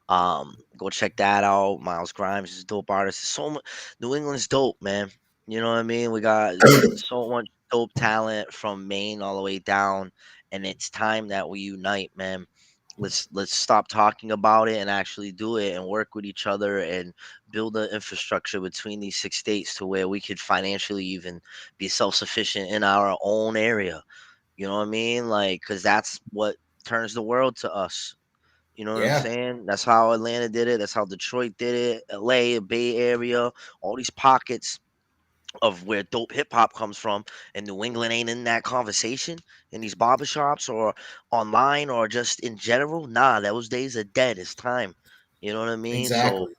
Go check that out. Miles Grimes is a dope artist. So much New England's dope, man. You know what I mean? We got so much dope talent from Maine all the way down, and it's time that we unite, man. Let's stop talking about it and actually do it and work with each other and build an infrastructure between these 6 states to where we could financially even be self-sufficient in our own area. You know what I mean? Like, cause that's what turns the world to us. You know what I'm Yeah, saying? That's how Atlanta did it. That's how Detroit did it. LA, Bay Area, all these pockets of where dope hip hop comes from, and New England ain't in that conversation in these barbershops or online or just in general. Nah, those days are dead. It's time. You know what I mean? So exactly.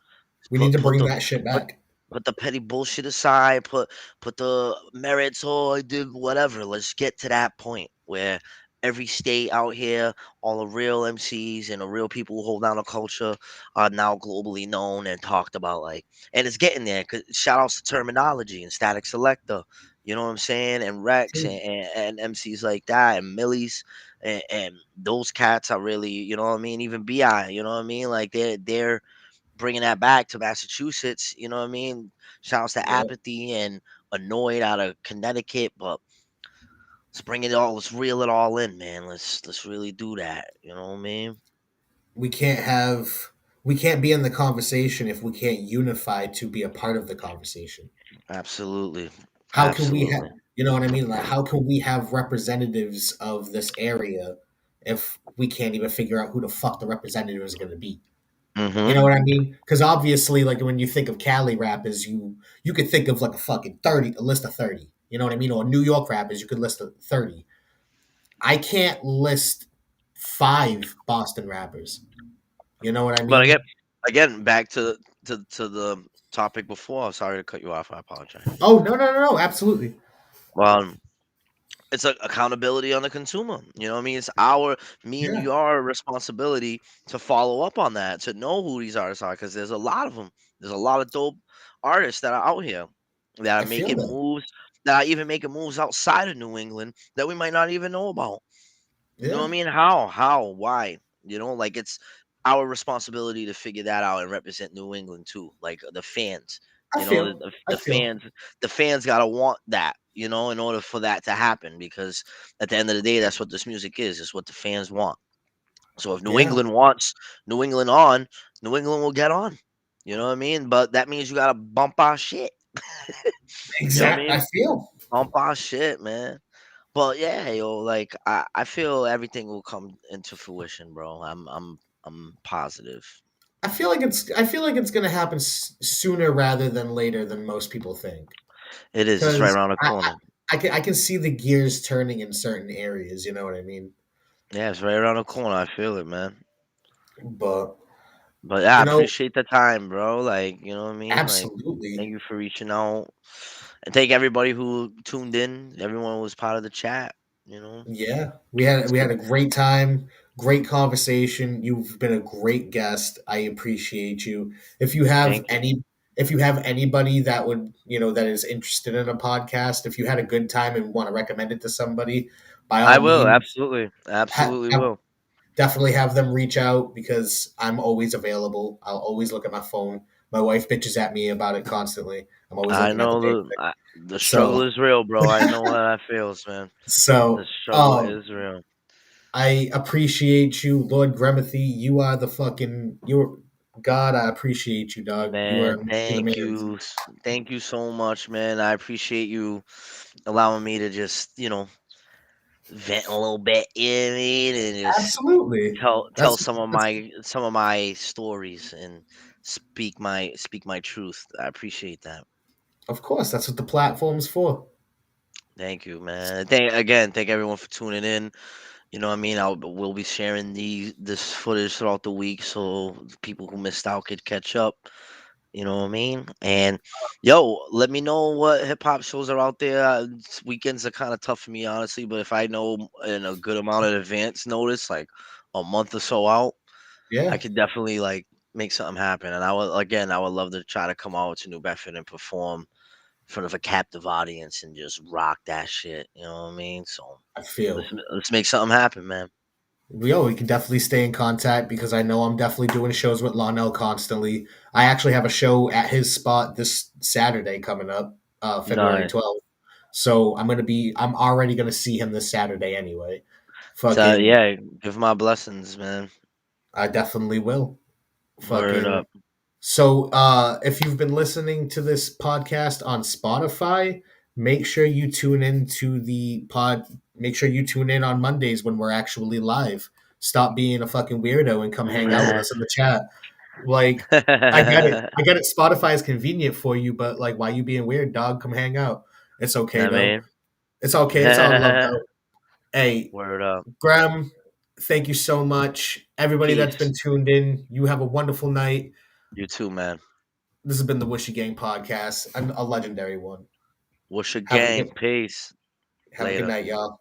We need put to put bring the that shit put back. put the petty bullshit aside. Put the merits. Oh, I did whatever. Let's get to that point where every state out here, all the real MCs and the real people who hold down the culture are now globally known and talked about. Like, and it's getting there. Cause shout outs to Terminology and Static Selector. You know what I'm saying? And Rex True. and MCs like that and Millies and those cats are really, you know what I mean? Even Bi, you know what I mean? Like they're bringing that back to Massachusetts. You know what I mean? Shouts to Yep. Apathy and Annoyed out of Connecticut, but let's bring it all. Let's reel it all in, man. Let's really do that. You know what I mean? We can't have we can't be in the conversation if we can't unify to be a part of the conversation. Absolutely, How can we have, absolutely. you know what I mean? Like, how can we have representatives of this area if we can't even figure out who the fuck the representative is going to be? You Mm-hmm. know what I mean? Because obviously, like when you think of Cali rappers, you could think of like a fucking 30, a list of 30. You know what I mean? Or New York rappers, you could list 30. I can't list 5 Boston rappers. You know what I But mean? again, back to the topic before. Sorry to cut you off. I apologize. Oh, no, absolutely. Well, it's a accountability on the consumer. You know what I mean? It's me and Yeah, your responsibility to follow up on that, to know who these artists are, because there's a lot of them. There's a lot of dope artists that are out here that I are feel making that. moves, that are even making moves outside of New England that we might not even know about. You know what Yeah, I mean? How, why? Like it's our responsibility to figure that out and represent New England too, like the fans. I You know, feel. the, I the feel. fans, the fans gotta want that. In order for that to happen, because at the end of the day, that's what this music is. It's what the fans want. So if New Yeah, England wants New England on, New England will get on. You know what I mean? But that means you gotta bump our shit. You know what I exact. I mean? feel. Bump our shit, man. But yeah, like I feel everything will come into fruition, bro. I'm positive. I feel like it's. I feel like it's gonna happen sooner rather than later than most people think. It is. It's right Because around the corner. I can see the gears turning in certain areas. You know what I mean? Yeah, it's right around the corner. I feel it, man. But But yeah, I you know, appreciate the time, bro. Like, you know what I mean? Like, thank absolutely. you for reaching out. And thank everybody who tuned in. Everyone who was part of the chat, you know. Yeah, It's we good. had a great time, great conversation. You've been a great guest. I appreciate you. Thank you. If you have anybody that would, that is interested in a podcast, if you had a good time and want to recommend it to somebody, by I all will, means, absolutely. Absolutely have, will. definitely have them reach out because I'm always available. I'll always look at my phone. My wife bitches at me about it constantly. I'm always I looking at the know date. the struggle So, is real, bro. I know what that feels, man. The so, struggle is real. I appreciate you, Lord Gremithy. You are the fucking you're God. I appreciate you, dog. Man, You're the thank man. you. Thank you so much, man. I appreciate you allowing me to just, vent a little bit, you know what I mean? And just Absolutely. tell That's some of my stories and speak my truth. I appreciate that. of course that's what the platform's for. Thank you, man. Thank everyone for tuning in. You know what I mean? We'll be sharing this footage throughout the week so people who missed out could catch up. You know what I mean? And yo, let me know what hip hop shows are out there. Weekends are kind of tough for me, honestly. But if I know in a good amount of advance notice, like a month or so out, I Yeah, could definitely like make something happen. And I would love to try to come out to New Bedford and perform in front of a captive audience and just rock that shit. You know what I mean? So I feel. let's make something happen, man. We can definitely stay in contact because I know I'm definitely doing shows with Lonell constantly. I actually have a show at his spot this Saturday coming up, February Nice. 12th. So I'm already gonna see him this Saturday anyway. So Fucking yeah, give my blessings, man. I definitely will. Word Fucking up. So, if you've been listening to this podcast on Spotify, make sure you tune in to the pod. Make sure you tune in on Mondays when we're actually live. Stop being a fucking weirdo and come hang out with us in the chat. Like, I get it. I get it. Spotify is convenient for you, but like, why you being weird, dog? Come hang out. It's okay I though. mean, It's okay. It's all love though. Hey, word up. Graham, thank you so much. Everybody that's Peace. been tuned in, you have a wonderful night. You too, man. This has been the Whooshie Gang podcast, a legendary one. What's your Have a gang? Peace. good Later. night, y'all.